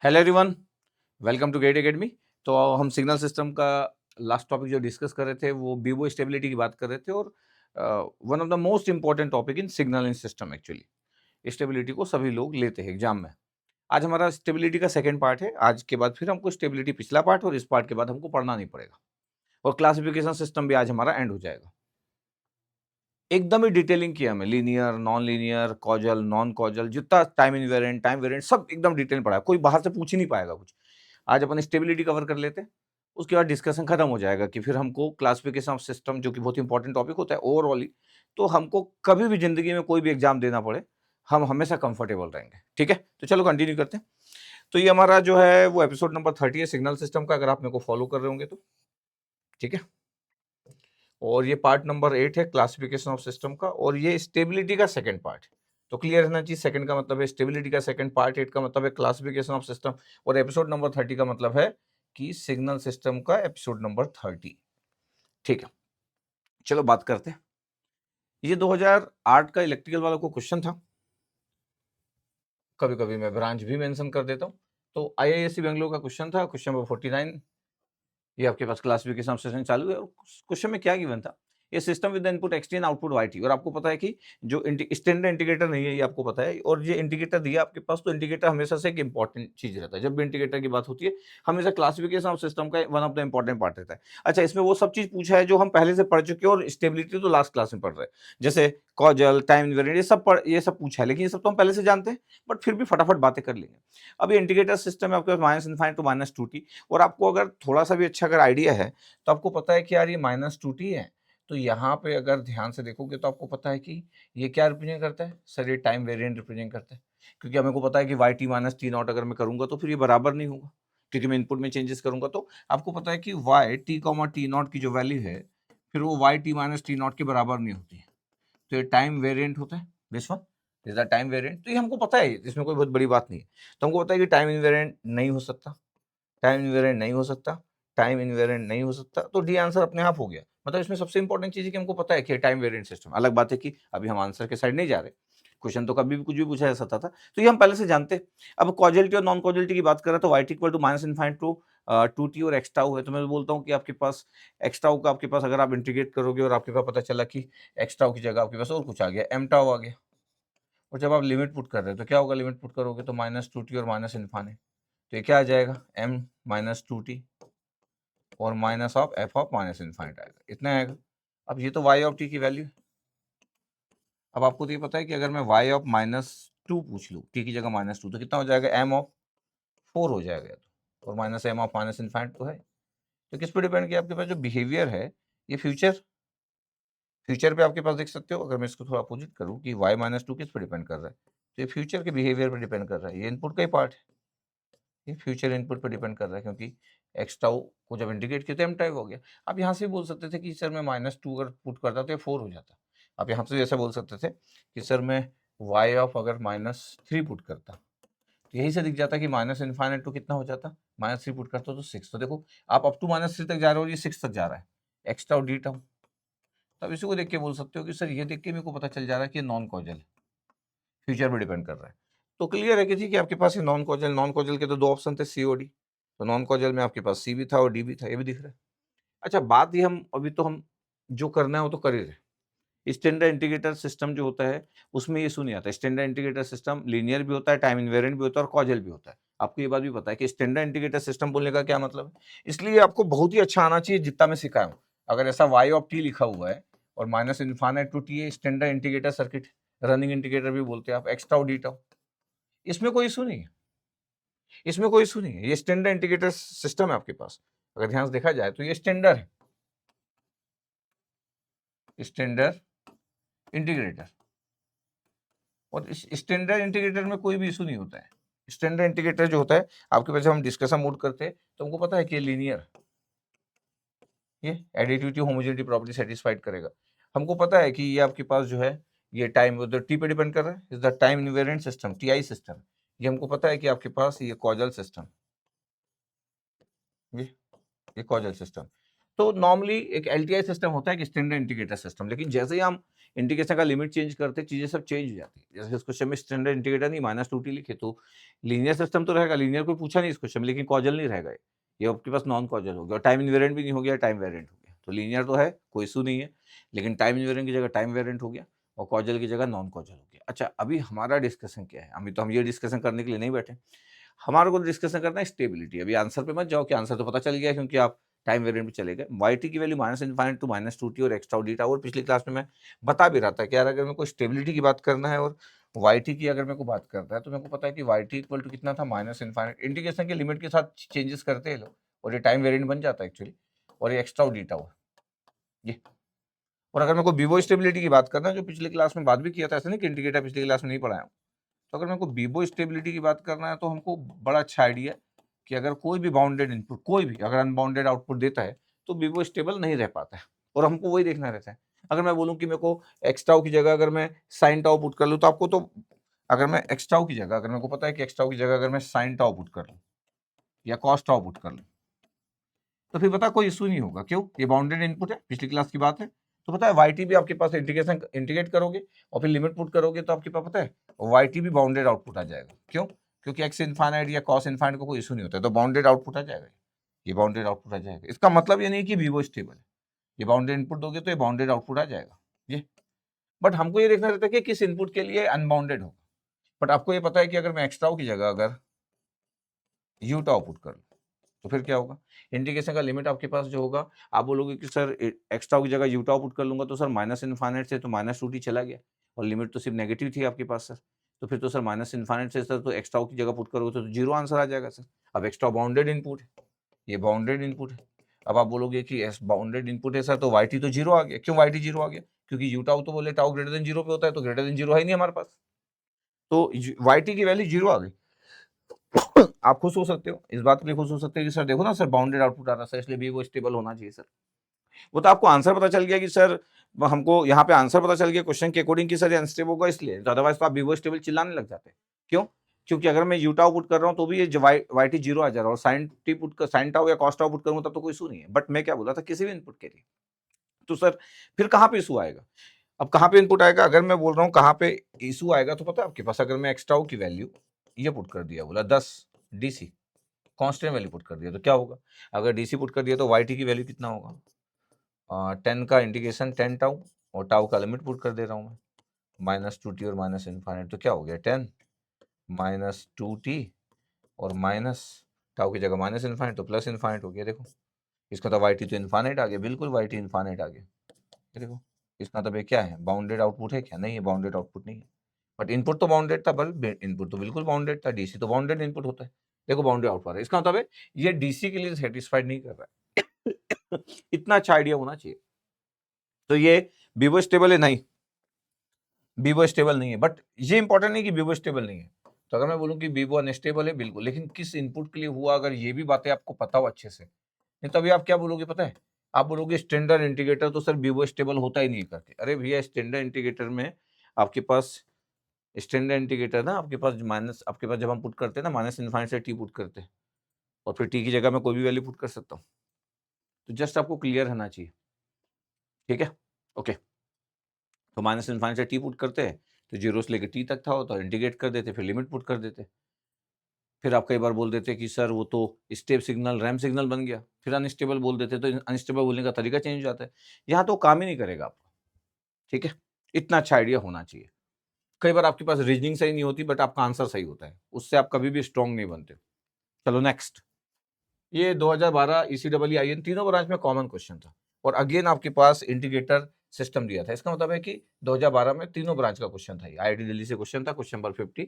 Hello everyone, welcome to Gate Academy. तो हम signal system का लास्ट टॉपिक जो डिस्कस कर रहे थे वो बीबो स्टेबिलिटी की बात कर रहे थे और one of the most important topic in signal in system actually stability को सभी लोग लेते हैं एग्जाम में। आज हमारा स्टेबिलिटी का सेकंड पार्ट है। आज के बाद फिर हमको स्टेबिलिटी पिछला पार्ट और इस पार्ट के बाद हमको पढ़ना नहीं पड़ेगा और क्लासिफिकेशन सिस्टम भी आज हमारा एंड हो जाएगा। एकदम ही डिटेलिंग किया हमें, linear, non linear, causal, non causal, जितना टाइम वेरिएंट सब एकदम डिटेल पढ़ा है। कोई बाहर से पूछ ही नहीं पाएगा कुछ। आज अपन स्टेबिलिटी कवर कर लेते हैं, उसके बाद डिस्कशन खत्म हो जाएगा कि फिर हमको क्लासिफिकेशन ऑफ सिस्टम, जो कि बहुत इंपॉर्टेंट टॉपिक होता है ओवरऑली, तो हमको कभी भी जिंदगी में कोई भी एग्जाम देना पड़े हम हमेशा कंफर्टेबल रहेंगे। ठीक है, तो चलो कंटिन्यू करते हैं। तो ये हमारा जो है वो एपिसोड नंबर 30 है सिग्नल सिस्टम का, अगर आप मेरे को फॉलो कर रहे होंगे तो। ठीक है, और ये पार्ट नंबर 8 है क्लासिफिकेशन ऑफ सिस्टम का, और ये स्टेबिलिटी का सेकंड पार्ट। तो क्लियर रहना चाहिए, सेकंड का मतलब है स्टेबिलिटी का सेकंड पार्ट, 8 का मतलब है क्लासिफिकेशन ऑफ सिस्टम, और एपिसोड नंबर 30 का मतलब है कि सिग्नल सिस्टम का एपिसोड नंबर 30। ठीक है, चलो बात करते हैं। ये 2008 का इलेक्ट्रिकल वाला को क्वेश्चन था। कभी कभी मैं ब्रांच भी मेंशन कर देता हूँ। तो आईआईएससी बेंगलोर का क्वेश्चन था, क्वेश्चन नंबर 49। ये आपके पास क्लासिफिकेशन ऑफ सिस्टम चालू है। क्वेश्चन में क्या गिवन था, ये system with input x t and output y t, और आपको पता है कि जो स्टैंडर्ड इंडिकेटर नहीं है ये आपको पता है, और ये इंडिकेटर दिया आपके पास, तो इंडिकेटर हमेशा से एक इंपॉर्टेंट चीज रहता है। जब भी इंडिकेटर की बात होती है हमेशा क्लासिफिकेशन ऑफ सिस्टम का one of the important part रहता है। अच्छा, इसमें वो सब चीज पूछा है जो हम पहले से पढ़ चुके हैं, और स्टेबिलिटी तो लास्ट क्लास में पढ़ रहे हैं, जैसे कॉजल, टाइम इनवेरिएंट, ये सब पूछा है, लेकिन ये सब तो हम पहले से जानते हैं, बट फिर भी फटाफट बातें कर लेंगे। अब ये इंडिकेटर सिस्टम है आपके पास minus infinite to minus two t, और आपको अगर थोड़ा सा भी अच्छा अगर आइडिया है तो आपको पता है कि यार ये माइनस टू टी है, तो यहाँ पे अगर ध्यान से देखोगे तो आपको पता है कि ये क्या रिप्रेजेंट करता है सर, ये टाइम वेरिएंट रिप्रेजेंट करता है। क्योंकि हमें को पता है कि y t minus t not अगर मैं करूंगा तो फिर ये बराबर नहीं होगा, क्योंकि मैं इनपुट में चेंजेस करूंगा। तो आपको पता है कि y t comma t naught की जो वैल्यू है फिर वो y t minus t naught के बराबर नहीं होती है। तो ये टाइम वेरिएंट होता है, this one is the time variant. तो ये हमको पता है, इसमें कोई बहुत बड़ी बात नहीं है। तो हमको पता है कि टाइम इनवेरिएंट नहीं हो सकता, टाइम इनवेरिएंट नहीं हो सकता, टाइम इनवेरिएंट नहीं हो सकता, तो डी आंसर अपने आप हो गया। मतलब इसमें सबसे इंपॉर्टेंट चीज है कि हमको पता है कि टाइम वेरिएंट सिस्टम। अलग बात है कि अभी हम आंसर के साइड नहीं जा रहे, क्वेश्चन तो कभी भी कुछ भी पूछा जा सकता था, तो ये हम पहले से जानते हैं। अब कॉजलिटी और नॉन कॉजलिटी की बात करें तो y t equal to minus infinite to to t और एक्स टाउ है। तो मैं बोलता हूँ कि आपके पास एक्स टाउ का आपके पास अगर आप इंटीग्रेट करोगे और आपके पास पता चला कि एक्स टाउ की जगह आपके पास और कुछ आ गया, एम टाउ आ गया, और जब आप लिमिट पुट कर रहे हो तो क्या होगा, लिमिट पुट करोगे तो माइनस टू टी और माइनस इनफाइनाइट, तो ये क्या आ जाएगा, एम माइनस टू टी और minus of F of minus infinite आएगा, इतना आएगा। अब ये तो वाई ऑफ टी की वैल्यू। अब आपको तो ये पता है कि अगर मैं वाई ऑफ माइनस टू पूछ लूँ, टी की जगह माइनस टू, तो कितना हो जाएगा, एम ऑफ फोर हो जाएगा ये तो, और minus m of minus infinite तो है। तो किस पे डिपेंड किया, आपके पास जो बिहेवियर है ये फ्यूचर फ्यूचर पे आपके पास देख सकते हो। अगर मैं इसको थोड़ा अपोजिट करूँ कि वाई माइनस टू किस पे डिपेंड कर रहा है, तो ये फ्यूचर के बिहेवियर पे डिपेंड कर रहा है, ये इनपुट का ही पार्ट है, ये फ्यूचर इनपुट पे डिपेंड कर रहा है, क्योंकि एक्स टाउ को जब इंटीग्रेट किया तो एम टाइप हो गया। आप यहाँ से बोल सकते थे कि सर मैं माइनस टू अगर पुट करता तो ये फोर हो जाता। आप यहाँ से ऐसा बोल सकते थे कि सर मैं वाई ऑफ अगर माइनस थ्री पुट करता, तो यही से दिख जाता कि माइनस इनफाइनाइट टू कितना हो जाता, माइनस थ्री पुट करता तो सिक्स। तो देखो आप अप टू माइनस थ्री तक जा रहे हो, ये सिक्स तक जा रहा है, एक्स टाउ डी टाउ। तब इसी को देख के बोल सकते हो कि सर ये देख के मेरे को पता चल जा रहा है कि नॉन कॉजल है, फ्यूचर पे डिपेंड कर रहा है। तो क्लियर है कि जी कि आपके पास ये नॉन कॉजल के तो दो ऑप्शन थे, सी और डी। तो नॉन कॉजल में आपके पास सी भी था और डी भी था, ये भी दिख रहा है। अच्छा, बात ये हम अभी तो हम जो करना है वो तो कर ही रहे। स्टैंडर्ड इंटीग्रेटर सिस्टम जो होता है उसमें ये इशू नहीं आता। स्टैंडर्ड इंटीग्रेटर सिस्टम लीनियर भी होता है, टाइम इनवेरिएंट भी होता है और कॉजल भी होता है। आपको ये बात भी पता है कि स्टैंडर्ड इंटीग्रेटर सिस्टम बोलने का क्या मतलब है, इसलिए आपको बहुत ही अच्छा आना चाहिए जितना मैं सिखाया हूँ। अगर ऐसा वाई ऑफ टी लिखा हुआ है और माइनस इनफाइनाइट टू टी है, standard integrator circuit, running integrator भी बोलते हैं आप, एक्स टाउ डी टाउ, इसमें कोई इशू नहीं है, इसमें कोई इशू नहीं है। ये स्टैंडर्ड इंटीग्रेटर सिस्टम है आपके पास, अगर ध्यान से देखा जाए तो ये स्टैंडर्ड है, स्टैंडर्ड इंटीग्रेटर। और इस स्टैंडर्ड इंटीग्रेटर में कोई भी इशू नहीं होता है। स्टैंडर्ड इंटीग्रेटर जो होता है आपके पास, जब हम डिस्कशन मोड करते हैं तो हमको पता है कि ये लीनियर, ये एडिटिविटी होमोजेनिटी प्रॉपर्टी सेटिस्फाइड करेगा। हमको पता है कि ये आपके पास जो है ये टाइम उधर टी पे डिपेंड कर रहा है, is the time invariant system, TI system. ये हमको पता है कि आपके पास ये कॉजल सिस्टम, ये कॉजल सिस्टम। तो नॉर्मली एक एलटीआई सिस्टम होता है कि स्टैंडर्ड इंटीग्रेटर सिस्टम, लेकिन जैसे ही हम इंटीग्रेशन का लिमिट चेंज करते चीजें सब चेंज हो जाती है। जैसे इस क्वेश्चन में स्टैंडर्ड इंटीग्रेटर नहीं -2t लिखे तो लीनियर सिस्टम तो रहेगा, लीनियर कोई पूछा नहीं इस क्वेश्चन में, लेकिन कॉजल नहीं रहेगा, ये आपके पास नॉन कॉजल हो गया, और टाइम इनवेरिएंट भी नहीं हो गया, टाइम वेरिएंट हो गया। तो लीनियर तो है, कोई इशू नहीं है, लेकिन टाइम इनवेरिएंट की जगह टाइम वेरिएंट हो गया और कॉजल की जगह नॉन कॉजल हो गया। अच्छा, अभी हमारा डिस्कशन क्या है? अभी तो हम ये डिस्कशन करने के लिए नहीं बैठे, हमारे को डिस्कशन करना है स्टेबिलिटी। अभी आंसर पे मत जाओ कि आंसर तो पता चल गया क्योंकि आप टाइम वेरिएंट में चले गए। वाई की वैल्यू -∞ टू -2t और एक्स टाउ डी टाउ, और पिछली क्लास में मैं बता भी रहा था कि यार अगर मेरे को स्टेबिलिटी की बात करना है और वाई की अगर मेरे को बात करता है तो मेरे को पता है कि वाई इक्वल टू कितना था -∞, इंटीग्रेशन के लिमिट के साथ चेंजेस करते हैं लोग और ये टाइम वेरिएंट बन जाता है एक्चुअली, और ये एक्स टाउ डी टाउ ये। और अगर मेरे को बीबो स्टेबिलिटी की बात करना है, जो पिछली क्लास में बात भी किया था, ऐसा नहीं कि इंडिकेटर पिछली क्लास में नहीं पढ़ाया, तो अगर मेरे को बीबो स्टेबिलिटी की बात करना है तो हमको बड़ा अच्छा आइडिया है कि अगर कोई भी बाउंडेड इनपुट, कोई भी अगर अनबाउंडेड आउटपुट देता है तो बीबो स्टेबल नहीं रह पाता है, और हमको वही देखना रहता है। अगर मैं बोलूं कि मेरे को एक्स टाउ की जगह अगर मैं साइन टाउ पुट कर लूं, तो आपको तो अगर मैं एक्स टाउ की जगह, अगर मेरे को पता है कि एक्स टाउ की जगह अगर मैं साइन टाउ पुट कर लूं या कॉस टाउ पुट कर लूं, तो फिर पता कोई इशू नहीं होगा। क्यों? ये बाउंडेड इनपुट है, पिछली क्लास की बात है। तो पता है वाई भी आपके पास इंटीग्रेशन इंटीग्रेट करोगे और फिर लिमिट पुट करोगे तो आपके पास पता है वाई भी बाउंडेड आउटपुट आ जाएगा। क्यों? क्योंकि एक्स इनफाइनाइट या कॉस इनफाइनाइट का कोई इशू नहीं होता है, तो बाउंडेड आउटपुट आ जाएगा, ये बाउंडेड आउटपुट आ जाएगा। इसका मतलब ये नहीं कि वीवो स्टेबल है, ये बाउंडेड इनपुट दोगे तो ये बाउंडेड आउटपुट आ जाएगा ये। बट हमको ये देखना रहता है कि किस इनपुट के लिए अनबाउंडेड होगा। बट आपको ये पता है कि अगर मैं एक्स टाउ की जगह अगर यू टाउ पुट कर लूं तो फिर क्या होगा? इंटीग्रेशन का लिमिट आपके पास जो होगा, आप बोलोगे कि सर एक्स टाउ की जगह यू टाउ पुट कर लूंगा तो सर -∞ से तो -2t चला गया, और लिमिट तो सिर्फ नेगेटिव थी आपके पास सर, तो फिर तो सर -∞ से सर तो एक्स टाउ की जगह पुट करोगे तो जीरो आंसर आ जाएगा सर। अब एक्स टाउ बाउंडेड इनपुट है, ये बाउंडेड इनपुट है। अब आप बोलोगे कि एस बाउंडेड इनपुट है सर तो वाई तो जीरो आ गया। क्यों वाई जीरो आ गया? क्योंकि यू टाउ तो बोले टाउ ग्रेटर देन जीरो पे होता है, तो ग्रेटर देन जीरो है ही नहीं हमारे पास, तो वाई की वैल्यू जीरो आ गई। आप खुश हो सकते हो, इस बात के लिए खुश हो सकते हो कि सर देखो ना सर बाउंडेड आउटपुट आ रहा है सर, इसलिए भी वो स्टेबल होना चाहिए सर। वो तो आपको आंसर पता चल गया कि सर, हमको यहाँ पे आंसर पता चल गया क्वेश्चन के अकॉर्डिंग कि सर ये अनस्टेबल होगा, इसलिए तो अदरवाइज तो आप बीवो स्टेबल चिल्लाने लग जाते। क्यों? क्योंकि अगर मैं यूटाउ पुट कर रहा हूँ तो भी ये वाई टी जीरो आ जा रहा है, और साइन टी पुट कर, साइन टाउ या कॉस टाउ पुट करूंगा तब तो कोई इशू नहीं है। बट मैं क्या बोला था, किसी भी इनपुट के लिए, तो सर फिर कहाँ पे इशू आएगा? अब कहाँ पे इनपुट आएगा? अगर मैं बोल रहा हूँ कहाँ पे इशू आएगा, तो पता है आपके पास, अगर मैं एक्स टाउ की वैल्यू ये पुट कर दिया, बोला 10 डीसी कांस्टेंट वैल्यू पुट कर दिया तो क्या होगा? अगर डीसी पुट कर दिया तो वाई टी की वैल्यू कितना होगा? 10 का इंटीग्रेशन 10 टाउ, और टाउ का लिमिट पुट कर दे रहा हूँ मैं, -2t और -∞, तो क्या हो गया 10 -2t और माइनस टाउ की जगह -∞ तो +∞ हो गया। देखो इसका तो वाई टी तो इन्फानेट आ गया, बिल्कुल वाई टी इन्फानेट आ गया। ये देखो इसका तो क्या है, बाउंडेड आउटपुट है क्या? नहीं है, बाउंडेड आउटपुट नहीं है। बट इनपुट तो बाउंडेड था, बल इनपुट तो बिल्कुल बाउंडेड था, डीसी तो बाउंडेड इनपुट होता है। देखो बाउंडेड आउटपुट है, इसका मतलब है ये डीसी के लिए सेटिस्फाइड नहीं कर रहा है। इतना अच्छा आइडिया होना चाहिए। तो ये बीबो स्टेबल है? नहीं, बीबो स्टेबल नहीं है। बट ये इंपॉर्टेंट नहीं कि बीबो स्टेबल नहीं है। तो अगर मैं बोलूं कि बीबो अनस्टेबल है, बिल्कुल, लेकिन किस इनपुट के लिए हुआ, अगर ये भी बातें आपको पता हो अच्छे से, नहीं तो अभी आप क्या बोलोगे पता है? आप बोलोगे स्टैंडर्ड इंटीग्रेटर तो सर बीबो स्टेबल होता ही नहीं करके। अरे भैया, स्टैंडर्ड इंटीग्रेटर में आपके पास, स्टैंडर्ड इंटीग्रेटर ना आपके पास माइनस, आपके पास जब हम पुट करते हैं ना -∞ से टी पुट करते हैं, और फिर टी की जगह मैं कोई भी वैल्यू पुट कर सकता हूँ। तो जस्ट आपको क्लियर रहना चाहिए, ठीक है? ओके, तो -∞ से टी पुट करते हैं तो जीरो से लेकर टी तक था, तो इंटीग्रेट कर देते, फिर लिमिट पुट कर देते। फिर आप कई बार बोल देते कि सर वो तो स्टेप सिग्नल रैम सिग्नल बन गया, फिर अनस्टेबल बोल देते, तो अनस्टेबल बोलने का तरीका चेंज हो जाता है। यहाँ तो काम ही नहीं करेगा आपका, ठीक है? इतना अच्छा आइडिया होना चाहिए। कई बार आपके पास रीजनिंग सही नहीं होती, बट आपका आंसर सही होता है, उससे आप कभी भी स्ट्रॉन्ग नहीं बनते। चलो नेक्स्ट, ये 2012 ECEE तीनों ब्रांच में कॉमन क्वेश्चन था, और अगेन आपके पास इंटीग्रेटर सिस्टम दिया था। इसका मतलब है कि 2012 में तीनों ब्रांच का क्वेश्चन था। IIT दिल्ली से क्वेश्चन था, क्वेश्चन नंबर 50।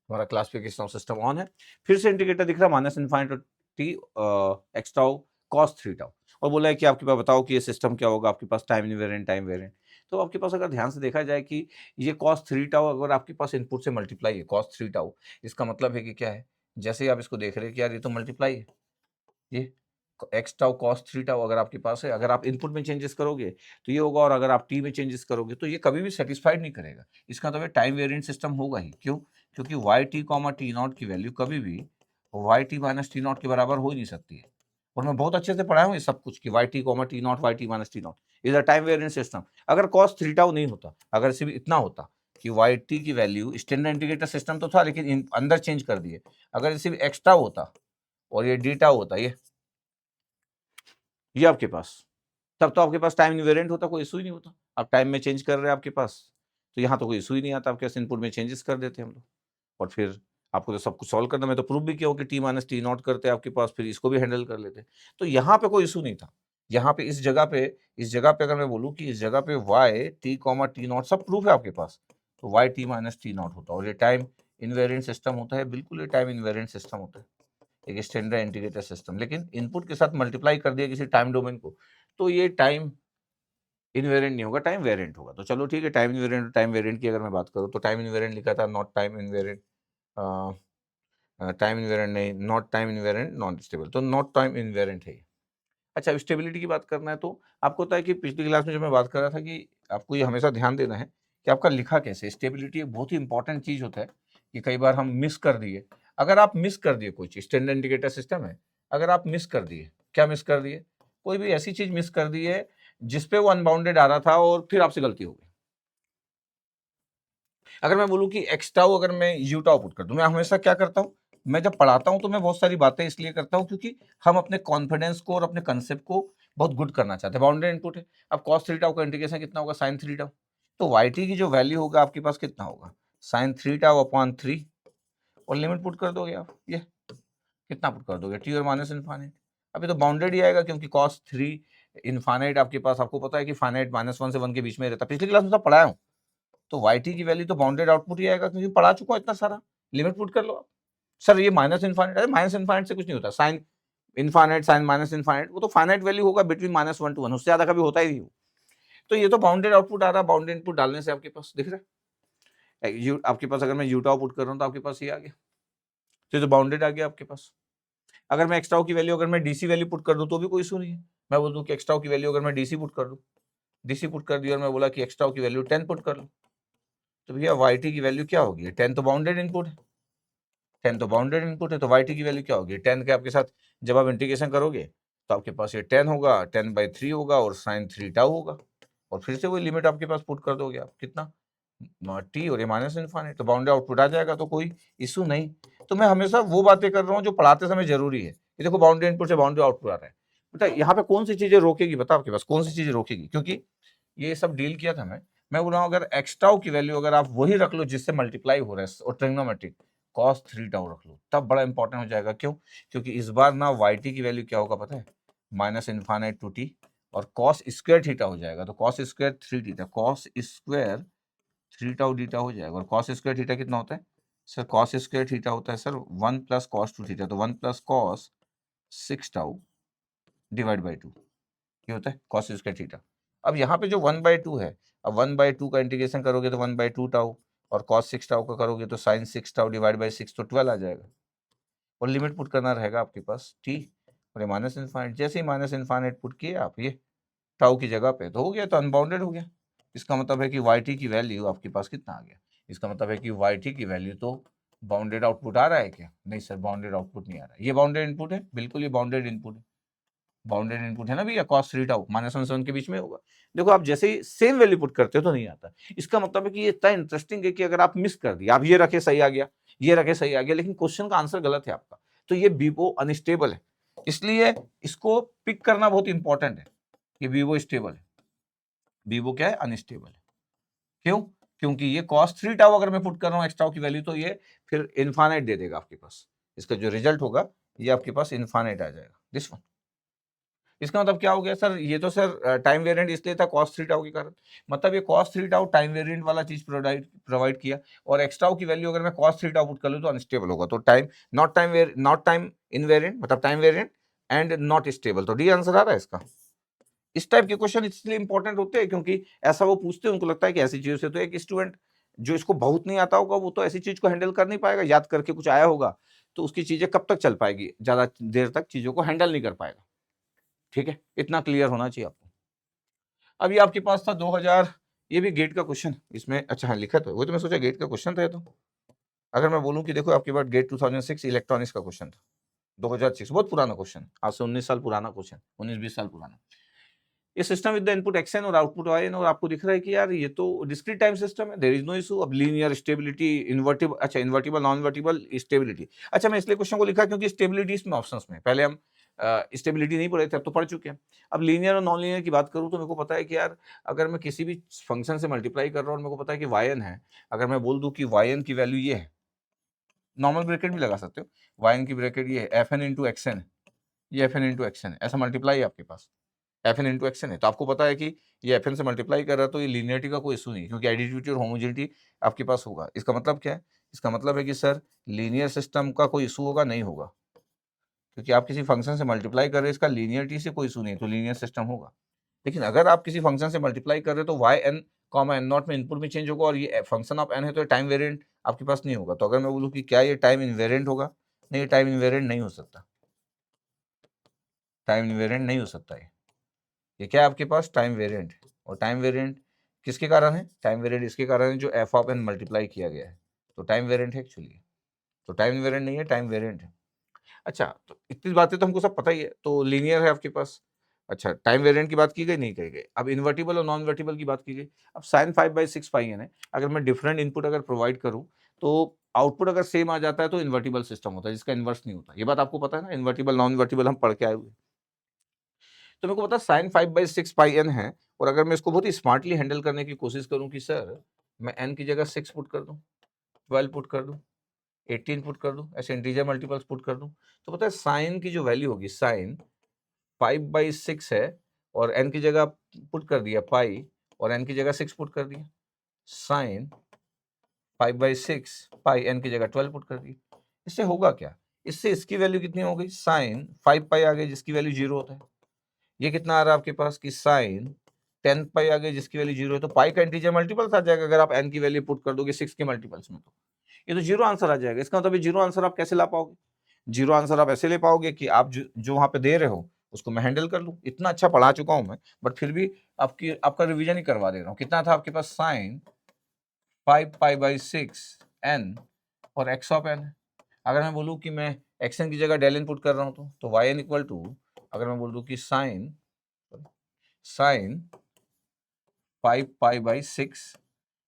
हमारा क्लासिफिकेशन सिस्टम ऑन है। फिर से इंटीग्रेटर दिख रहा है, -∞ एक्स टाउ कॉस 3 टाउ, और बोला है कि आपके पास बताओ कि ये सिस्टम क्या होगा, आपके पास टाइम इनवेरिएंट, टाइम वेरिएंट। तो आपके पास अगर ध्यान से देखा जाए कि ये कॉस 3 टाउ अगर आपके पास इनपुट से मल्टीप्लाई है, कॉस 3 टाउ, इसका मतलब है कि क्या है? जैसे ही आप इसको देख रहे हैं कि यार ये तो मल्टीप्लाई है, ये एक्स टाउ कॉस 3 टाउ अगर आपके पास है, अगर आप इनपुट में चेंजेस करोगे तो ये होगा, और अगर आप टी में चेंजेस करोगे तो ये कभी भी सेटिस्फाइड नहीं करेगा। इसका मतलब टाइम वेरिएंट सिस्टम होगा ही। क्यों? क्योंकि y t comma t naught की वैल्यू कभी भी y t minus t naught के बराबर हो ही नहीं सकती है। और मैं बहुत अच्छे से पढ़ाया हूँ ये सब कुछ कि y t comma t naught y t minus t naught is a time variant system. अगर कॉस थीटा नहीं होता, अगर सिर्फ इतना होता कि वाई टी की वैल्यू, स्टैंडर्ड इंटीग्रेटर सिस्टम तो था लेकिन अंदर चेंज कर दिए, अगर सिर्फ एक्स्ट्रा होता और ये डी टाउ होता, ये आपके पास, तब तो आपके पास टाइम इनवेरिएंट होता, कोई इशू ही नहीं होता। आप टाइम में चेंज कर रहे हैं आपके पास, तो यहाँ तो कोई इशू ही नहीं आता, आपके पास इनपुट में चेंजेस कर देते हम लोग, और फिर आपको तो सब कुछ सॉल्व करना। मैं तो प्रूव भी किया हूँ कि टी माइनस टी नॉट करते आपके पास, फिर इसको भी हैंडल कर लेते। तो यहाँ पे कोई इशू नहीं था। यहाँ पे इस जगह पे अगर मैं बोलूँ कि इस जगह पे y t comma t naught सब प्रूफ है आपके पास, तो y t minus t naught होता, और ये टाइम इनवेरिएंट सिस्टम होता है। बिल्कुल ये टाइम इनवेरिएंट सिस्टम होता है, एक स्टैंडर्ड इंटीग्रेटर सिस्टम। लेकिन इनपुट के साथ मल्टीप्लाई कर दिया किसी टाइम डोमेन को, तो ये टाइम इनवेरिएंट नहीं होगा, टाइम वेरिएंट होगा। तो चलो ठीक है, टाइम वेरिएंट की अगर मैं बात करूँ तो टाइम इनवेरिएंट लिखा था, not time invariant, time invariant नहीं, not time invariant non stable, तो नॉट टाइम इनवेरिएंट है। अच्छा, अब स्टेबिलिटी की बात करना है तो आपको पता है कि पिछली क्लास में जब मैं बात कर रहा था कि आपको ये हमेशा ध्यान देना है कि आपका लिखा कैसे। स्टेबिलिटी एक बहुत ही इंपॉर्टेंट चीज होता है कि कई बार हम मिस कर दिए। अगर आप मिस कर दिए कोई चीज, स्टैंडर्ड इंडिकेटर सिस्टम है, अगर आप मिस कर दिए, क्या मिस कर दिए, कोई भी ऐसी चीज मिस कर दी है जिसपे वो अनबाउंडेड आ रहा था और फिर आपसे गलती हो गई। अगर मैं बोलूँ कि एक्स टाउ अगर मैं यू टाउ पुट कर दूं, मैं हमेशा क्या करता हूँ, मैं जब पढ़ाता हूँ तो मैं बहुत सारी बातें इसलिए करता हूँ क्योंकि हम अपने कॉन्फिडेंस को और अपने कंसेप्ट को बहुत गुड करना चाहते हैं। बाउंड्री इनपुट है, अब कॉस थ्री टाउ का इंटीग्रेशन कितना होगा, साइन थ्री टाउ, तो वाई टी की जो वैल्यू होगा आपके पास कितना होगा, साइन थ्री टाउ अपॉन 3, और लिमिट पुट कर दोगे आप, ये कितना पुट कर दोगे, टी और माइनस इनफाइनाइट। अभी तो बाउंडेड ही आएगा क्योंकि कॉस थ्री इनफाइनाइट आपके पास, आपको पता है कि फाइनाइट -1 से 1 के बीच में रहता है, पिछली क्लास में सब पढ़ाया हूँ। तो वाई टी की वैल्यू तो बाउंडेड आउटपुट ही आएगा क्योंकि पढ़ा चुका हूं इतना सारा। लिमिट पुट कर लो आप। सर ये माइनस इनफाइनाइट, अरे माइनस इनफाइनाइट से कुछ नहीं होता, sine infinite sine minus infinite वो तो फाइनाइट वैल्यू होगा बिटवीन -1 to 1, उससे ज्यादा कभी होता ही नहीं। तो ये तो बाउंडेड आउटपुट आ रहा है, बाउंडेड इनपुट डालने से आपके पास दिख रहा है। आपके पास अगर मैं यूटाउ पुट कर रहा हूँ तो आपके पास ये आ गया, तो ये तो बाउंडेड आ गया आपके पास। अगर मैं एक्स्ट्राउ की वैल्यू अगर मैं डीसी वैल्यू पुट कर दूं तो भी कोई इशू नहीं है। मैं बोल दूं कि एक्स्ट्राउ की वैल्यू अगर मैं डीसी पुट कर दूं, डीसी पुट कर दिया और मैं बोला कि एक्स्ट्राउ की वैल्यू 10 पुट कर लो, तो भैया वाई टी की वैल्यू क्या होगी, 10 तो बाउंडेड इनपुट है, 10 तो बाउंडेड इनपुट है, तो वाई टी की वैल्यू क्या होगी, 10 के आपके साथ जब आप इंटीग्रेशन करोगे तो आपके पास ये 10 होगा, 10/3 होगा और साइन थ्री टाउ होगा, और फिर से वही लिमिट आपके पास पुट कर दोगे आप, कितना टी और ये माइनस इनफाइनाइट, तो बाउंडेड आउटपुट आ जाएगा, तो कोई इशू नहीं। तो मैं हमेशा वो बातें कर रहा हूँ जो पढ़ाते समय जरूरी है। ये देखो बाउंडेड इनपुट से बाउंडेड आउटपुट आ रहा है, बता यहाँ पे कौन सी चीजें रोकेगी, बता आपके पास कौन सी चीजें रोकेगी, क्योंकि ये सब डील किया था मैं बोल रहा हूँ अगर एक्स टाउ की वैल्यू अगर आप वही रख लो जिससे मल्टीप्लाई हो रहा है और ट्रिग्नोमेट्रिक कॉस थ्री टाउ रख लो, तब बड़ा इंपॉर्टेंट हो जाएगा। क्यों, क्योंकि इस बार ना वाई टी की वैल्यू क्या होगा पता है, माइनस इनफाइनाइट टू टी, और कॉस स्क्वायर थीटा हो जाएगा, तो cos square three theta, cos square three tau d tau हो जाएगा। और कॉस स्क्वायर थीटा कितना होता है सर, कॉस स्क्वायर थीटा होता है सर 1 + cos 2 थीटा, तो 1 + cos 6 टाउ डिवाइड बाई 2, ये होता है कॉस स्क्वायर थीटा। अब यहाँ पे जो 1/2 है, अब 1/2 का इंटीग्रेशन करोगे तो 1/2 टाउ, और कॉस 6 टाउ का करोगे तो साइन 6 टाउ डिवाइड बाई 6, तो 12 आ जाएगा, और लिमिट पुट करना रहेगा आपके पास टी और ये माइनस इनफाइनाइट। जैसे ही माइनस इनफाइनाइट पुट किए आप ये टाउ की जगह पे, तो हो गया, तो अनबाउंडेड हो गया। इसका मतलब है कि वाई टी की वैल्यू आपके पास कितना आ गया, इसका मतलब है कि वाई टी की वैल्यू तो बाउंडेड आउटपुट आ रहा है क्या, नहीं सर बाउंडेड आउटपुट नहीं आ रहा है, ये बाउंडेड इनपुट है, बिल्कुल ये बाउंडेड इनपुट है, बाउंडेड इनपुट है ना भैया, कॉस थ्री टाउ -1 से 1 के बीच में होगा। देखो आप जैसे ही सेम वैल्यू पुट करते हो तो नहीं आता, इसका मतलब है कि ये इतना इंटरेस्टिंग है कि अगर आप मिस कर दिए, आप ये रखे सही आ गया, ये रखे सही आ गया, लेकिन क्वेश्चन का आंसर गलत है आपका, तो ये वीवो अनस्टेबल है, इसलिए इसको पिक करना बहुत इंपॉर्टेंट है कि वीवो स्टेबल है, वीवो क्या है, अनस्टेबल है। क्यों, क्योंकि ये cos 3 टाउ अगर मैं पुट कर रहा हूँ एक्स टाउ की वैल्यू, तो ये फिर इनफाइनाइट दे देगा आपके पास, इसका जो रिजल्ट होगा ये आपके पास इनफाइनाइट आ जाएगा, दिस वन। इसका मतलब क्या हो गया सर, ये तो सर टाइम वेरिएंट इसलिए था cos 3 टाउ के कारण, मतलब ये cos 3 टाउ टाइम वेरिएंट वाला चीज प्रोवाइड किया, और एक्स टाउ की वैल्यू अगर मैं cos 3 टाउ पुट कर लूँ तो अनस्टेबल होगा, तो टाइम नॉट टाइम इनवेरिएंट मतलब time variant and not stable, तो डी आंसर आ रहा है इसका। इस टाइप के क्वेश्चन इसलिए इंपॉर्टेंट होते हैं क्योंकि ऐसा वो पूछते हैं, उनको लगता है कि ऐसी चीजों से तो एक स्टूडेंट जो इसको बहुत नहीं आता होगा वो तो ऐसी चीज को हैंडल कर नहीं पाएगा, याद करके कुछ आया होगा तो उसकी चीजें कब तक चल पाएगी, ज्यादा देर तक चीजों को हैंडल नहीं कर पाएगा। ठीक है, इतना क्लियर होना चाहिए आपको। अब ये आपके पास था 2000, ये भी गेट का क्वेश्चन इसमें, अच्छा हाँ लिखा तो वो, तो मैं सोचा गेट का क्वेश्चन था। तो अगर मैं बोलूं कि देखो आपके पास गेट 2006 इलेक्ट्रॉनिक्स का क्वेश्चन था, 2006, बहुत पुराना क्वेश्चन, आज से 19 साल पुराना क्वेश्चन, 19-20 साल पुराना। ये system with the input xn और आउटपुट yn, और आपको दिख रहा है कि यार ये तो डिस्क्रीट टाइम सिस्टम है, देयर इज नो इशू। अब लीनियर, स्टेबिलिटी, इन्वर्टिबल, अच्छा इन्वर्टिबल, नॉन इन्वर्टिबल, स्टेबिलिटी। अच्छा, मैं इसलिए क्वेश्चन को लिखा क्योंकि स्टेबिलिटी इसमें ऑप्शंस में, पहले हम स्टेबिलिटी नहीं पढ़े थे, अब तो पढ़ चुके हैं। अब लीनियर और नॉन लीनियर की बात करूं तो मेरे को पता है कि यार अगर मैं किसी भी फंक्शन से मल्टीप्लाई कर रहा हूं और मेरे को पता है कि yn है, अगर मैं बोल दूं कि yn की वैल्यू ये है, नॉर्मल ब्रैकेट भी लगा सकते हो, yn की ब्रैकेट ये है fn इंटू xn, ये fn इंटू xn है, ऐसा मल्टीप्लाई है आपके पास, fn इंटू xn है, तो आपको पता है कि ये fn से मल्टीप्लाई कर रहा है, तो ये लीनियरिटी का कोई इशू नहीं, क्योंकि एडिटिविटी और होमोजेनिटी आपके पास होगा। इसका मतलब क्या है? इसका मतलब है कि सर लीनियर सिस्टम का कोई इशू होगा? नहीं होगा, क्योंकि आप किसी फंक्शन से मल्टीप्लाई कर रहे हैं, इसका लीनियरिटी से कोई इशू नहीं, तो लीनियर सिस्टम होगा। लेकिन अगर आप किसी फंक्शन से मल्टीप्लाई कर रहे हो तो y n comma n naught में इनपुट में चेंज होगा, और ये फंक्शन ऑफ एन है तो टाइम वेरिएंट आपके पास नहीं होगा। तो अगर मैं बोलूँ कि क्या ये टाइम इनवेरिएंट होगा? नहीं, ये टाइम इनवेरिएंट नहीं हो सकता, टाइम इनवेरिएंट नहीं हो सकता। ये क्या है आपके पास? Time variant. और टाइम वेरिएंट किसके कारण है? टाइम वेरिएंट इसके कारण है जो एफ ऑफ एन मल्टीप्लाई किया गया है, तो टाइम वेरिएंट है एक्चुअली, तो टाइम वेरिएंट नहीं है, टाइम वेरिएंट है। अच्छा, तो इतनी बातें तो हमको सब पता ही है, तो लीनियर है आपके पास। अच्छा, टाइम वेरिएंट की बात की गई, नहीं कही गई। अब इन्वर्टिबल और नॉन इन्वर्टिबल की बात की गई। अब साइन 5/6 पाई एन है, अगर मैं डिफरेंट इनपुट अगर प्रोवाइड करूं तो आउटपुट अगर सेम आ जाता है तो इन्वर्टिबल सिस्टम होता है, जिसका इन्वर्स नहीं होता। ये बात आपको पता है ना, इन्वर्टिबल नॉन इन्वर्टिबल हम पढ़ के आए हुए। तो मेरे को पता साइन 5/6 पाई एन है, और अगर मैं इसको बहुत ही स्मार्टली हैंडल करने की कोशिश करूं कि सर मैं एन की जगह 6 पुट कर दूं, 12 पुट कर दूं, 18 पुट कर दूं, ऐसे इंटीजर मल्टीपल्स पुट कर दूं, तो पता है साइन की जो वैल्यू होगी, साइन 5/6 है, और n की जगह पुट कर दिया पाई, और n की जगह 6 पुट कर दिया, साइन 5/6 पाई, n की जगह 12 पुट कर दी। इससे होगा क्या? इससे इसकी वैल्यू कितनी हो गई? साइन 5 पाई आ गई, जिसकी वैल्यू 0 होता है। ये कितना आ रहा है आपके पास कि साइन 10 पाई आ गई, जिसकी वैल्यू 0 है। तो पाई का इंटीजर मल्टीपल्स आ जाएगा अगर आप n की वैल्यू पुट कर दोगे 6 के मल्टीपल्स में, तो ये तो 0 आंसर आ जाएगा। इसका मतलब 0 आंसर आप कैसे ला पाओगे? 0 आंसर आप ऐसे ले पाओगे कि आप जो वहां पे दे रहे हो उसको मैं हैंडल कर लूँ। इतना अच्छा पढ़ा चुका हूं मैं, बट फिर भी आपका रिवीजन ही करवा दे रहा हूँ। कितना था आपके पास? साइन 5π/6 n और x ऑफ n है। अगर मैं बोलूँ कि मैं xn की जगह डेल n पुट कर रहा हूँ तो yn इक्वल टू, अगर मैं बोल दूँ कि साइन 5π/6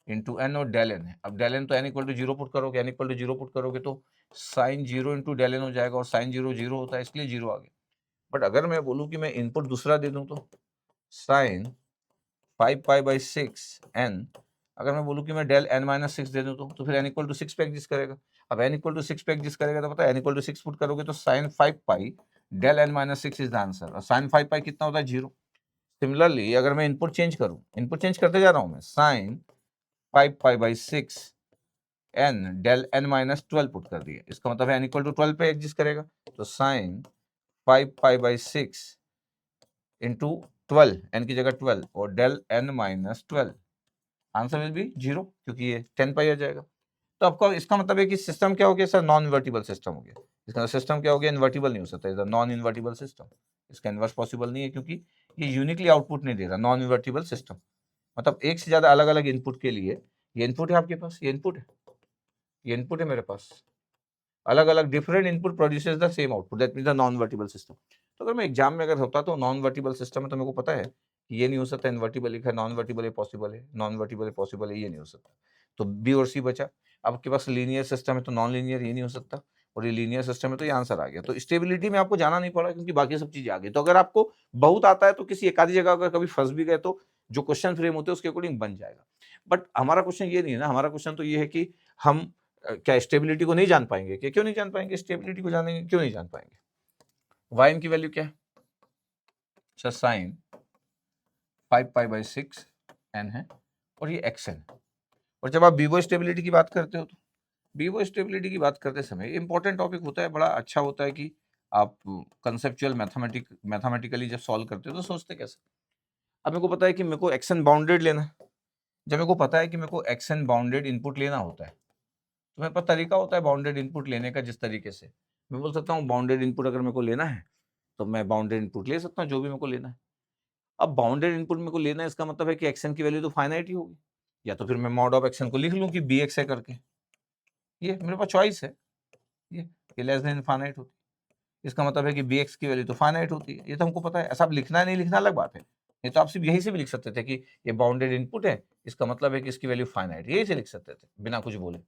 इंटू एन और डेल एन है। अब डेल एन तो एन इक्वल टू 0 पुट करोगे, एन इक्वल टू 0 पुट करोगे तो साइन 0 इंटू डेल एन हो जाएगा, और साइन 0 0 होता है, इसलिए 0 आ गया। बट अगर मैं बोलूँ कि मैं इनपुट दूसरा दे दूं तो साइन 5π/6 n, अगर मैं बोलूँ कि मैं डेल n-6 दे दूं तो फिर n इक्वल टू 6 पे एग्जिस्ट करेगा। अब n इक्वल टू 6 पे एग्जिस्ट करेगा तो पता है n इक्वल टू 6 पुट करोगे तो sine 5π del n-6 is the answer, और साइन 5π कितना होता है? 0। सिमिलरली अगर मैं इनपुट चेंज करूं, इनपुट चेंज करते जा रहा हूं मैं, sign 5π/6 n del n-12 put कर दिया, इसका मतलब है n इक्वल टू 12 पे एग्जिस्ट करेगा, तो साइन 5π/6 इंटू 12, एन की जगह 12 और del n-12, answer will be 0, क्योंकि ये 10 पाई आ जाएगा। तो आपको इसका मतलब है कि सिस्टम क्या हो गया सर? नॉन इन्वर्टिबल सिस्टम हो गया। इसका सिस्टम क्या हो गया? इन्वर्टिबल नहीं हो सकता, इज नॉन इन्वर्टिबल सिस्टम। इसका इन्वर्स पॉसिबल नहीं है, क्योंकि ये यूनिकली आउटपुट नहीं दे रहा। नॉन इन्वर्टिबल सिस्टम मतलब एक से ज्यादा अलग अलग इनपुट के लिए, ये इनपुट है आपके पास, ये इनपुट है, ये इनपुट है मेरे पास, अलग अलग different input produces the same output, that means the non invertible system. तो अगर मैं एग्जाम में अगर होता तो नॉन वर्टिबल सिस्टम है, तो मेरे को पता है कि ये नहीं हो सकता, इनवर्टिबल लिखा है, नॉन वर्टिबल है पॉसिबल है, नॉन वर्टिबल है पॉसिबल है, ये नहीं हो सकता, तो बी और सी बचा। अब आपके पास लीनियर सिस्टम है तो नॉन लीनियर ये नहीं हो सकता, और ये लीनियर सिस्टम है तो ये आंसर आ गया। तो स्टेबिलिटी में आपको जाना नहीं पड़ा, क्योंकि बाकी सब चीजें आ गई। तो अगर आपको बहुत आता है तो किसी एक आधी जगह अगर कभी फंस भी गए तो जो क्वेश्चन फ्रेम होते हैं उसके अकॉर्डिंग बन जाएगा। बट हमारा क्वेश्चन ये नहीं है ना, हमारा क्वेश्चन तो ये है कि हम क्या स्टेबिलिटी को नहीं जान पाएंगे? क्या क्यों नहीं जान पाएंगे? स्टेबिलिटी को जानेंगे, क्यों नहीं जान पाएंगे? वाई की वैल्यू क्या है? अच्छा, साइन 5π/6 n है, और ये xn है। और जब आप बीबो स्टेबिलिटी की बात करते हो तो बीबो स्टेबिलिटी की बात करते समय इंपॉर्टेंट टॉपिक होता है, बड़ा अच्छा होता है कि आप कंसेप्चुअल मैथमेटिकली जब सॉल्व करते हो तो सोचते कैसे। अब मेरे को पता है कि मेरे को एक्शन बाउंडेड लेना है। जब मेरे को पता है कि मेरे को एक्शन बाउंडेड इनपुट लेना होता है, तो मेरे पास तरीका होता है बाउंडेड इनपुट लेने का। जिस तरीके से मैं बोल सकता हूँ बाउंडेड इनपुट अगर मेरे को लेना है तो मैं बाउंडेड इनपुट ले सकता हूँ, जो भी मेरे को लेना है। अब बाउंडेड इनपुट मेरे को लेना है, इसका मतलब है कि एक्शन की वैल्यू तो फाइनाइट ही होगी, या तो फिर मैं मॉड ऑफ एक्शन को लिख लूँ कि बी एक्स है करके, ये मेरे पास चॉइस है, ये लेस देन इनफाइनाइट होती है। इसका मतलब है कि बी एक्स की वैल्यू तो फाइनाइट होती है, ये तो हमको पता है। ऐसा अब लिखना नहीं लिखना अलग बात है, ये तो आप सिर्फ यही से भी लिख सकते थे कि ये बाउंडेड इनपुट है, इसका मतलब है कि इसकी वैल्यू फाइनाइट, यही से लिख सकते थे बिना कुछ बोले।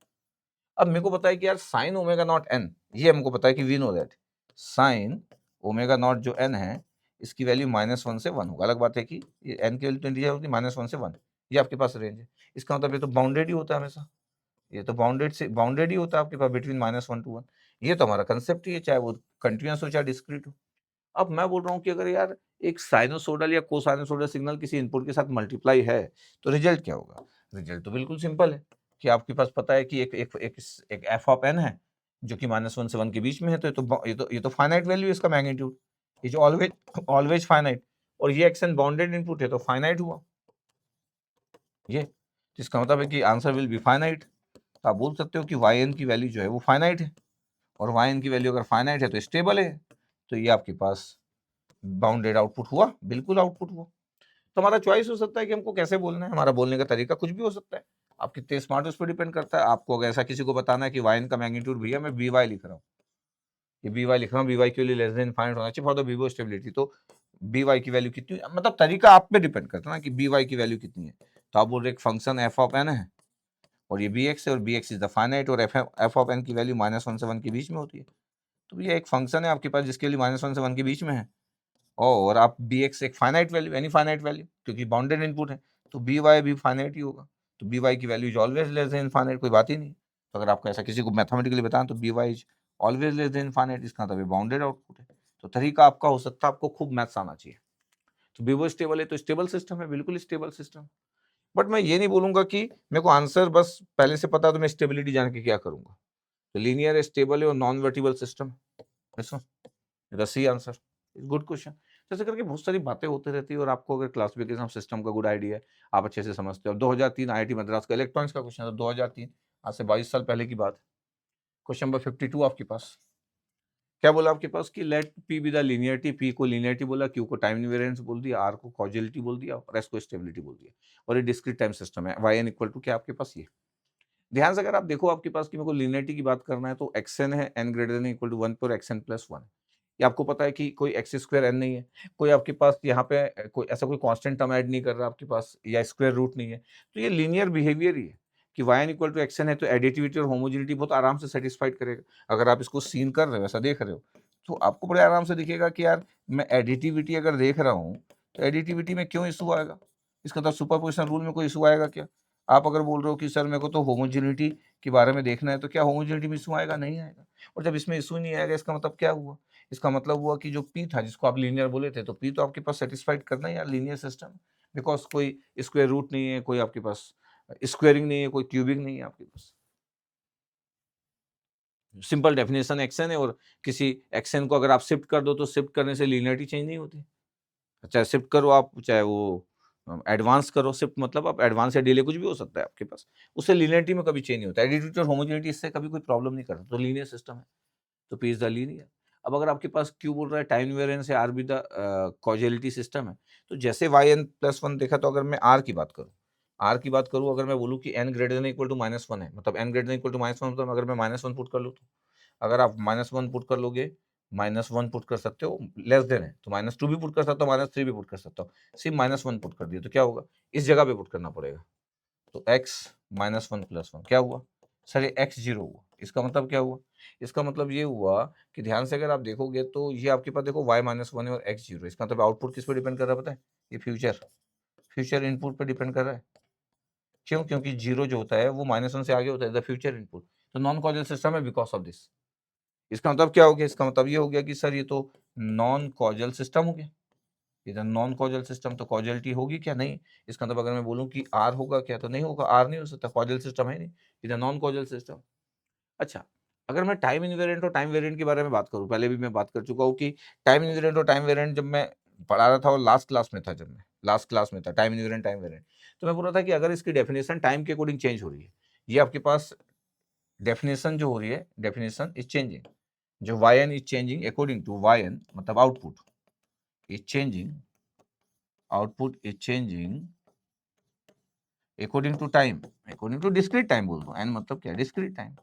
अब मेरे को पता है कि यार साइन ओमेगा नॉट एन, ये हमको पता है कि we know that sine omega naught जो एन है इसकी वैल्यू -1 से 1 होगा। अलग बात है कि ये एन की वैल्यू तो इंटीजर होती है -1 से 1, ये आपके पास रेंज है। इसका मतलब ये तो बाउंडेड ही होता है हमेशा, ये तो बाउंडेड ही होता है आपके पास बिटवीन -1 to 1। ये तो हमारा कंसेप्ट ही है, चाहे वो कंटिन्यूअस हो चाहे डिस्क्रीट हो। अब मैं बोल रहा हूँ कि अगर यार एक साइनोसोडल या कोसाइनोसोडल सिग्नल किसी इनपुट के साथ मल्टीप्लाई है तो रिजल्ट क्या होगा? रिजल्ट तो बिल्कुल सिंपल है कि आपके पास पता है कि एक एफ ऑफ एन है जो कि -1 से 1 के बीच में है, तो ये तो फाइनाइट वैल्यू है इसका मैग्नीट्यूड, ये जो ऑलवेज ऑलवेज फाइनाइट, और ये एक्सन बाउंडेड इनपुट है तो फाइनाइट हुआ ये, जिसका मतलब है कि आंसर विल बी फाइनाइट। तो आप बोल सकते हो कि वाई एन की वैल्यू जो है वो फाइनाइट है, और वाई एन की वैल्यू अगर फाइनाइट है तो स्टेबल है, तो ये आपके पास बाउंडेड आउटपुट हुआ, बिल्कुल आउटपुट हुआ। तो हमारा चॉइस हो सकता है कि हमको कैसे बोलना है, हमारा बोलने का तरीका कुछ भी हो सकता है, आप कितने स्मार्ट उस पर डिपेंड करता है। आपको अगर ऐसा किसी को बताना है कि वाई एन का मैग्नीट्यूड भैया मैं बी वाई लिख रहा हूँ, ये बी वाई लिख रहा हूँ, बी वाई के लिए लेस देन फाइनाइट होना चाहिए फॉर द वीवो स्टेबिलिटी, तो बी वाई की वैल्यू कितनी, मतलब तरीका आप पे डिपेंड करता है ना कि बी वाई की वैल्यू कितनी है। तो आप बोल रहे एक फंक्शन एफ ऑफ एन है और ये बी एक्स है, और b x is the finite, और एफ ऑफ एन की वैल्यू -1 से 1 के बीच में होती है। तो ये एक फंक्शन है आपके पास जिसके लिए -1 से 1 के बीच में है, और आप बी एक्स एक finite value, any finite value, क्योंकि बाउंडेड इनपुट है तो बी वाई भी फाइनाइट ही होगा। तो बी वाई की value is always less than infinite, कोई बात ही नहीं। तो अगर आपको ऐसा किसी को मैथमेटिकली बताएं तो b y is always less than infinite, इसका मतलब बाउंडेड आउटपुट है। तो तरीका आपका हो सकता है, आपको खूब मैथ्स आना चाहिए। तो बीवो स्टेबल है तो स्टेबल सिस्टम है, बिल्कुल स्टेबल सिस्टम। बट मैं ये नहीं बोलूंगा कि मेरे को आंसर बस पहले से पता तो मैं स्टेबिलिटी जान के क्या करूंगा। तो लीनियर स्टेबल है और non invertible system, the C answer, good question. जैसे करके बहुत सारी बातें होती रहती है, और आपको अगर क्लासिफिकेशन सिस्टम का गुड आइडिया है, आप अच्छे से समझते हो। 2003 आईआईटी मद्रास का इलेक्ट्रॉनिक्स का क्वेश्चन था, 2003, आज से 22 साल पहले की बात है। क्वेश्चन नंबर 52 आपके पास क्या बोला आपके पास कि let p be the linearity, p को लीनियरिटी बोला, क्यू को टाइम इनवेरिएंस बोल दिया, आर को कॉजेलिटी बोल दिया, और एस को स्टेबिलिटी बोल दिया, और ये डिस्क्रीट टाइम सिस्टम है। वाई एन इक्वल टू क्या आपके पास ये ध्यान से अगर आप देखो आपके पास कि मेरे को लीनियरिटी की बात करना है तो एक्सएन है n greater than equal to 1 पर एक्सएन प्लस 1। ये आपको पता है कि कोई एक्स स्क्वायर एन नहीं है, कोई आपके पास यहाँ पे कोई ऐसा कोई कांस्टेंट टर्म ऐड नहीं कर रहा आपके पास, या स्क्वायर रूट नहीं है, तो ये लीनियर बिहेवियर ही है कि y n equal to x n है, तो एडिटिविटी और होमोजेनिटी बहुत आराम से सेटिस्फाइड करेगा। अगर आप इसको सीन कर रहे हो, ऐसा देख रहे हो, तो आपको बड़े आराम से दिखेगा कि यार मैं एडिटिविटी अगर देख रहा हूँ तो एडिटिविटी में क्यों इशू आएगा, इसका मतलब सुपरपोजिशन रूल में कोई इशू आएगा क्या? आप अगर बोल रहे हो कि सर मेरे को तो होमोजेनिटी के बारे में देखना है, तो क्या होमोजेनिटी में इशू आएगा? नहीं आएगा। और जब इसमें इशू नहीं आएगा, इसका मतलब क्या हुआ? इसका मतलब हुआ कि जो पी था जिसको आप लीनियर बोले थे, तो पी तो आपके पास सेटिस्फाइड करना है यार, लीनियर सिस्टम, बिकॉज कोई स्क्वायर रूट नहीं है, कोई आपके पास स्क्वायरिंग नहीं है, कोई क्यूबिंग नहीं है आपके पास। सिंपल डेफिनेशन एक्सन है, और किसी एक्सन को अगर आप शिफ्ट कर दो तो शिफ्ट करने से लीनियरिटी चेंज नहीं होती। चाहे शिफ्ट करो आप, चाहे वो एडवांस करो, शिफ्ट मतलब आप एडवांस या डिले कुछ भी हो सकता है आपके पास, उससे लीनियरिटी में कभी चेंज नहीं होता। एडिटिविटी और होमोजेनिटी इससे कभी कोई प्रॉब्लम नहीं करता, तो लीनियर सिस्टम है, तो पी इज द लीनियर। अब अगर आपके पास क्यू बोल रहा है टाइम वेरिएंस है, R be the causality system है, तो जैसे वाई एन प्लस 1 देखा, तो अगर मैं आर की बात करूँ, अगर मैं बोलूँ कि n greater than equal to -1 है, मतलब n greater than equal to -1, मतलब अगर मैं -1 पुट कर लूँ, तो अगर आप -1 पुट कर लोगे, -1 पुट कर सकते हो, लेस देन है तो -2 भी पुट कर सकता हूँ, -3 भी पुट कर सकता हूँ। सिर्फ -1 पुट कर दिया तो क्या होगा, इस जगह पे पुट करना पड़ेगा। तो x -1 + 1 क्या हुआ सर, ये x0 हुआ। इसका मतलब क्या हुआ? इसका मतलब ये हुआ कि ध्यान से अगर आप देखोगे तो ये आपके पास देखो y -1 है और x0, इसका मतलब आउटपुट किस पे डिपेंड कर रहा है पता है? ये फ्यूचर इनपुट पे डिपेंड कर रहा है। क्यों? क्योंकि 0 जो होता है वो -1 से आगे होता है, द फ्यूचर इनपुट। तो नॉन कॉजल सिस्टम है बिकॉज ऑफ दिस। इसका मतलब क्या हो गया? इसका मतलब ये हो गया कि सर ये तो नॉन कॉजल सिस्टम हो गया। इधर नॉन कॉजल सिस्टम तो कॉजलिटी होगी क्या? नहीं। इसका मतलब अगर मैं बोलूं कि आर होगा क्या, तो नहीं होगा, आर नहीं हो सकता, कॉजल सिस्टम है नहीं, इधर नॉन कॉजल सिस्टम। अच्छा, अगर मैं टाइम इनवेरिएंट और टाइम वेरिएंट के बारे में बात करूं, पहले भी मैं बात कर चुका हूं कि टाइम इनवेरिएंट और टाइम वेरिएंट जब मैं पढ़ा रहा था, और लास्ट क्लास में था टाइम इनवेरिएंट टाइम वेरिएंट, तो मैं बोल रहा था कि अगर इसकी डेफिनेशन टाइम के अकॉर्डिंग चेंज हो रही है, ये आपके पास डेफिनेशन जो हो रही है, डेफिनेशन इज चेंजिंग, जो y n is changing according to y n, मतलब output is changing, according to time, according to discrete time बोल दो, एन मतलब क्या? Discrete time,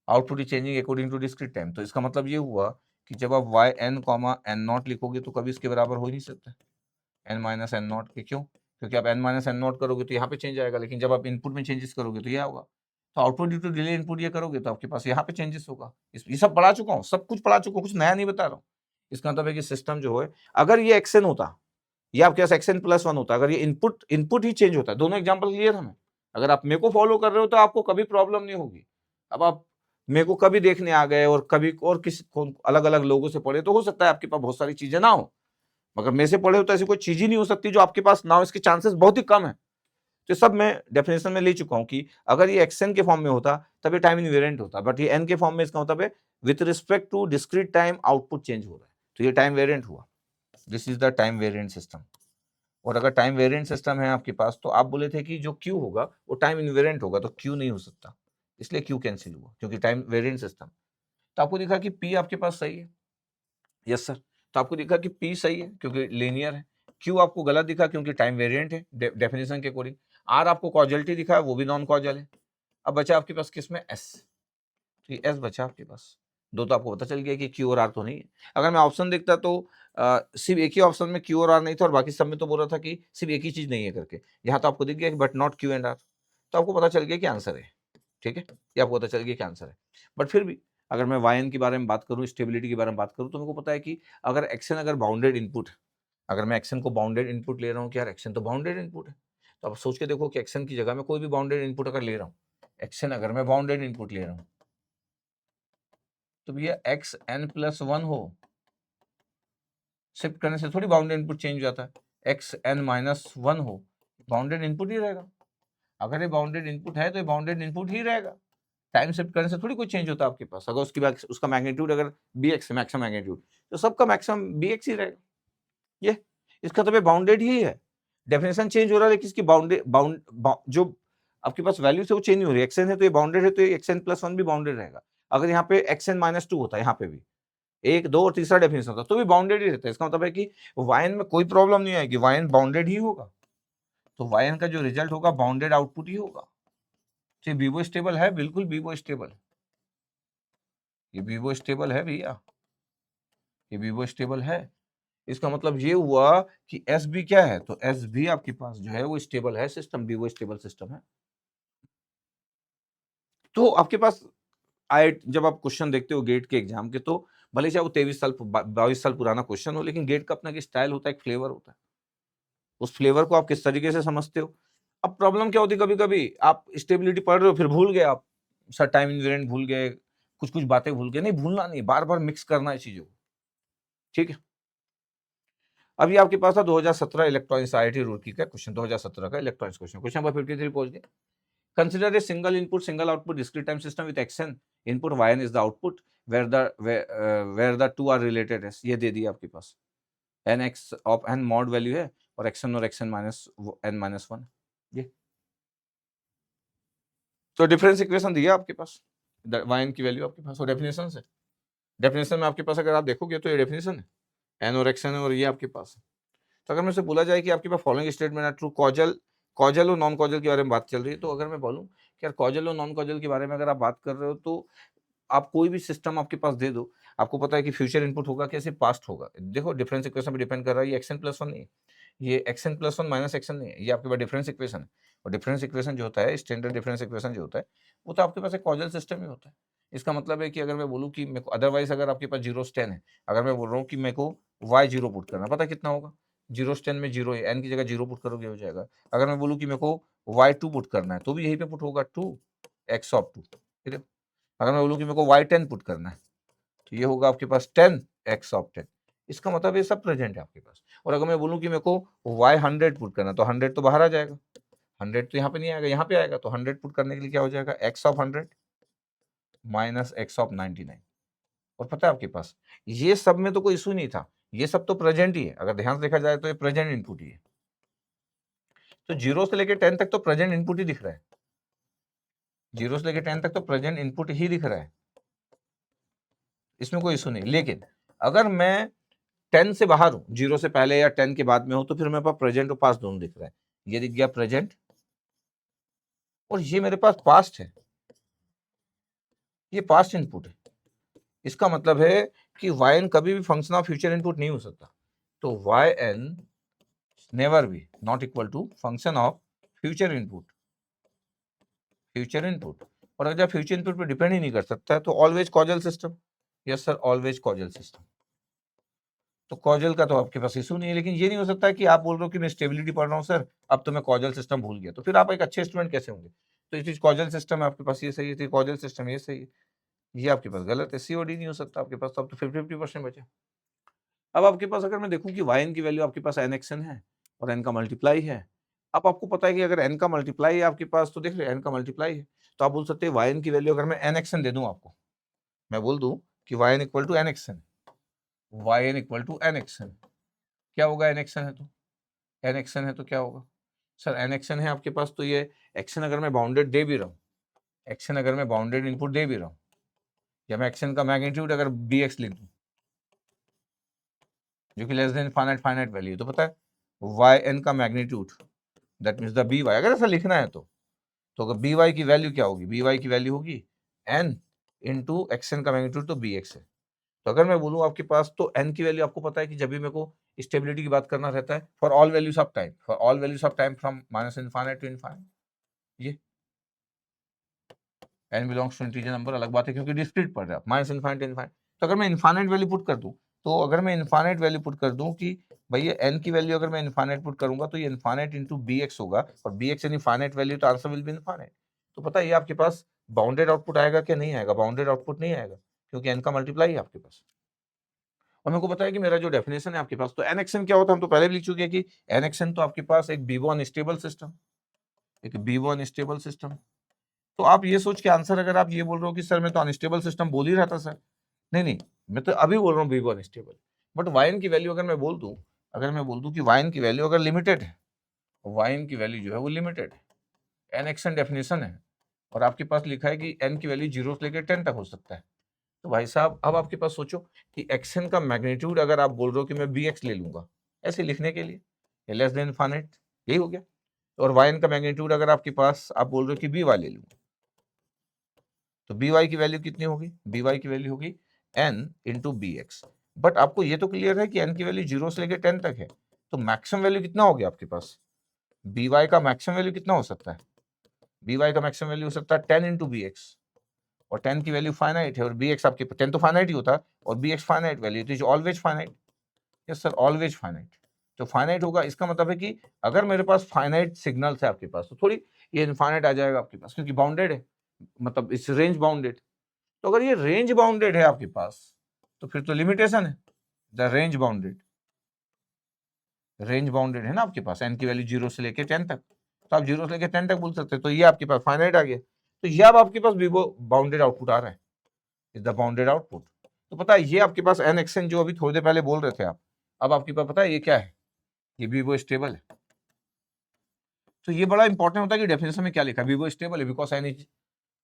output is changing according to discrete time. तो इसका मतलब ये हुआ कि जब आप y n comma n not लिखोगे तो कभी इसके बराबर हो ही नहीं सकता एन माइनस एन नॉट के। क्यों? क्योंकि आप एन माइनस एन नॉट करोगे तो यहाँ पे चेंज आएगा, लेकिन जब आप इनपुट में चेंजेस करोगे तो ये होगा। तो output due to delay input ये करोगे तो आपके पास यहाँ पे चेंजेस होगा। ये सब पढ़ा चुका हूँ, सब कुछ पढ़ा चुका हूँ, कुछ नया नहीं बता रहा हूँ। इसका मतलब है कि सिस्टम जो है, अगर ये एक्सन होता, ये आपके पास एक्सन प्लस वन होता, अगर ये इनपुट ही चेंज होता है, दोनों एग्जाम्पल क्लियर हमें, अगर आप मेरे को फॉलो कर रहे हो तो आपको कभी प्रॉब्लम नहीं होगी। अब आप मेरे को कभी देखने आ गए और कभी और किसी अलग अलग लोगों से पढ़े तो हो सकता है आपके पास बहुत सारी चीजें ना हो, मगर मेरे से पढ़े हो तो ऐसी कोई चीज ही नहीं हो सकती जो आपके पास ना हो, इसके चांसेस बहुत ही कम है। तो सब मैं डेफिनेशन में ले चुका हूं कि अगर ये एक्सन के फॉर्म में होता तब ये टाइम इनवेरिएंट होता, बट ये एन के फॉर्म में इसका मतलब है with respect to discrete time output change हो रहा है, तो ये टाइम वेरिएंट हुआ। This is the time variant system. और अगर टाइम वेरिएंट सिस्टम है आपके पास तो आप बोले थे कि जो क्यू होगा वो टाइम इनवेरिएंट होगा, तो क्यू नहीं हो सकता, इसलिए क्यू कैंसिल हुआ क्योंकि टाइम वेरिएंट सिस्टम। तो आपको दिखा कि पी आपके पास सही है, यस सर। तो आपको दिखा कि पी सही है क्योंकि लीनियर है, क्यू आपको गलत दिखा क्योंकि टाइम वेरिएंट है डेफिनेशन के अकॉर्डिंग, आर आपको कॉजलिटी दिखा है वो भी नॉन कॉजल है। अब बचा आपके पास किसमें एस, तो ये एस बचा आपके पास। दो तो आपको पता चल गया कि क्यू और आर तो नहीं है। अगर मैं ऑप्शन देखता तो सिर्फ एक ही ऑप्शन में क्यू और आर नहीं था और बाकी सब में तो बोल रहा था कि सिर्फ एक ही चीज नहीं है करके, यहाँ तो आपको दिख गया कि but not q and r, तो आपको पता चल गया कि आंसर है। ठीक है, ये आपको पता चल गया कि आंसर है। बट फिर भी अगर मैं वाई एन के बारे में बात करूँ, स्टेबिलिटी के बारे में बात करूँ, तो मेरे को पता है कि अगर एक्शन अगर बाउंडेड इनपुट, अगर मैं एक्शन को बाउंडेड इनपुट ले रहा हूँ कि यार एक्शन तो बाउंडेड इनपुट है, तो आप सोच के देखो कि एक्शन की जगह में कोई भी बाउंडेड इनपुट अगर ले रहा हूँ, एक्शन अगर मैं बाउंडेड इनपुट ले रहा हूँ तो भैया एक्स एन प्लस वन हो, शिफ्ट करने से थोड़ी बाउंडेड इनपुट चेंज हो जाता है। एक्स एन माइनस वन हो, बाउंडेड इनपुट ही रहेगा। अगर ये बाउंडेड इनपुट है तो ये बाउंडेड इनपुट ही रहेगा, टाइम शिफ्ट करने से थोड़ी कोई चेंज होता है आपके पास। अगर उसकी बात उसका मैग्नीट्यूड अगर बी एक्स मैक्सिमम मैग्नीट्यूड, तो सबका मैक्सिमम बी एक्स ही रहेगा। ये इसका तो बाउंडेड ही है, डेफिनेशन चेंज हो रहा है लेकिन इसकी बाउंडेड जो आपके पास वैल्यू है वो चेंज नहीं हो रही। एक्सएन है तो ये बाउंडेड है, तो ये एक्सएन प्लस वन भी बाउंडेड रहेगा। अगर यहाँ पे एक्सएन माइनस टू होता है, यहाँ पे भी एक दो और तीसरा डेफिनेशन होता तो भी बाउंडेड ही रहता है। इसका मतलब है कि वाइन में कोई प्रॉब्लम नहीं आएगी, वाइन बाउंडेड ही होगा, तो वाइन का जो रिजल्ट होगा बाउंडेड आउटपुट ही होगा। तो वीवो स्टेबल है, बिल्कुल वीवो स्टेबल, ये वीवो स्टेबल है भैया, ये वीवो स्टेबल है। इसका मतलब ये हुआ कि एस बी क्या है, तो एस बी आपके पास जो है वो स्टेबल है, सिस्टम वीवो स्टेबल सिस्टम है। तो आपके पास आए जब आप क्वेश्चन देखते हो गेट के एग्जाम के, तो भले चाहे वो 23 साल 22 साल पुराना क्वेश्चन हो, लेकिन गेट का अपना एक स्टाइल होता है, एक फ्लेवर होता है, उस फ्लेवर को आप किस तरीके से समझते हो। अब प्रॉब्लम क्या होती है, कभी कभी आप स्टेबिलिटी पढ़ रहे हो फिर भूल गए, आप सर टाइम इन्वेरिएंट भूल गए, कुछ कुछ बातें भूल गए। नहीं, भूलना नहीं, बार बार मिक्स करना है चीजों को। ठीक है, अभी आपके पास था 2017 इलेक्ट्रॉनिक्स आईआईटी रुड़की का क्वेश्चन, 2017 का इलेक्ट्रॉनिक्स क्वेश्चन, क्वेश्चन नंबर 53 पहुंच गए। Consider a single input single output discrete time system with x n input yn is the output where the two are related है। ये दे दिया आपके पास, n x of n mod value है और एक्शन और x n minus n minus one. ये तो डिफरेंस इक्वेशन दिया आपके पास, yn की वैल्यू आपके पास और डेफिनेशन से, डेफिनेशन में आपके पास अगर आप देखोगे तो ये डेफिनेशन है, एन और एक्शन है और ये आपके पास है। तो अगर मुझसे बोला जाए कि आपके पास फॉलोइंग स्टेटमेंट है ट्रू, कॉजल और नॉन कॉजल के बारे में बात चल रही है, तो अगर मैं बोलूं कि यार कॉजल और नॉन कॉजल के बारे में अगर आप बात कर रहे हो, तो आप कोई भी सिस्टम आपके पास दे दो, आपको पता है कि फ्यूचर इनपुट होगा कैसे, पास्ट होगा। देखो डिफरेंस इक्वेशन पे डिपेंड कर रहा है, ये एक्सन प्लस वन नहीं है, ये action plus one minus action नहीं है, ये आपके पास डिफरेंस इक्वेशन है। और डिफरेंस इक्वेशन जो होता है, स्टैंडर्ड डिफरेंस इक्वेशन जो होता है, वो तो आपके पास एक कॉजल सिस्टम ही होता है। इसका मतलब है कि अगर मैं बोलूँ कि मेरे को अदरवाइज अगर आपके पास जीरो स्टैन है, अगर मैं बोल रहा हूँ कि मेरे को वाई जीरो पुट करना, पता कितना होगा, जीरो स्टैन में जीरो है, एन की जगह जीरो पुट करोगे हो जाएगा। अगर मैं बोलूँ कि मेरे को वाई टू पुट करना है, तो भी यहीं पे पुट होगा टू एक्स ऑफ टू। अगर मैं बोलूँ कि मेरे को वाई टेन पुट करना है, तो ये होगा आपके पास 10 एक्स ऑफ 10। इसका मतलब ये सब प्रेजेंट है आपके पास। और अगर मैं बोलूं कि मेरे को y 100 पुट करना, तो 100 तो बाहर आ जाएगा, 100 तो यहाँ पे नहीं आएगा, यहाँ पे आएगा, तो 100 पुट करने के लिए क्या हो जाएगा, x of 100 minus x of 99। और पता है आपके पास ये सब में तो कोई इशू नहीं था, ये सब तो प्रेजेंट ही है, अगर ध्यान से देखा जाए तो ये प्रेजेंट इनपुट ही है। तो 0 से लेकर 10 तक तो प्रेजेंट इनपुट ही दिख रहा है, 0 से लेकर 10 तक तो प्रेजेंट इनपुट ही दिख रहा है, इसमें कोई इशू नहीं। लेकिन अगर मैं 10 से बाहर हूं, 0 से पहले या 10 के बाद में हो, तो फिर मेरे पास प्रेजेंट और पास्ट दोनों दिख रहा है। ये दिख गया प्रेजेंट और ये मेरे पास पास्ट है, ये पास्ट इनपुट है। इसका मतलब है कि yn कभी भी फंक्शन ऑफ फ्यूचर इनपुट नहीं हो सकता। तो yn never be not equal to function of future input, future input. और अगर फ्यूचर इनपुट पे डिपेंड ही नहीं कर सकता है तो always causal system. Yes sir, always causal system. तो कॉजल का तो आपके पास इशू नहीं है, लेकिन ये नहीं हो सकता कि आप बोल रहे हो कि मैं स्टेबिलिटी पढ़ रहा हूँ सर, अब तो मैं कॉजल सिस्टम भूल गया, तो फिर आप एक अच्छे स्टूडेंट कैसे होंगे? तो ये कॉजल सिस्टम है आपके पास, ये सही है, कॉजल सिस्टम ये सही है, ये आपके पास गलत है, सीओडी नहीं हो सकता आपके पास, तो अब तो 50% बचे। अब आपके पास अगर मैं देखूं कि वाई की वैल्यू आपके पास एन एक्स एन है और एन का मल्टीप्लाई है। अब आपको पता है कि अगर एन का मल्टीप्लाई है आपके पास, तो देख रहे एन का मल्टीप्लाई है, तो आप बोल सकते हैं वाई एन की वैल्यू अगर मैं एन एक्स एन दे दूं आपको, मैं बोल दूं कि y n equal to n x n, y n equal to n x n, क्या होगा? एन एक्स एन है तो, एन एक्स एन है तो क्या होगा सर? एन एक्स एन है आपके पास, तो ये एक्शन अगर मैं बाउंडेड दे भी रहा हूँ, एक्शन अगर मैं बाउंडेड इनपुट दे भी रहा हूँ, या मैं एक्शन का मैग्नीट्यूड अगर बी एक्स लिख दूँ जो कि less than finite finite value, तो पता है वाई एन का magnitude that means the b y, अगर ऐसा लिखना है तो अगर बी वाई की वैल्यू क्या होगी? बी वाई की वैल्यू होगी एन इंटू एक्स एन का मैग्नीट्यूड, तो बी एक्स है। तो अगर मैं बोलूँ आपके पास, तो एन की वैल्यू आपको पता है कि जब भी मेरे को स्टेबिलिटी की बात करना रहता है, for all values of time, for all values of time from minus infinite to infinite, ये n belongs to integer number, अलग बात है क्योंकि डिस्क्रीट पढ़ रहे हैं आप, माइनस इनफाइनाइट इनफाइनाइट। तो अगर मैं इनफाइनाइट वैल्यू पुट कर दूं, तो अगर मैं इनफाइनाइट वैल्यू पुट कर दूं कि भैया एन की वैल्यू अगर मैं इनफाइनाइट पुट करूंगा तो ये इनफाइनाइट इंटू बी एक्स होगा, और बी एक्स यानी फाइनाइट वैल्यू, तो आंसर विल बी इनफाइनाइट। तो पता है ये आपके पास बाउंडेड आउटपुट आएगा क्या? नहीं आएगा, बाउंडेड आउटपुट नहीं आएगा क्योंकि एन का मल्टीप्लाई है आपके पास। और मेरे को पता है कि मेरा जो डेफिनेशन है आपके पास, तो एन एक्सन क्या होता है हम तो पहले भी लिख चुके हैं कि एन एक्सन तो आपके पास एक बीबो अनस्टेबल सिस्टम, एक बीबो अनस्टेबल सिस्टम। तो आप ये सोच के आंसर, अगर आप ये बोल रहे हो कि सर मैं तो अनस्टेबल सिस्टम बोल ही रहा था सर, नहीं नहीं, मैं तो अभी बोल रहा हूँ बीबो अनस्टेबल, बट वाइन की वैल्यू अगर मैं बोल दूं, अगर मैं बोल दूं कि वाइन की वैल्यू अगर लिमिटेड है, वाइन की वैल्यू जो है वो लिमिटेड है, एन एक्सन डेफिनेशन है, और आपके पास लिखा है कि एन की वैल्यू 0 से लेकर 10 तक हो सकता है, तो भाई साहब अब आपके पास सोचो कि एक्सन का मैग्नीट्यूड अगर आप बोल रहे हो कि मैं बी एक्स ले लूंगा ऐसे लिखने के लिए, लेस देन इनफाइनाइट, यही हो गया। और वाइन का मैग्नीट्यूड अगर आपके पास आप बोल रहे हो कि बी वाई ले लूंगा, तो बी वाई की वैल्यू कितनी होगी? बी वाई की वैल्यू होगी n into b x. But आपको ये तो क्लियर है कि एन की वैल्यू 0 से लेकर 10 तक है, तो मैक्सिमम वैल्यू कितना हो गया आपके पास? बी वाई का मैक्सिमम वैल्यू कितना हो सकता है? बी वाई का मैक्सिमम वैल्यू हो सकता है 10 इंटू बी एक्स, और 10 की वैल्यू फाइनाइट है, और बी एक्स आपके 10 तो फाइनाइट ही होता है, और बी एक्स फाइनाइट वैल्यू, तो is always finite. Yes sir, always finite. तो फाइनाइट होगा, इसका मतलब है कि अगर मेरे पास फाइनाइट सिग्नल्स है आपके पास, तो थोड़ी ये इनफाइनाइट आ जाएगा आपके पास क्योंकि बाउंडेड है, मतलब इस रेंज बाउंडेड। तो अगर ये रेंज बाउंडेड है आपके पास, तो फिर तो लिमिटेशन है, the range bounded, range bounded है ना आपके पास, एन की वैल्यू 0 से लेकर 10 तक, तो आप 0 से लेकर 10 तक बोल सकते हैं, तो ये आपके पास फाइनाइट आ गया। तो ये अब आपके पास वीवो बाउंडेड आउटपुट आ रहा है, इज द बाउंडेड आउटपुट। तो पता है ये आपके पास एन एक्सएन जो अभी थोड़ी देर पहले बोल रहे थे आप, अब आपके पास पता है ये क्या है? ये वीवो स्टेबल है। तो ये बड़ा इंपॉर्टेंट होता है कि डेफिनेशन में क्या लिखा है, वीवो स्टेबल है because n is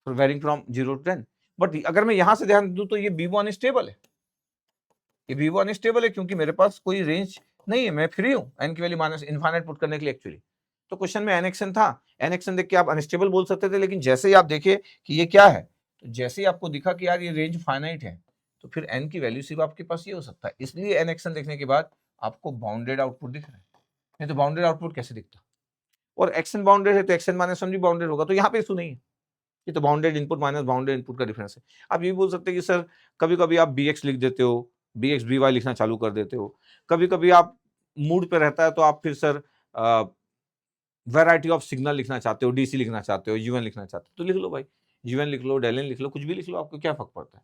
varying from 0 to 10। But अगर मैं यहां से ध्यान दूं तो ये वीवो अनस्टेबल है, ये वीवो अनस्टेबल है क्योंकि मेरे पास कोई रेंज नहीं है, मैं फ्री हूं एन की वैल्यू माइनस इनफाइनाइट पुट करने के लिए एक्चुअली। तो क्वेश्चन में एन एक्सन था, एन एक्सन देख के आप अनस्टेबल बोल सकते थे, लेकिन जैसे ही आप देखे कि ये क्या है, तो जैसे ही आपको दिखा कि यार ये रेंज फाइनाइट है, तो फिर एन की वैल्यू सिर्फ आपके पास ये हो सकता है, इसलिए एन एक्सन देखने के बाद आपको बाउंडेड आउटपुट दिख रहा है, नहीं तो बाउंडेड आउटपुट कैसे दिखता? और एक्शन बाउंडेड है तो एक्शन माइनस वन भी बाउंडेड होगा, तो यहाँ पे इशू नहीं है, ये तो bounded input minus bounded input का डिफरेंस है। आप ये भी बोल सकते हैं कि सर कभी कभी आप बी एक्स लिख देते हो, बी एक्स बी वाई लिखना चालू कर देते हो, कभी कभी आप मूड पे रहता है तो आप फिर सर वैरायटी ऑफ सिग्नल लिखना चाहते हो, डीसी लिखना चाहते हो, यूएन लिखना चाहते हो, तो लिख लो भाई, यूएन लिख लो, डेलन लिख लो, कुछ भी लिख लो, आपको क्या फर्क पड़ता है?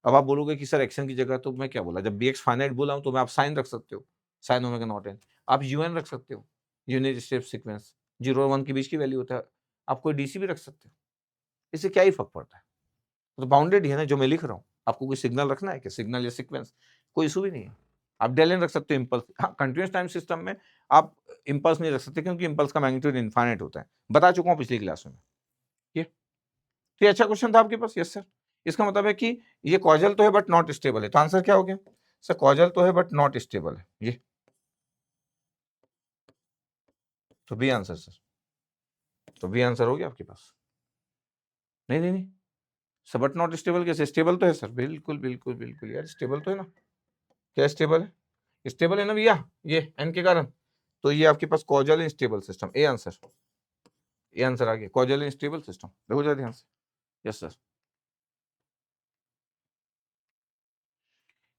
अब आप बोलोगे कि सर एक्शन की जगह तो मैं क्या बोला, जब बी एक्स फाइनाइट बोला हूं तो मैं आप साइन रख सकते हो, साइन ओमेगा नॉट एन, आप यूएन रख सकते हो, यूनिट स्टेप सीक्वेंस 0 और 1 के बीच की वैल्यू होता है, आप कोई डीसी भी रख सकते हो, इससे क्या ही फर्क पड़ता है? तो बाउंडेड ही है ना जो मैं लिख रहा हूँ, आपको कोई सिग्नल रखना है क्या, सिग्नल या सीक्वेंस, कोई इशू भी नहीं है। आप डेलन रख सकते हो, इंपल्स, हाँ कंटिन्यूस टाइम सिस्टम में आप इंपल्स नहीं रख सकते क्योंकि इंपल्स का मैग्नीट्यूड इनफाइनाइट होता है, बता चुका हूँ पिछली क्लास में। ये तो ये अच्छा क्वेश्चन था आपके पास। यस सर, इसका मतलब है कि ये कॉजल तो है बट नॉट स्टेबल है, तो आंसर क्या हो गया सर? कॉजल तो है बट नॉट स्टेबल है, ये तो बी आंसर सर, तो बी आंसर हो गया आपके पास। नहीं नहीं नहीं, सर बट नॉट स्टेबल कैसे? स्टेबल तो है सर, बिल्कुल बिल्कुल बिल्कुल यार, स्टेबल तो है ना। क्या स्टेबल है? स्टेबल है ना भैया, ये एन के कारण। तो ये आपके पास causal instable system, A answer, ये आंसर आ गया, कॉजल इंस्टेबल सिस्टम। देखो जरा ध्यान से। Yes sir.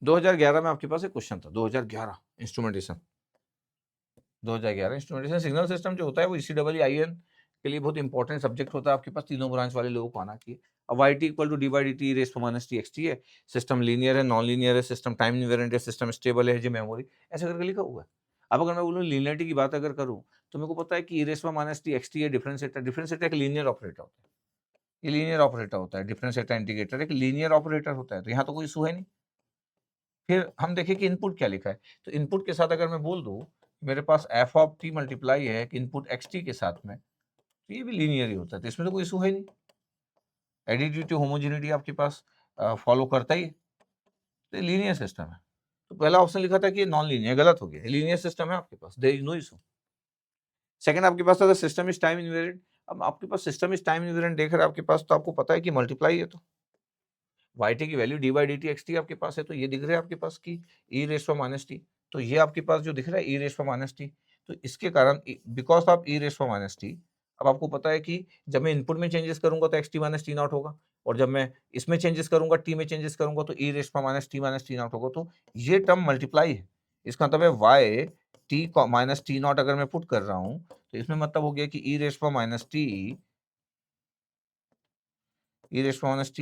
2011 में आपके पास एक क्वेश्चन था, 2011 इंस्ट्रूमेंटेशन, 2011 इंस्ट्रूमेंटेशन सिग्नल सिस्टम जो होता है वो ECEIN के लिए बहुत इंपॉर्टेंट सब्जेक्ट होता है आपके पास, तीनों ब्रांच वाले लोगों को आना चाहिए। अब y t equal to d by d t raise minus t x t है, सिस्टम लीनियर है, नॉन लीनियर है, सिस्टम टाइम इनवेरिएंट है, सिस्टम स्टेबल है, जो मेमोरी, ऐसा करके लिखा हुआ है। अब अगर मैं बोलूँ लीनियरिटी की बात अगर करूँ, तो मेरे को पता है कि race minus t x t है डिफरेंशिएटर, डिफरेंशिएटर एक लीनियर ऑपरेटर होता है, ये लीनियर ऑपरेटर होता है, डिफरेंशिएटर इंटीग्रेटर एक लीनियर ऑपरेटर होता है, तो यहाँ तो कोई इशू है नहीं। फिर हम देखें कि इनपुट क्या लिखा है, तो इनपुट के साथ अगर मैं बोल दूं मेरे पास एफ ऑफ टी मल्टीप्लाई है कि इनपुट एक्स टी के साथ में, तो ये भी लीनियर ही होता है, तो इसमें तो कोई इशू है नहीं। एडिटिविटी होमोजेनिटी आपके पास फॉलो करता ही है, तो लीनियर सिस्टम है। तो पहला ऑप्शन लिखा था कि नॉन लीनियर, गलत हो गया, लीनियर सिस्टम है आपके पास, there is no issue. Second आपके पास था सिस्टम इज टाइम इनवेरिएंट। अब आपके पास सिस्टम इज टाइम इनवेरिएंट देख रहे हैं आपके पास, तो आपको पता है कि मल्टीप्लाई है, तो वाई टी की value D by d T x T आपके पास है, तो ये दिख रहा है आपके पास की e raise for minus t, तो ये आपके पास जो दिख रहा है e raise for minus t, तो इसके कारण because of e raise for minus t, अब आपको पता है कि जब मैं इनपुट में चेंजेस करूंगा तो x t minus t not होगा, और जब मैं इसमें चेंजेस करूंगा टी में चेंजेस करूंगा तो e raise for minus t not होगा, तो ये टर्म मल्टीप्लाई है, इसका मतलब है y t minus t not अगर मैं पुट कर रहा हूँ, तो इसमें मतलब हो गया कि e raise for minus t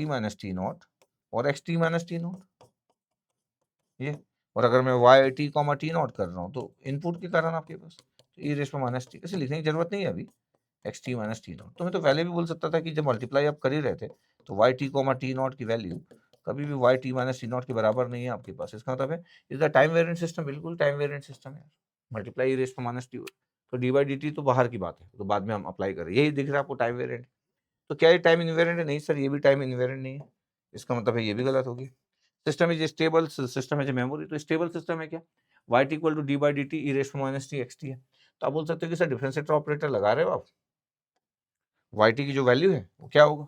minus t not और x t minus t not, ये, और अगर मैं y t comma t not कर रहा हूँ तो इनपुट के कारण आपके पास ई रेस में माइनस टी, ऐसे लिखने की जरूरत नहीं है अभी, x t minus t not. तो मैं तो पहले भी बोल सकता था कि जब मल्टीप्लाई आप कर ही रहे थे तो y t comma t naught की वैल्यू कभी भी y t minus t naught के बराबर नहीं है आपके पास, इसका मतलब है is the time variant system, बिल्कुल टाइम वेरिएंट सिस्टम है, मल्टीप्लाई ई रेस में माइनस टी, तो डी बाई डी टी तो बाहर की बात है, तो बाद में हम अप्लाई करें, यही दिख रहा है आपको टाइम वेरिएंट। तो क्या ये टाइम इनवेरिएंट है? नहीं सर, ये भी टाइम इनवेरिएंट नहीं है, इसका मतलब है ये भी गलत होगी। System is stable, system is memory, तो स्टेबल सिस्टम है क्या? Y t equal to d by d t e raise minus t x t है, तो आप बोल सकते हो कि सर डिफरेंशिएटर ऑपरेटर लगा रहे हो आप, वाई टी की जो वैल्यू है वो क्या होगा,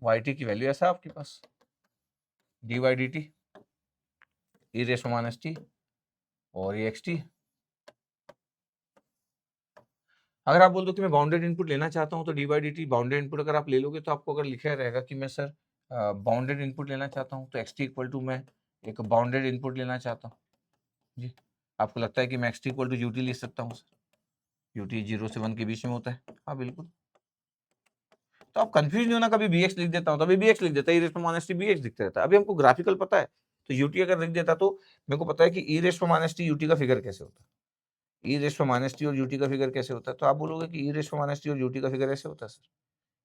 वाई टी की वैल्यू ऐसा आपके पास d by d t e raise minus t और ये एक्स टी। अगर आप बोल दो कि मैं बाउंडेड इनपुट लेना चाहता हूँ तो d by d T bounded input अगर आप ले लोगे तो आपको अगर लिखा रहेगा कि मैं सर बाउंडेड इनपुट लेना चाहता हूँ, तो एक्स टी इक्वल टू मैं एक बाउंडेड इनपुट लेना चाहता हूँ जी, आपको लगता है कि मैं x t equal to u t लिख सकता हूँ सर, यू टी 0 से 1 के बीच में होता है, हाँ बिल्कुल। तो आप कंफ्यूज नहीं होना, कभी बी एक्स लिख देता हूँ तभी बी एक्स लिख देता है, ई रेस पर माइनस टी बी एक्स दिखता रहता है, अभी हमको ग्राफिकल पता है, तो यूटी अगर लिख देता तो मेरे को पता है कि ई रेस पर माइनस टी यूटी का फिगर कैसे होता है, ई रेस पर माइनस टी और यूटी का फिगर कैसे होता है, तो आप बोलोगे कि ई रेस पर माइनस टी और यूटी का फिगर ऐसे होता है सर,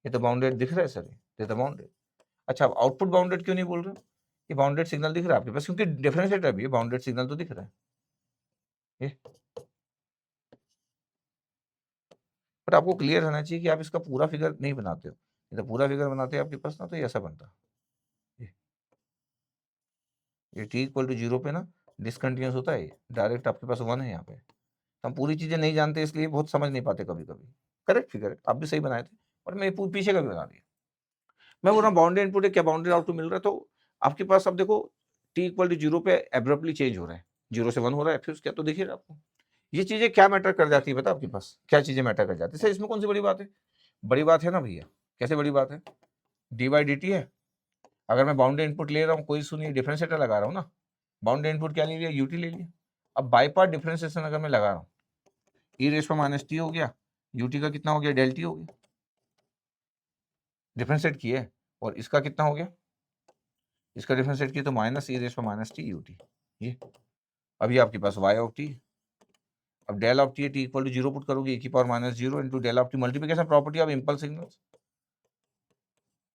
ये तो बाउंडेड दिख रहा है सर, ये तो बाउंडेड। अच्छा, आप आउटपुट बाउंडेड क्यों नहीं बोल रहे हो? ये बाउंडेड सिग्नल दिख रहा है आपके पास, क्योंकि डिफरेंशिएटर भी है, बाउंडेड सिग्नल तो दिख रहा है ये, बट आपको क्लियर रहना चाहिए कि आप इसका पूरा फिगर नहीं बनाते हो, ये तो पूरा फिगर बनाते हैं आपके पास ना, तो ये ऐसा बनता, ये टी इक्वल टू 0 पे ना डिसकंटिन्यूस होता है, डायरेक्ट आपके पास 1 है यहाँ पे, हम पूरी चीजें नहीं जानते इसलिए बहुत समझ नहीं पाते कभी कभी। करेक्ट फिगर आप भी सही बनाए थे, और मैं पीछे का भी बना दिया। मैं बोल रहा हूँ बाउंड्री इनपुट है, क्या बाउंड्री आउटपुट मिल रहा है, तो आपके पास अब देखो टी इक्वल टू 0 पे एब्रप्टली चेंज हो रहा है, 0 से 1 हो रहा है, फिर क्या तो देखिए आपको ये चीजें क्या मैटर कर जाती है, पता आपके पास क्या चीजें मैटर कर जाती है सर, इसमें कौन सी बड़ी बात है? बड़ी बात है ना भैया, कैसे बड़ी बात है? डी बाई डी टी है, अगर मैं बाउंड्री इनपुट ले रहा हूँ कोई सुनिए डिफरेंशिएटर लगा रहा हूँ ना, बाउंड्री इनपुट क्या ले लिया, यूटी ले लिया, अब बाई पार्ट डिफरेंशिएशन अगर मैं लगा रहा हूँ, ई रेस पर माइनस टी हो गया, यूटी का कितना हो गया, डेल टी हो गया, डिफरेंशिएट किया, और इसका कितना हो गया, इसका डिफरेंशिएट किया तो माइनस ई रेस पर माइनस टी यूटी, ये अभी आपके पास वाई ऑफ टी, अब del of t t equal to 0 put करोगे, e की power minus 0 into del of t, multiplication property of impulse signals,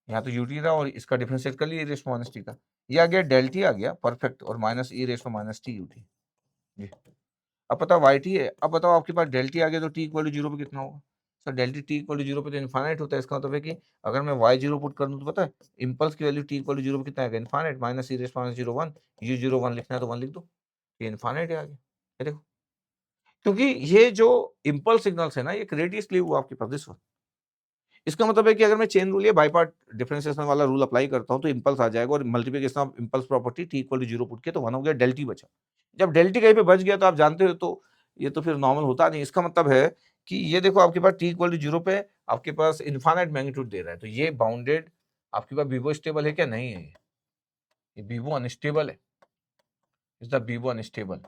यहाँ तो यूटी रहा और इसका डिफरेंशिएट कर लिया ई रेस पर माइनस टी का, ये आ गया डेल टी आ गया परफेक्ट, और माइनस ई रेस पर माइनस टी यूटी, ये अब पता वाई टी है, अब बताओ आपके पास डेल टी आ गया तो टी इक्वल टू 0 पे कितना होगा sir, del t equal to 0 पे तो इनफाइनाइट होता है, इसका मतलब है कि अगर मैं वाई 0 पुट कर दूं तो पता है इम्पल्स की वैल्यू टी इक्वल टू 0 पे कितना आएगा, infinite, minus e raise minus 0 1, you 0 1 लिखना है तो 1 लिख दो, ये इनफाइनाइट है आगे, ये देखो, क्योंकि ये जो इम्पल्स सिग्नल्स है ना ये क्रिएट इसलिए हुआ आपके पास दिस वन, इसका मतलब है कि अगर मैं चेन रूल या बाई पार्ट डिफरेंशिएशन वाला रूल अप्लाई करता हूं तो इंपल्स आ जाएगा, और multiplication of impulse property t equal to 0 put किया तो 1 हो गया, डेल टी बचा। जब डेल टी कहीं पे बच गया तो आप जानते हो तो ये तो फिर नॉर्मल होता नहीं। इसका मतलब है कि ये देखो आपके पास टी इक्वल टू 0 पे आपके पास इनफाइनाइट मैग्नीट्यूड दे रहा है, तो ये बाउंडेड आपके पास बीबो स्टेबल है क्या? नहीं है, ये बीबो अनस्टेबल है, इज द बीबो अनस्टेबल।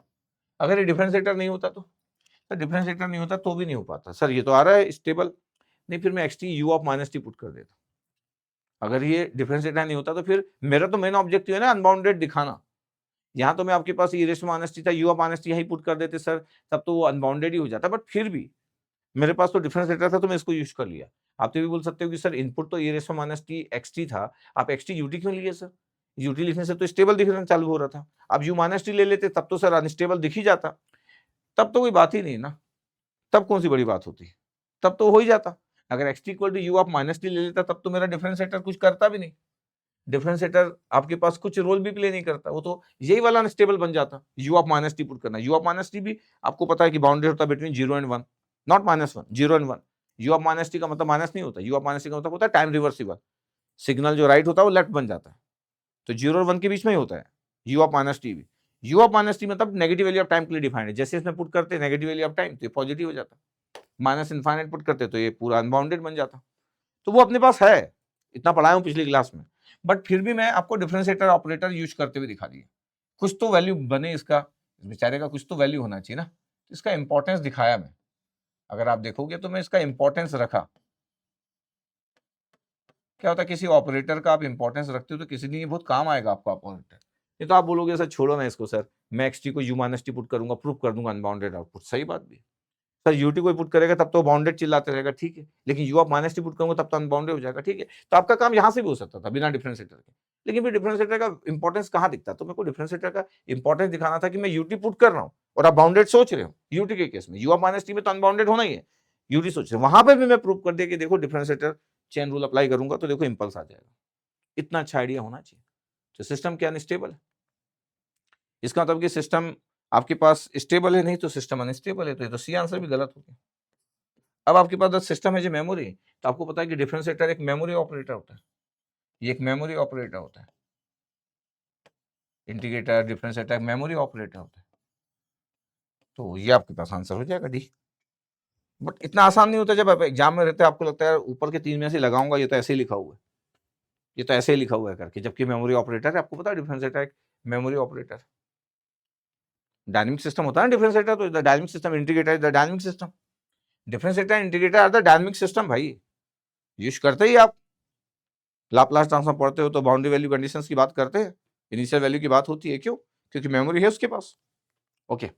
अगर ये डिफरेंशिएटर नहीं होता तो डिफरेंशिएटर नहीं होता तो भी नहीं हो पाता। सर ये तो आ रहा है स्टेबल, नहीं फिर मैं x T U of minus T put कर देता। अगर ये डिफरेंशिएटर नहीं होता तो फिर मेरा तो मेन ऑब्जेक्टिव है ना अनबाउंडेड दिखाना। यहाँ तो मैं आपके पास e raise to minus t था, यू ऑफ माइनस टी यहीं पुट कर देते सर, तब तो वो अनबाउंडेड ही हो जाता। बट फिर भी मेरे पास तो डिफरेंशिएटर था तो मैं इसको यूज कर लिया। आप तो ये भी बोल सकते हो कि सर इनपुट तो e raise to minus t x t था, आप एक्स टी यू टी क्यों लिए सर? यू टी लिखने से तो स्टेबल दिखना चालू हो रहा था। आप यू माइनस टी ले लेते तब तो सर अनस्टेबल दिख ही जाता, तब तो कोई बात ही नहीं ना, तब कौन सी बड़ी बात होती, तब तो हो ही जाता। अगर x t equal to u of minus t ले लेता तब तो मेरा डिफरेंशिएटर कुछ करता भी नहीं, डिफरेंशिएटर आपके पास कुछ रोल भी प्ले नहीं करता, वो तो यही वाला अनस्टेबल बन जाता। You of minus T put करना, यू ऑफ माइनस टी भी आपको पता है कि बाउंडेड होता है between 0 and 1, not -1, 0 and 1। You of minus t का मतलब माइनस नहीं होता, यू ऑफ माइनस टी का मतलब होता है टाइम रिवर्सिबल, सिग्नल जो राइट होता है वो लेफ्ट बन जाता है, तो 0 और 1 के बीच में ही होता है यू ऑफ माइनस टी भी। यू ऑफ माइनस टी मतलब नेगेटिव वैल्यू ऑफ टाइम के लिए डिफाइंड है, जैसे इसमें पुट करते हैं नेगेटिव वैल्यू ऑफ टाइम तो ये पॉजिटिव हो जाता, माइनस इनफाइनाइट पुट करते तो ये पूरा अनबाउंडेड बन जाता। तो वो अपने पास है, इतना पढ़ाया हूँ पिछली क्लास में, बट फिर भी मैं आपको डिफरेंशिएटर ऑपरेटर यूज करते हुए दिखा दिया। कुछ तो वैल्यू बने इसका, इस बेचारे का कुछ तो वैल्यू होना चाहिए ना, इसका इंपॉर्टेंस दिखाया मैं। अगर आप देखोगे तो मैं इसका इंपॉर्टेंस रखा। क्या होता है किसी ऑपरेटर का आप इंपॉर्टेंस रखते हो तो किसी दिन ये बहुत काम आएगा आपको ऑपरेटर। ये तो आप बोलोगे सर छोड़ो ना इसको सर, मैं एक्स टी को यू माइनस टी पुट करूंगा, प्रूफ कर दूंगा अनबाउंडेड आउटपुट, सही बात भी है। सर यूटी को पुट करेगा तब तो बाउंडेड चिल्लाते रहेगा, ठीक है, लेकिन you of minus T put करूंगा तब तो अनबाउंडेड हो जाएगा, ठीक है। तो आपका काम यहाँ से भी हो सकता था बिना डिफरेंशिएटर के, लेकिन फिर डिफरेंशिएटर का इंपॉर्टेंस कहाँ दिखता, तो मेरे को डिफरेंशिएटर का इंपॉर्टेंस दिखाना था कि मैं यूटी पुट कर रहा हूँ और आप बाउंडेड सोच रहे हो। यूटी के केस में यू ऑफ माइनस टी में तो अनबाउंडेड होना ही है, यूटी सोच रहे हो, वहां पर भी मैं प्रूव कर दिया कि देखो डिफरेंशिएटर चेन रूल अप्लाई करूंगा तो देखो इंपल्स आ जाएगा। इतना अच्छा आइडिया होना चाहिए। तो सिस्टम क्या अनस्टेबल है, इसका मतलब कि सिस्टम आपके पास स्टेबल है, नहीं तो सिस्टम अनस्टेबल है, तो ये तो सी आंसर भी गलत हो गया। अब आपके पास सिस्टम है जो मेमोरी, तो आपको पता है कि डिफरेंशिएटर एक मेमोरी ऑपरेटर होता है, ये एक मेमोरी ऑपरेटर होता है, इंटीग्रेटर डिफरेंशिएटर मेमोरी ऑपरेटर होता है, तो ये आपके पास आंसर हो जाएगा डी। बट इतना आसान नहीं होता, जब आप एग्जाम में रहते हैं आपको लगता है ऊपर के 3 में से लगाऊंगा, ये तो ऐसे ही लिखा हुआ है, ये तो ऐसे ही लिखा हुआ है करके, जबकि मेमोरी ऑपरेटर है, आपको पता है डिफरेंशिएटर एक मेमोरी ऑपरेटर। डायनेमिक सिस्टम होता है ना डिफरेंशिएटर, तो dynamic system integrator is the dynamic system, differentiator integrator are the dynamic system भाई, यूज करते ही आप लाप्लास ट्रांसफॉर्म पढ़ते हो तो बाउंड्री वैल्यू कंडीशंस की बात करते हैं, इनिशियल वैल्यू की बात होती है, क्यों? क्योंकि मेमोरी है उसके पास। ओके,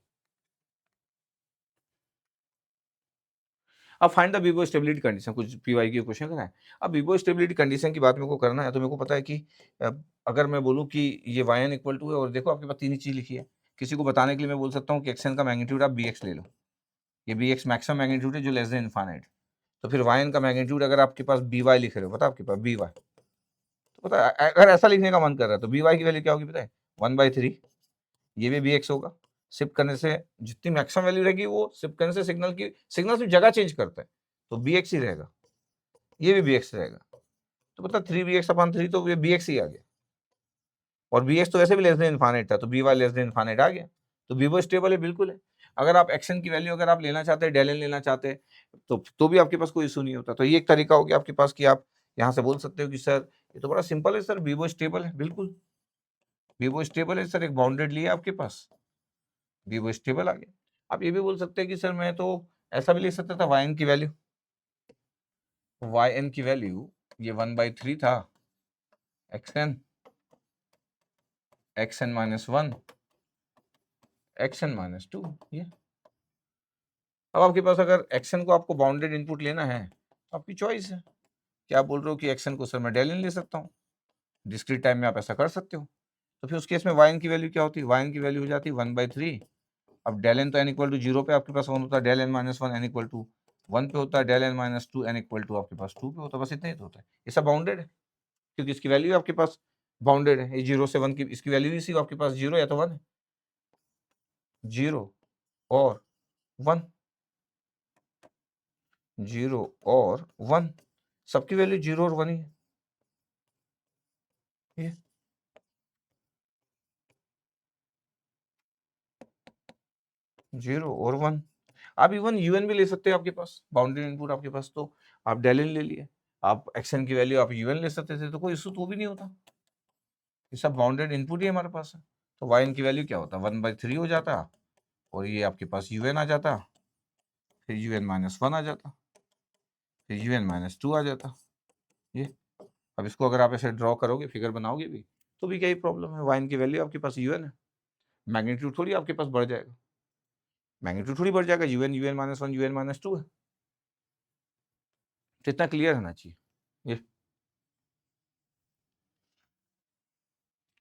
अब find the BIBO stability condition, कुछ पीवाई की क्वेश्चन करना है। अब बीबो स्टेबिलिटी कंडीशन की बात मेरे को करना है, तो मेरे को पता है कि अगर मैं बोलूँ कि ये yn इक्वल टू है, और देखो आपके पास 3 ही चीज लिखी है, किसी को बताने के लिए मैं बोल सकता हूँ कि एक्सन का मैग्नीट्यूड आप bx ले लो, ये bx मैक्सिमम मैग्नीट्यूड है जो लेस देन इनफाइनाइट, तो फिर yn का मैग्नीट्यूड अगर आपके पास by लिख रहे हो, पता आपके पास by, तो पता अगर ऐसा लिखने का मन कर रहा है तो by की वैल्यू क्या होगी पता है, 1/3, ये भी bx होगा, शिफ्ट करने से जितनी मैक्सिमम वैल्यू रहेगी वो शिफ्ट करने से सिग्नल सिर्फ जगह चेंज करता है, तो bx ही रहेगा, ये भी bx रहेगा, तो पता 3bx/3, तो ये bx ही आ गया, और bx तो वैसे भी लेस देन इनफाइनाइट था, तो by लेस देन इनफाइनाइट आ गया, तो बीबो स्टेबल है, बिल्कुल है। अगर आप एक्शन की वैल्यू अगर आप लेना चाहते हैं, डेल एन लेना चाहते हैं, तो भी आपके पास कोई इशू नहीं होता। तो ये एक तरीका हो गया आपके पास कि आप यहाँ से बोल सकते हो कि सर ये तो बड़ा सिंपल है सर, बीबो स्टेबल है, बिल्कुल बीबो स्टेबल है सर, एक बाउंडेड लिया आपके पास, बीबो स्टेबल आ गया। आप ये भी बोल सकते हैं कि सर मैं तो ऐसा भी ले सकता था, yn की वैल्यू, yn की वैल्यू ये 1/3 था, xn -1 xn-2, ये। अब आपके पास अगर एक्शन को आपको बाउंडेड इनपुट लेना है तो आपकी चॉइस है, क्या आप बोल रहे हो कि एक्शन को सर मैं डेल एन ले सकता हूँ, डिस्क्रीट टाइम में आप ऐसा कर सकते हो, तो फिर उस केस में वाई एन की वैल्यू क्या होती है, वाई एन की वैल्यू हो जाती है 1/3। अब डेल एन तो एन इक्वल टू 0 पे आपके पास 1 होता है, del n -1 n equal to 1 पे होता है, del n -2 n equal to आपके पास 2 पे होता है, बस इतना ही तो होता है। ये सब बाउंडेड है क्योंकि इसकी वैल्यू आपके पास बाउंडेड है, ये 0 से 1 की इसकी वैल्यू ही सिर्फ आपके पास 0 या तो 1 है, 0 और 1, 0 और 1, सबकी वैल्यू 0 और 1 ही है। ये 0 और 1। आप इवन यूएन भी ले सकते हैं, आपके पास बाउंड्री इनपुट आपके पास, तो आप डेल ले लिए, आप एक्सएन की वैल्यू आप यूएन ले सकते थे, तो कोई इशू तो भी नहीं होता। ये सब बाउंडेड इनपुट ही हमारे पास है। तो वाई की वैल्यू क्या होता, 1/3 हो जाता, और ये आपके पास यूएन आ जाता, फिर यूएन -1 आ जाता, फिर यूएन -2 आ जाता। ये अब इसको अगर आप ऐसे ड्रॉ करोगे, फिगर बनाओगे भी, तो भी क्या ही प्रॉब्लम है, वाई की वैल्यू आपके पास यूएन है, मैग्नीट्यूड थोड़ी आपके पास बढ़ जाएगा, मैग्नीट्यूड थोड़ी बढ़ जाएगा, यूएन -1 यूएन -2 है। तो इतना क्लियर होना चाहिए। ये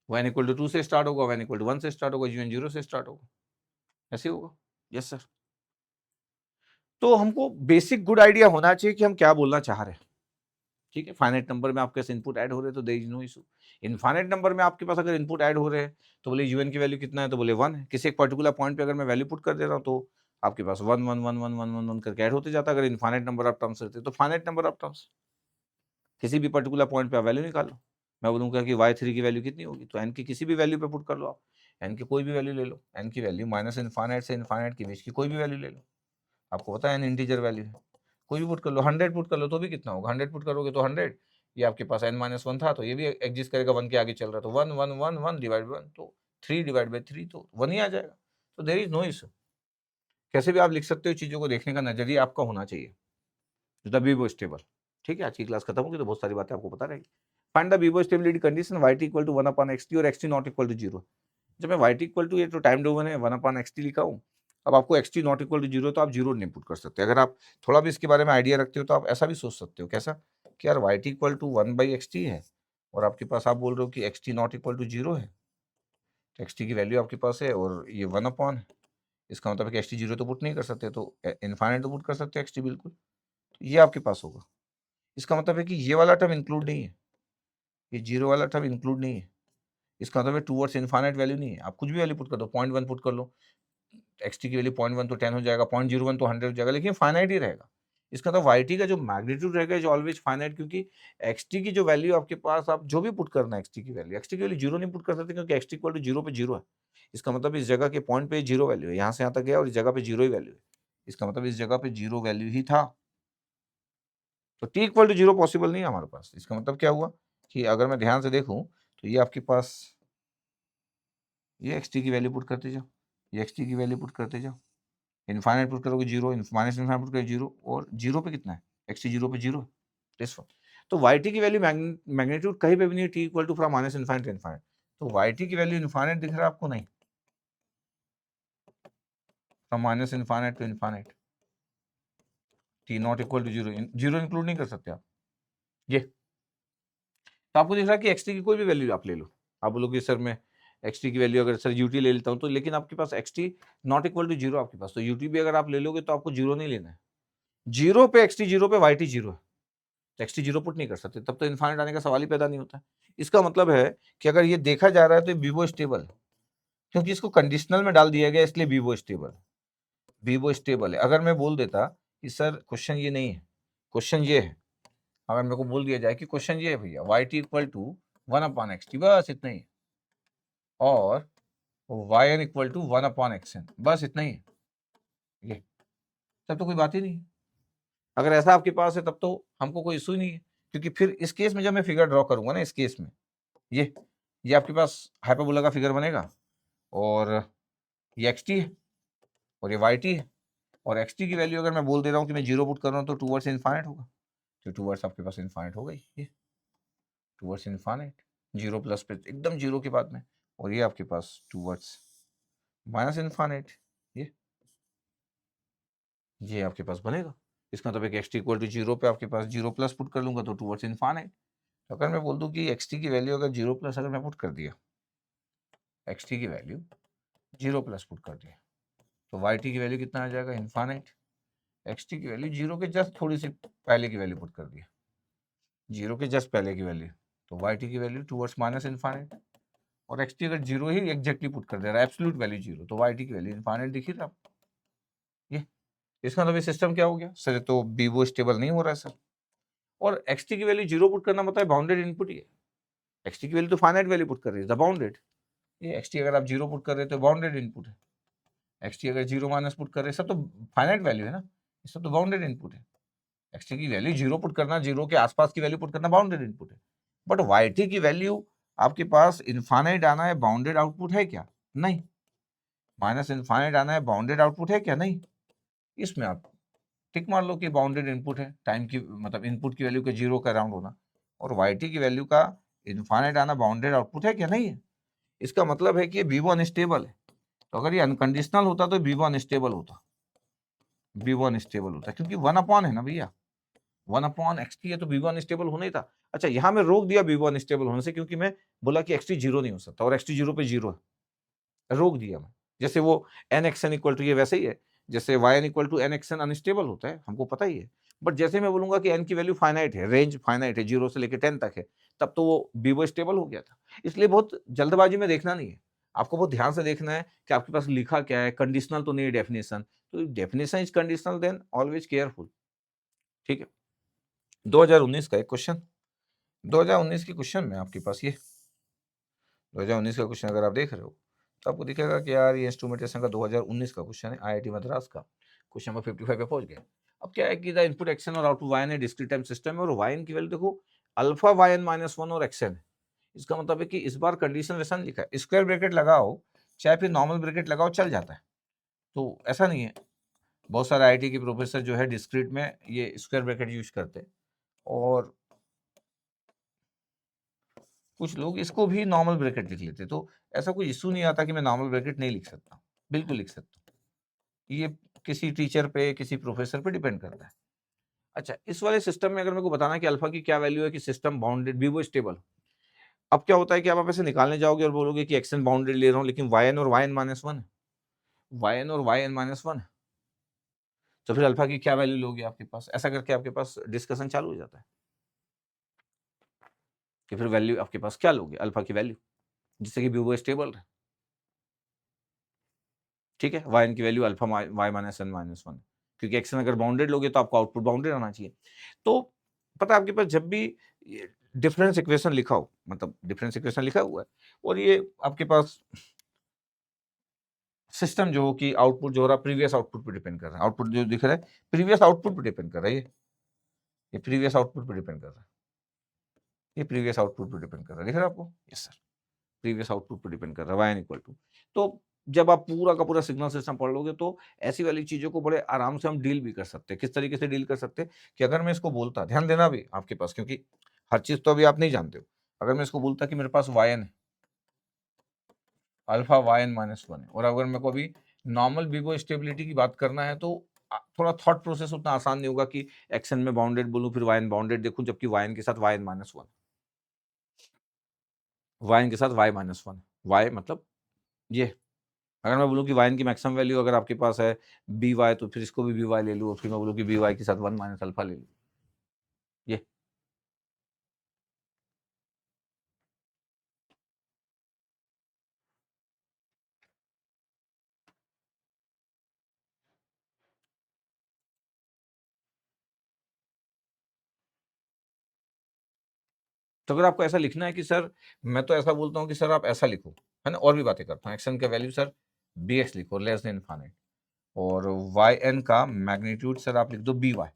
y इक्वल टू 2 से स्टार्ट होगा, y इक्वल टू 1 से स्टार्ट होगा, यूएन 0 से स्टार्ट होगा, ऐसे होगा। Yes sir. तो हमको बेसिक गुड आइडिया होना चाहिए कि हम क्या बोलना चाह रहे हैं। ठीक है, फाइनाइट नंबर में आपके पास इनपुट ऐड हो रहे हैं तो there is no issue. Infinite number में आपके पास अगर इनपुट ऐड हो रहे हैं तो बोले यूएन की वैल्यू कितना है, तो बोले 1 है। किसी एक पर्टिकुलर पॉइंट पे अगर मैं वैल्यू पुट कर दे रहा हूँ तो आपके पास 1 1 1 1 1 1 1 करके ऐड होते जाता है। अगर इनफाइनाइट नंबर ऑफ टर्म्स रहते तो फाइनाइट नंबर ऑफ टर्म्स, किसी भी पर्टिकुलर पॉइंट पे आप वैल्यू निकालो। मैं बोलूँगा कि y3 की वैल्यू कितनी होगी, तो n की किसी भी वैल्यू पे पुट कर लो आप, n की कोई भी वैल्यू ले लो, n की वैल्यू माइनस इनफाइनाइट से इनफाइनाइट के बीच की कोई भी वैल्यू ले लो, आपको पता है n इंटीजर वैल्यू है, कोई भी पुट कर लो, 100 पुट कर लो तो भी कितना होगा, 100 पुट करोगे तो 100, ये आपके पास n-1 था तो ये भी एग्जिस्ट करेगा, 1 के आगे चल रहा है तो 1 1 1 1 डिवाइड 1, तो 3/3 तो 1 ही आ जाएगा, तो देयर इज नो इशू। कैसे भी आप लिख सकते हो, चीज़ों को देखने का नजरिया आपका होना चाहिए। द बीबो स्टेबल, ठीक है, आज की क्लास खत्म होगी तो बहुत सारी बातें आपको पता रहेगी। Find the BIBO stability condition y equal to 1/xt और xt नॉट इक्वल टू 0। जब मैं y इक्वल टू, ये तो टाइम डोमेन है, 1/xt लिखा हूँ। अब आपको xt नॉट इक्वल टू 0 तो आप 0 नहीं पुट कर सकते। अगर आप थोड़ा भी इसके बारे में आइडिया रखते हो तो आप ऐसा भी सोच सकते हो, कैसा कि यार y इक्वल टू 1/xt है और आपके पास आप बोल रहे हो कि xt नॉट इक्वल टू 0 है, तो xt की वैल्यू आपके पास है और ये 1 है, इसका मतलब है कि xt 0 तो पुट नहीं कर सकते, तो इनफाइनाइट तो पुट कर सकते हो xt बिल्कुल, तो ये आपके पास होगा। इसका मतलब है कि ये वाला टर्म इंक्लूड नहीं है, ये 0 वाला टर्म इंक्लूड नहीं है, इसका मतलब है टूवर्ड्स इनफाइनाइट वैल्यू नहीं है। आप कुछ भी वैल्यू पुट कर दो, 0.1 पुट कर लो, xt की वैल्यू 0.1 तो 10 हो जाएगा, 0.01 तो 100 हो जाएगा, लेकिन फाइनाइट ही रहेगा। इसका मतलब yt का जो मैग्नीट्यूड रहेगा इज ऑलवेज फाइनाइट, क्योंकि xt की जो वैल्यू आपके पास, आप जो भी पुट करना है xt की वैल्यू 0 नहीं पुट कर सकते, क्योंकि xt इक्वल टू 0 पे 0 है। इसका मतलब इस जगह के पॉइंट पे 0 वैल्यू है, यहाँ से यहाँ तक गया और इस जगह पे 0 ही वैल्यू है, इसका मतलब इस जगह पे 0 वैल्यू ही था, तो t इक्वल टू 0 पॉसिबल नहीं है हमारे पास। इसका मतलब क्या हुआ कि अगर मैं ध्यान से देखूं तो ये आपके पास, ये xt की वैल्यू पुट करते जाओ, ये xt की वैल्यू पुट करते जाओ, इनफाइनाइट पुट करोगे 0, माइनस इनफाइनाइट पुट करोगे 0, और 0 पे कितना है, xt 0 पे 0, दिस वन। तो yt की वैल्यू मैग्नीट्यूड कहीं पे भी नहीं है, t equal to from minus infinite to infinite, तो yt की वैल्यू इनफाइनाइट दिख रहा है आपको, नहीं, from minus infinite to infinite, t not equal to 0, 0 include नहीं कर सकते आप ये। तो आपको दिख रहा है कि xt की कोई भी वैल्यू आप ले लो, आप बोलोगे सर मैं xt की वैल्यू अगर सर ut ले लेता हूँ तो, लेकिन आपके पास xt नॉट इक्वल टू 0 आपके पास, तो ut भी अगर आप ले लोगे तो आपको 0 नहीं लेना है, 0 पे xt 0 पे yt 0 है, तो xt 0 पुट नहीं कर सकते, तब तो इनफाइनाइट आने का सवाल ही पैदा नहीं होता है। इसका मतलब है कि अगर ये देखा जा रहा है तो बीबो स्टेबल, क्योंकि इसको कंडीशनल में डाल दिया गया इसलिए बीबो स्टेबल, बीबो स्टेबल है। अगर मैं बोल देता कि सर क्वेश्चन ये नहीं है, क्वेश्चन ये है, अगर मेरे को बोल दिया जाए कि क्वेश्चन ये है भैया yt इक्वल टू 1/xt, बस इतना ही, और yn इक्वल टू 1/xn, बस इतना ही है, ये तब तो कोई बात ही नहीं है। अगर ऐसा आपके पास है तब तो हमको कोई इशू ही नहीं है, क्योंकि फिर इस केस में जब मैं फिगर ड्रॉ करूंगा ना, इस केस में ये आपके पास हाइपरबोला का फिगर बनेगा, और ये xt है और ये yt है, और xt की वैल्यू अगर मैं बोल दे रहा हूँ कि मैं 0 पुट कर रहा हूँ तो टूवर्ड्स इनफाइनाइट होगा, तो टूवर्ड्स आपके पास इनफाइनाइट हो गई, ये टूवर्ड्स इनफाइनाइट, 0 प्लस पे एकदम 0 के बाद में, और ये आपके पास टूवर्ड्स माइनस इनफाइनाइट, ये आपके पास बनेगा। इसका मतलब xt इक्वल टू 0 पे आपके पास 0 प्लस पुट कर लूंगा तो टूवर्ड्स इनफाइनाइट। तो अगर मैं बोल दूं कि xt की वैल्यू अगर 0 प्लस अगर मैं पुट कर दिया, xt की वैल्यू 0 प्लस पुट कर दिया, तो yt की वैल्यू कितना आ जाएगा, इनफाइनाइट। xt की वैल्यू 0 के जस्ट थोड़ी सी पहले की वैल्यू पुट कर दिया, 0 के जस्ट पहले की वैल्यू, तो yt की वैल्यू टूवर्ड्स माइनस इनफाइनाइट, और xt अगर 0 ही एग्जैक्टली पुट कर दे रहा है, एब्सोल्यूट वैल्यू 0, तो yt की वैल्यू इनफाइनाइट दिख ही रहा आपको। ये इसका मतलब ये सिस्टम क्या हो गया सर, तो बीबो स्टेबल नहीं हो रहा है सर, और xt की वैल्यू 0 पुट करना मतलब बाउंडेड इनपुट ही है। xt की वैल्यू तो फाइनाइट वैल्यू पुट कर रही है, द बाउंडेड। ये xt अगर आप 0 पुट कर रहे हो तो बाउंडेड इनपुट है, xt अगर 0 माइनस पुट कर रहे हैं, सब तो फाइनाइट वैल्यू है ना, ये सब तो बाउंडेड इनपुट है। xt की वैल्यू 0 पुट करना, 0 के आसपास की वैल्यू पुट करना बाउंडेड इनपुट है। बट yt की वैल्यू आपके पास इनफाइनाइट आना है, बाउंडेड आउटपुट है क्या? नहीं। माइनस इनफाइनाइट आना है, बाउंडेड आउटपुट है क्या? नहीं। इसमें आप टिक मार लो कि बाउंडेड इनपुट है, टाइम की मतलब इनपुट की वैल्यू के 0 का राउंड होना, और yt की वैल्यू का इनफाइनाइट आना बाउंडेड आउटपुट है क्या? नहीं है। इसका मतलब है कि b1 अनस्टेबल है। तो अगर ये अनकंडीशनल होता तो b1 अनस्टेबल होता, b1 अनस्टेबल होता, क्योंकि 1 अपॉन है ना भैया, 1 अपॉन xt है, तो b1 स्टेबल होना ही था। अच्छा, यहाँ मैं रोक दिया b1 स्टेबल होने से, क्योंकि मैं बोला कि xt 0 नहीं हो सकता, और xt 0 पे 0 है, रोक दिया मैं। जैसे वो nxn इक्वल टू, ये वैसे ही है जैसे yn equal to nxn unstable होता है, हमको पता ही है। बट जैसे मैं बोलूंगा कि n की वैल्यू फाइनाइट है, रेंज फाइनाइट है, 0 से लेकर 10 तक है, तब तो वो b1 स्टेबल हो गया था। इसलिए बहुत जल्दबाजी में देखना नहीं है, आपको बहुत ध्यान से देखना है कि आपके पास लिखा क्या है, कंडीशनल तो नहीं है डेफिनेशन, तो definition is conditional, then always careful. ठीक है। 2019 का एक क्वेश्चन, 2019 के क्वेश्चन में आपके पास ये 2019 का क्वेश्चन अगर आप देख रहे हो तो आपको दिखेगा कि यार ये इंस्ट्रूमेंटेशन का 2019 का क्वेश्चन है, आईआईटी मद्रास का, क्वेश्चन नंबर 55 पे पहुंच गए। अब क्या है कि द इनपुट एक्शन और आउटपुट वायन है, डिस्क्रीट टाइम सिस्टम है, और वायन की वैल्यू देखो अल्फा वायन -1 और एक्शन है। इसका मतलब है कि इस बार कंडीशन वैसा नहीं लिखा है, स्क्वायर ब्रैकेट लगाओ चाहे फिर नॉर्मल ब्रैकेट लगाओ चल जाता है, तो ऐसा नहीं है। बहुत सारे आईआईटी के प्रोफेसर जो है डिस्क्रीट में ये स्क्वायर ब्रैकेट यूज करते हैं, और कुछ लोग इसको भी नॉर्मल ब्रैकेट लिख लेते, तो ऐसा कोई इशू नहीं आता कि मैं नॉर्मल ब्रैकेट नहीं लिख सकता, बिल्कुल लिख सकता हूँ। ये किसी टीचर पे, किसी प्रोफेसर पे डिपेंड करता है। अच्छा, इस वाले सिस्टम में अगर मेरे को बताना है कि अल्फा की क्या वैल्यू है कि सिस्टम बाउंडेड बी वो स्टेबल, अब क्या होता है कि आप ऐसे निकालने जाओगे और बोलोगे कि एक्शन बाउंडेड ले रहा हूँ, लेकिन वाई एन और वाई एन -1 है, वाई एन और वाई एन -1 है, तो फिर अल्फा की क्या वैल्यू लोगे आपके पास? ऐसा करके आपके पास डिस्कशन चालू हो जाता है कि फिर वैल्यू आपके पास क्या लोगे, अल्फा की वैल्यू, जिससे कि बी वो स्टेबल रहे। ठीक है, वाई एन की वैल्यू अल्फा वाई -n-1, क्योंकि एक्शन अगर बाउंडेड लोगे तो आपको आउटपुट बाउंडेड आना चाहिए। तो पता है आपके पास जब भी डिफरेंस इक्वेशन लिखा हो, मतलब डिफरेंस इक्वेशन लिखा हुआ है और ये आपके पास सिस्टम जो हो कि आउटपुट जो हो रहा है प्रीवियस आउटपुट पे डिपेंड कर रहा है, आउटपुट जो दिख रहा है प्रीवियस आउटपुट पे डिपेंड कर रहा है, ये प्रीवियस आउटपुट पे डिपेंड कर रहा है, ये प्रीवियस आउटपुट पे डिपेंड कर रहा है, दिख रहा है आपको? यस सर, प्रीवियस आउटपुट पे डिपेंड कर रहा है, वाई एन इक्वल टू। तो जब आप पूरा का पूरा सिग्नल सिस्टम पढ़ लोगे तो ऐसी वाली चीज़ों को बड़े आराम से हम डील भी कर सकते हैं। किस तरीके से डील कर सकते हैं कि अगर मैं इसको बोलता, ध्यान देना भी आपके पास, क्योंकि हर चीज़ तो अभी आप नहीं जानते हो। अगर मैं इसको बोलता कि मेरे पास वाई एन है, अल्फा वाई एन -1 है, और अगर मेरे को अभी नॉर्मल वीवो स्टेबिलिटी की बात करना है तो थोड़ा थॉट प्रोसेस उतना आसान नहीं होगा कि एक्शन में बाउंडेड बोलूँ फिर वाई एन बाउंडेड देखूँ, जबकि वाई एन के साथ वाई एन -1, वाई एन के साथ वाई -1, वाई मतलब ये। अगर मैं बोलूँ कि वाई एन की मैक्सिमम वैल्यू अगर आपके पास है बी वाई, तो फिर इसको भी बी वाई ले लूँ, और फिर मैं बोलूँ कि बी वाई के साथ 1 माइनस अल्फा ले लूँ, ये। तो अगर आपको ऐसा लिखना है कि सर मैं तो ऐसा बोलता हूँ कि सर आप ऐसा लिखो, है ना, और भी बातें करता हूँ, एक्शन का वैल्यू सर बी एक्स लिखो लेस देन इनफाइनाइट, और वाई एन का मैग्नीट्यूड सर आप लिख दो बी वाई।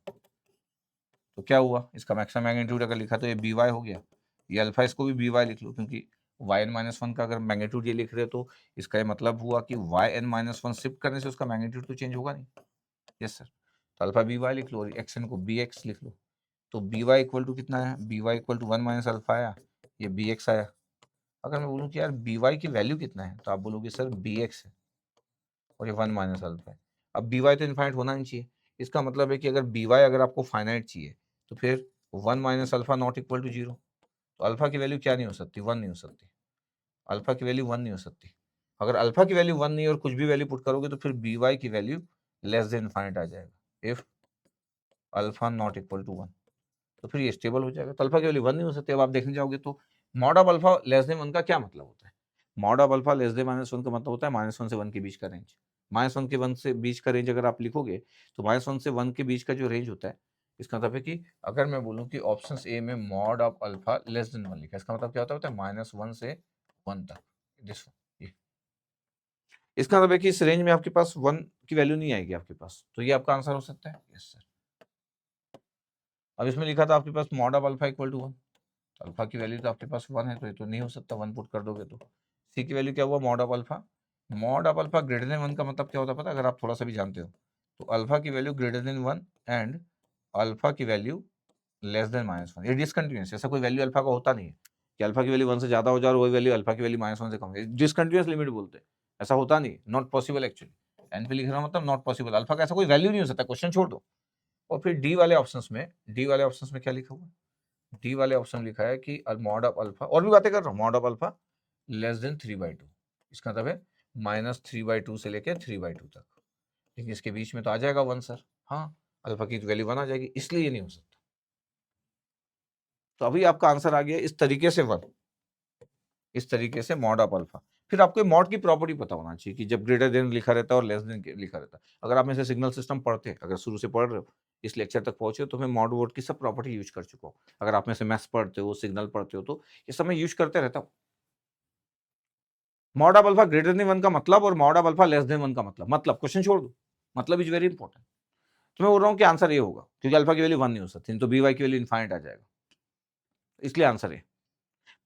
तो क्या हुआ, इसका मैक्सिमम मैग्नीट्यूड अगर लिखा तो ये बी वाई हो गया, ये अल्फा इसको भी बी वाई लिख लो, क्योंकि वाई एन -1 का अगर मैग्नीट्यूड ये लिख रहे हो तो इसका ये मतलब हुआ कि वाई एन -1 शिफ्ट करने से उसका मैग्नीट्यूड तो चेंज होगा नहीं। यस सर, तो अल्फा बी वाई लिख लो और एक्शन को बी एक्स लिख लो। तो बी वाई इक्वल टू कितना है, b y equal to 1 minus alpha आया, ये बी एक्स आया। अगर मैं बोलूँ कि यार बी वाई की वैल्यू कितना है, तो आप बोलोगे सर बी एक्स है और ये 1 माइनस अल्फा है। अब बी वाई तो इनफाइनाइट होना नहीं चाहिए, इसका मतलब है कि अगर बी वाई अगर आपको फाइनाइट चाहिए तो फिर 1 minus alpha not equal to 0। तो अल्फा की वैल्यू क्या नहीं हो सकती, 1 नहीं हो सकती, अल्फा की वैल्यू 1 नहीं हो सकती। अगर अल्फा की वैल्यू 1 नहीं और कुछ भी वैल्यू पुट करोगे तो फिर बी वाई की वैल्यू लेस देन इनफाइनाइट आ जाएगा, if alpha not equal to 1, तो फिर ये स्टेबल हो जाएगा। तो अल्फा की वैल्यू 1 नहीं हो सकती। अब आप देखने जाओगे तो mod of alpha less than 1 का क्या मतलब होता है? Mod of alpha less than -1 का मतलब होता है -1 से 1 के बीच का रेंज। -1 के 1 से बीच का रेंज अगर आप लिखोगे तो -1 से 1 के बीच का जो रेंज होता है इसका मतलब है कि अगर मैं बोलूं कि ऑप्शन ए में mod of alpha less than 1 लिखा है, इसका मतलब क्या होता है -1 से 1 तक, दिस ये। इसका मतलब है कि इस रेंज में आपके पास 1 की वैल्यू नहीं आएगी आपके पास, तो ये आपका आंसर हो सकता है। Yes sir. अब इसमें लिखा था आपके पास mod of alpha equal to 1, alpha की वैल्यू तो आपके पास 1 है, तो ये तो नहीं हो सकता, 1 पुट कर दोगे तो। सी की वैल्यू क्या हुआ, mod of alpha. Mod of alpha greater than 1 का मतलब क्या होता है पता है, अगर आप थोड़ा सा भी जानते हो तो अल्फा की value greater than 1 and alpha की वैल्यू लेस देन -1, ये डिसकंटिन्यूअस, ऐसा कोई वैल्यू अल्फा का होता नहीं है कि अल्फा की वैल्यू 1 से ज्यादा हो जाए और वही वैल्यू अल्फा की वैल्यू -1 से कम है, डिसकंटिन्यूअस लिमिट बोलते हैं, ऐसा होता नहीं, नॉट पॉसिबल एक्चुअली। एन पे लिख रहा हूं मतलब नॉट पॉसिबल, अल्फा का ऐसा कोई वैल्यू नहीं हो सकता, क्वेश्चन छोड़ दो। और फिर डी वाले ऑप्शंस में, डी वाले ऑप्शंस में क्या लिखा हुआ, डी वाले ऑप्शन लिखा है कि मॉड ऑफ अल्फा, और भी बातें कर रहा हूँ, mod of alpha less than 3/2, इसका मतलब है -3/2 से लेकर 3/2 तक, लेकिन इसके बीच में तो आ जाएगा 1 सर, हाँ अल्फा की वैल्यू 1 आ जाएगी, इसलिए ये नहीं हो सकता। तो अभी आपका आंसर आ गया इस तरीके से 1, इस तरीके से मॉड ऑफ अल्फा। फिर आपको मॉड की प्रॉपर्टी पता होना चाहिए कि जब ग्रेटर देन लिखा रहता है और लेस देन लिखा रहता है, अगर आप में से सिग्नल सिस्टम पढ़ते हैं, अगर शुरू से पढ़ रहे हो, इस लेक्चर तक पहुंचे हो, तो मैं मॉड वोड की सब प्रॉपर्टी यूज कर चुका हूँ। अगर आप में से मैथ्स पढ़ते हो, सिग्नल पढ़ते हो, तो ये सब मैं यूज करते रहता हूँ। Mod of alpha greater than 1 का मतलब और mod of alpha less than 1 का मतलब क्वेश्चन छोड़ दो, मतलब इज वेरी इंपॉर्टेंट। तो मैं बोल रहा हूँ कि आंसर ये होगा, क्योंकि अल्फा की वैल्यू 1 नहीं हो सकती, तो बी वाई की वैल्यू इनफाइनाइट आ जाएगा, इसलिए आंसर है।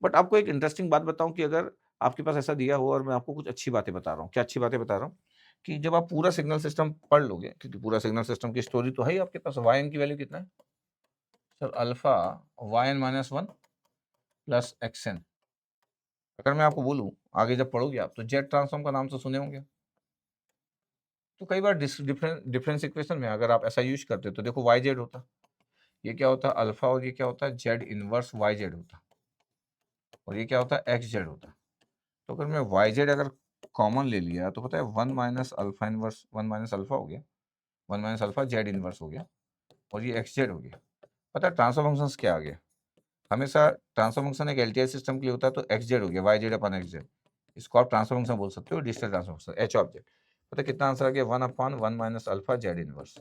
बट आपको एक इंटरेस्टिंग बात बताऊं कि अगर आपके पास ऐसा दिया हो और मैं आपको कुछ अच्छी बातें बता रहा हूँ, क्या अच्छी बातें बता रहा हूँ, कि जब आप पूरा सिग्नल सिस्टम पढ़ लोगे, क्योंकि पूरा सिग्नल सिस्टम की स्टोरी तो है ही आपके पास, वाई एन की वैल्यू कितना है sir, alpha y n -1 plus x n. अगर मैं आपको बोलूं आगे जब पढ़ोगे आप, तो जेड ट्रांसफॉर्म का नाम तो सुने होंगे, तो कई बार डिफरेंस इक्वेशन में अगर आप ऐसा यूज करते तो देखो वाई जेड होता, ये क्या होता है अल्फा, और ये क्या होता है जेड इनवर्स वाई जेड होता, और ये क्या होता है एक्स जेड होता। तो अगर मैं वाई जेड अगर कॉमन ले लिया तो पता है 1 minus alpha inverse, 1 minus alpha हो गया, 1 माइनस अल्फा जेड इनवर्स हो गया, और ये एक्स जेड हो गया। पता है ट्रांसफर फंक्शंस क्या आ गया, हमेशा ट्रांसफर फंक्शन एक एलटीआई सिस्टम के लिए होता है, तो एक्स जेड हो गया, वाई जेड अपन एक्स जेड, इसको आप ट्रांसफर फंक्शन बोल सकते हो, digital transfer function H of Z. पता है कितना आंसर आ गया, 1/1 माइनस अल्फा जेड इनवर्स,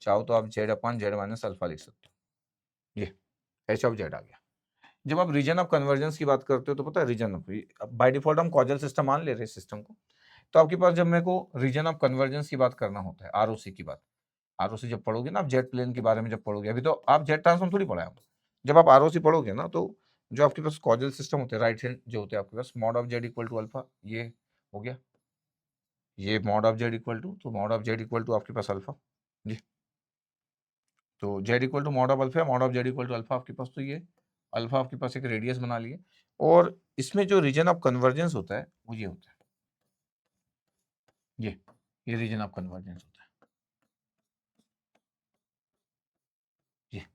चाहो तो आप जेड अपन जेड माइनस अल्फा लिख सकते हो, ये एच ऑफ जेड आ गया। जब आप रीजन ऑफ कन्वर्जेंस की बात करते हो तो पता है रीजन ऑफ, बाय डिफॉल्ट हम कॉजल सिस्टम मान ले रहे हैं सिस्टम को, तो आपके पास जब मेरे को रीजन ऑफ कन्वर्जेंस की बात करना होता है, आरओसी की बात, आरओसी जब पढ़ोगे ना आप जेट प्लेन के बारे में जब पढ़ोगे, अभी तो आप जेट ट्रांसफॉर्म थोड़ी पढ़ा है, जब आप आरओसी पढ़ोगे ना, तो जो आपके पास कॉजल सिस्टम होते हैं राइट हैंड जो होते हैं आपके पास, mod of Z equal to alpha, ये हो गया, ये mod of Z equal to, तो mod of Z equal to आपके पास अल्फा जी, तो z equal to mod of alpha, mod of Z equal to alpha आपके पास, तो ये अल्फा आपके पास एक रेडियस बना लिए, और इसमें जो रीजन ऑफ कन्वर्जेंस होता है वो ये होता है, ये रीजन ऑफ कन्वर्जेंस होता है, ये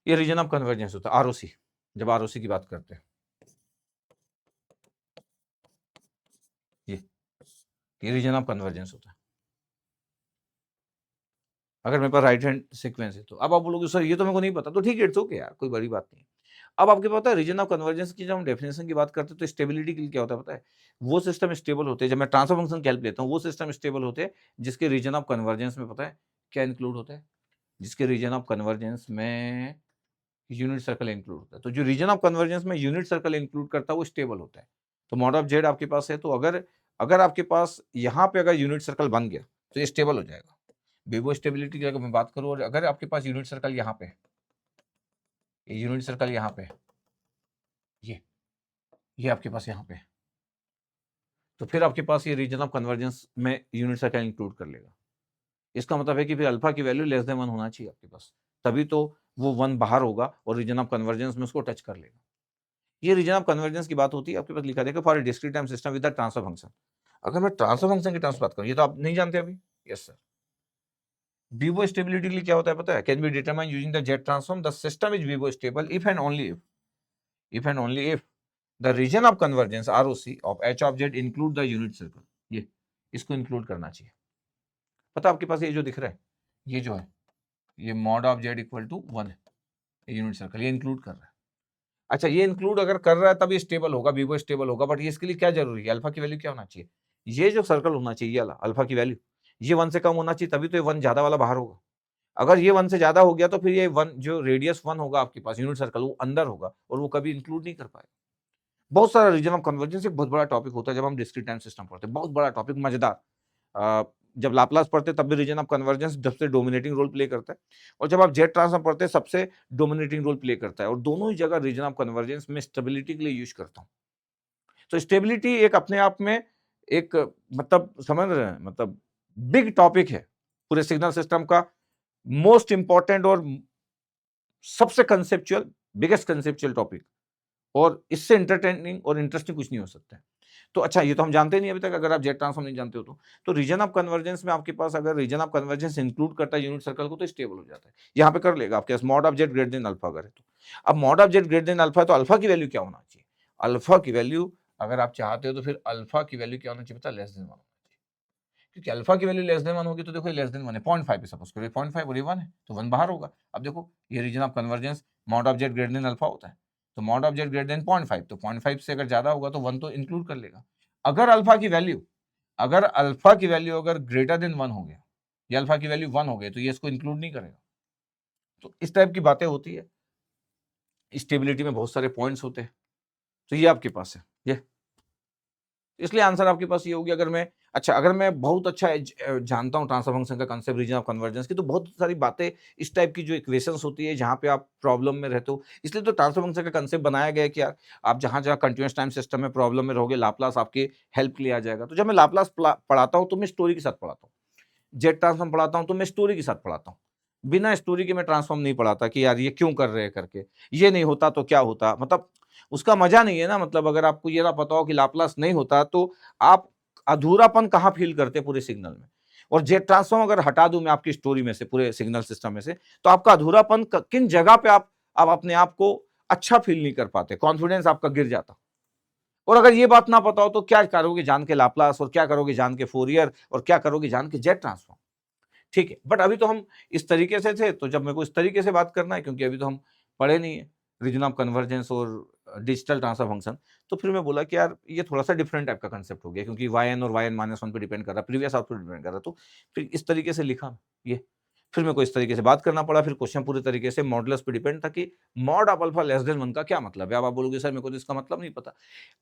ये रीजन ऑफ कन्वर्जेंस होता है, आरओसी, जब आरओसी की बात करते हैं, ये रीजन ऑफ कन्वर्जेंस होता है। अगर मेरे पास राइट हैंड सीक्वेंस है, तो अब आप बोलोगे सर ये तो मेरे को नहीं पता, तो ठीक है, इट्स ओके यार, कोई बड़ी बात नहीं। अब आपके पता है रीजन ऑफ कन्वर्जेंस की जब हम डेफिनेशन की बात करते हैं, तो स्टेबिलिटी के लिए क्या होता है पता है, वो सिस्टम स्टेबल होते हैं, जब मैं ट्रांसफर फंक्शन कैल्कुलेट लेता हूँ, वो सिस्टम स्टेबल होते हैं जिसके रीजन ऑफ कन्वर्जेंस में पता है क्या इंक्लूड होता है, जिसके रीजन ऑफ कन्वर्जेंस में यूनिट सर्कल इंक्लूड होता है। तो जो रीजन ऑफ कन्वर्जेंस में यूनिट सर्कल इंक्लूड करता है वो स्टेबल होता है। तो मॉड ऑफ जेड आपके पास है, तो अगर अगर आपके पास यहाँ पे अगर यूनिट सर्कल बन गया तो ये स्टेबल हो जाएगा। विवो स्टेबिलिटी की अगर मैं बात करूँ, और अगर आपके पास यूनिट सर्कल यहाँ पे, यूनिट सर्कल यहाँ पे, ये आपके पास यहाँ पे, तो फिर आपके पास ये रीजन ऑफ कन्वर्जेंस में यूनिट सर्कल इंक्लूड कर लेगा। इसका मतलब है कि फिर अल्फा की वैल्यू लेस देन 1 होना चाहिए आपके पास, तभी तो वो 1 बाहर होगा और रीजन ऑफ कन्वर्जेंस में उसको टच कर लेगा। ये रीजन ऑफ कन्वर्जेंस की बात होती है, आपके पास लिखा जाएगा for discrete time system with the transfer function. अगर मैं ट्रांसफर फंक्शन की टर्म्स बात करूं, ये तो आप नहीं जानते अभी। Yes sir. विवो स्टेबिलिटी के लिए क्या होता है पता है, can be determined using the Z transform, the system is BIBO stable if and only if the region of convergence ROC of H of Z include the unit circle. ये इसको include करना चाहिए। पता आपके पास ये जो दिख रहा है, ये जो है, ये mod of Z equal to 1 है, यूनिट सर्कल ये इंक्लूड कर रहा है। अच्छा, ये इंक्लूड अगर कर रहा है तब ये स्टेबल होगा, विवो स्टेबल होगा, बट ये इसके लिए क्या जरूरी है, अल्फा की वैल्यू क्या होना चाहिए, ये जो सर्कल होना चाहिए, ये अल्फा की वैल्यू ये 1 से कम होना चाहिए, तभी तो ये 1 ज्यादा वाला बाहर होगा। अगर ये 1 से ज्यादा हो गया तो फिर ये 1 जो रेडियस 1 होगा आपके पास यूनिट सर्कल, वो अंदर होगा और वो कभी इंक्लूड नहीं कर पाएगा। बहुत सारा रीजन ऑफ कन्वर्जेंस एक बहुत बड़ा टॉपिक होता है जब हम डिस्क्रीट टाइम सिस्टम पढ़ते हैं, बहुत बड़ा टॉपिक, मजेदार। जब लाप्लास पढ़ते तब भी रीजन ऑफ कन्वर्जेंस सबसे डोमिनेटिंग रोल प्ले करता है, और जब आप जेट ट्रांसफॉर्म पढ़ते हैं सबसे डोमिनेटिंग रोल प्ले करता है, और दोनों ही जगह रीजन ऑफ कन्वर्जेंस में स्टेबिलिटी के लिए यूज करता हूँ। तो स्टेबिलिटी एक अपने आप में एक मतलब समझ रहे हैं, मतलब बिग टॉपिक है पूरे सिग्नल सिस्टम का, मोस्ट इंपॉर्टेंट और सबसे कंसेप्चुअल, बिगेस्ट कंसेप्चुअल टॉपिक, और इससे एंटरटेनिंग और इंटरेस्टिंग कुछ नहीं हो सकता है। तो अच्छा, ये तो हम जानते नहीं अभी तक, अगर आप जेट ट्रांसफॉर्म नहीं जानते हो तो रीजन ऑफ कन्वर्जेंस में आपके पास अगर रीजन ऑफ कन्वर्जेंस इंक्लूड करता है यूनिट सर्कल को तो स्टेबल हो जाता है। यहाँ पे कर लेगा आपके पास mod of jet greater than alpha अगर है तो। अब mod of jet greater than alpha है तो अल्फा की वैल्यू क्या होना चाहिए? अल्फा की वैल्यू अगर आप चाहते हो तो फिर अल्फा की वैल्यू क्या होना चाहिए? पता, लेस देन 1 होना चाहिए, क्योंकि अल्फा की वैल्यू लेस देन 1 होगी तो देखो लेस देन 1 है, 0.5 पे सपोज करो, 0.5 और ये 1 है तो 1 बाहर होगा। अब देखो ये region of convergence mod of jet greater than alpha होता है, तो mod of jet greater than 0.5, तो 0.5 से अगर ज्यादा होगा तो 1 तो इंक्लूड कर लेगा। अगर अल्फा की वैल्यू अगर ग्रेटर देन 1 हो गया, या अल्फा की वैल्यू 1 हो गई, तो ये इसको इंक्लूड नहीं करेगा। तो इस टाइप की बातें होती है, स्टेबिलिटी में बहुत सारे पॉइंट्स होते हैं, तो ये आपके पास है ये, इसलिए आंसर आपके पास ये होगी। अगर मैं बहुत अच्छा जानता हूँ ट्रांसफर फंक्शन का कंसेप्ट, रीजन ऑफ कन्वर्जेंस की, तो बहुत सारी बातें इस टाइप की जो इक्वेशंस होती है जहाँ पे आप प्रॉब्लम में रहते हो, इसलिए तो ट्रांसफर फंक्शन का कंसेप्ट बनाया गया है कि यार आप जहाँ जहाँ कंटिन्यूअस टाइम सिस्टम में प्रॉब्लम में रहोगे, लाप्लास आपके हेल्प के लिए आ जाएगा। तो जब मैं लाप्लास पढ़ाता हूँ तो मैं स्टोरी के साथ पढ़ाता हूँ, जेट ट्रांसफॉर्म पढ़ाता हूँ तो मैं स्टोरी के साथ पढ़ाता हूँ, बिना स्टोरी के मैं ट्रांसफॉर्म नहीं पढ़ाता कि यार ये क्यों कर रहे हैं करके, ये नहीं होता तो क्या होता, मतलब उसका मजा नहीं है ना। मतलब अगर आपको ये ना पता हो कि लाप्लास नहीं होता तो आप अधूरापन कहाँ फील करते हैं पूरे सिग्नल में। और जेट ट्रांसफॉर्म अगर हटा दूं मैं आपकी स्टोरी में से, पूरे सिग्नल सिस्टम में से, तो आपका अधूरापन किन जगह पे आप अपने आप को अच्छा फील नहीं कर पाते, कॉन्फिडेंस आपका गिर जाता। और अगर ये बात ना पता हो तो क्या करोगे जान के लाप्लास, और क्या करोगे जान के फोरियर, और क्या करोगे जान के जेट ट्रांसफॉर्म। ठीक है, बट अभी तो हम इस तरीके से थे, तो जब मेरे को इस तरीके से बात करना है, क्योंकि अभी तो हम पढ़े नहीं है रीजन ऑफ कन्वर्जेंस और डिजिटल ट्रांसफर फंक्शन, तो फिर मैं बोला कि यार ये थोड़ा सा डिफरेंट टाइप का कंसेप्ट हो गया, क्योंकि वाई और वाई-1 पे डिपेंड कर रहा है, प्रीवियस आउट पे डिपेंड कर रहा है, तो फिर इस तरीके से लिखा ये। फिर मेरे को इस तरीके से बात करना पड़ा, फिर क्वेश्चन पूरी तरीके से मॉडुलस पे डिपेंड था कि mod of alpha less than 1 का क्या मतलब है। अब आप बोलोगे सर मेरे को तो इसका मतलब नहीं पता।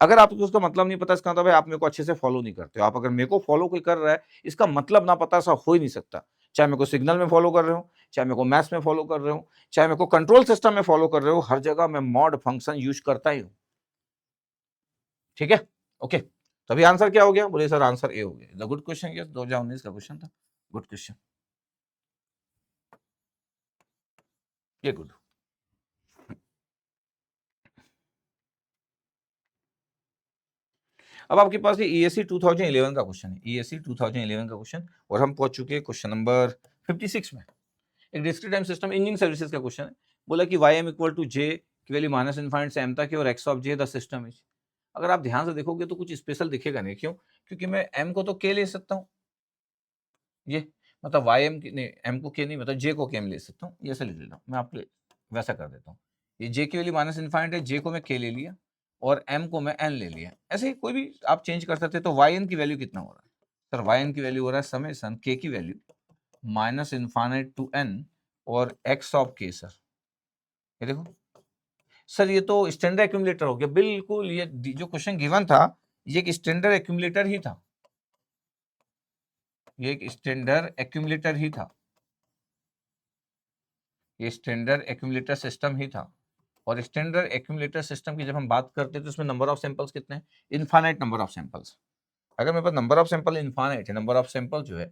अगर आपको उसका मतलब नहीं पता, इसका मतलब है आप मेरे को अच्छे से फॉलो नहीं करते हो। आप अगर मेरे को फॉलो कोई कर रहा है, इसका मतलब ना पता ऐसा हो ही नहीं सकता। चाहे मेरे को सिग्नल में फॉलो कर रहे हो, चाहे मेरे को मैथ्स में फॉलो कर रहे हो, चाहे मेरे को कंट्रोल सिस्टम में फॉलो कर रहे हो, हर जगह मैं मॉड फंक्शन यूज करता ही हूं। ठीक है, ओके। तो अभी आंसर क्या हो गया? बोले सर आंसर ए हो गया। गुड क्वेश्चन, 2019 का क्वेश्चन था, गुड क्वेश्चन, ये गुड। अब आपके पास ये ईएससी 2011 का क्वेश्चन है, ईएससी 2011 का क्वेश्चन, और हम पहुंच चुके हैं क्वेश्चन नंबर 56 में। एक discrete time system engineering services का क्वेश्चन है। बोला कि वाई एम इक्वल टू जे की वैल्यू माइनस इनफाइनाइट से एम तक है, और x of J the system is. अगर आप ध्यान से देखोगे तो कुछ स्पेशल दिखेगा नहीं, क्यों? क्योंकि मैं एम को तो के ले सकता हूँ, ये मतलब वाई एम नहीं, एम को के नहीं, मतलब जे को के एम ले सकता हूँ, ये ऐसे ले लेता हूँ मैं, आपको वैसा कर देता हूँ। ये जे की वैल्यू माइनस इनफाइनाइट है, जे को मैं के ले लिया और एम को मैं एन ले लिया। ऐसे ही कोई भी आप चेंज कर सकते हैं। तो वाई एन की वैल्यू कितना हो रहा है सर? वाई एन की वैल्यू हो रहा है समेशन के की value minus infinite to n और एक्स ऑफ के। सर ये देखो सर, ये तो स्टैंडर्ड एक्यूमुलेटर हो गया बिल्कुल। ये जो क्वेश्चन गिवन था ये एक स्टैंडर्ड एक्यूमुलेटर ही था, ये एक स्टैंडर्ड एक्यूमुलेटर ही था, ये स्टैंडर्ड एक्यूमुलेटर सिस्टम ही था। और स्टैंडर्ड एक्यूमुलेटर सिस्टम की जब हम बात करते हैं तो इसमें नंबर ऑफ सैंपल्स कितने हैं? Infinite number of samples. अगर मेरे पास नंबर ऑफ सैंपल इनफाइनाइट है, नंबर ऑफ सैंपल जो है,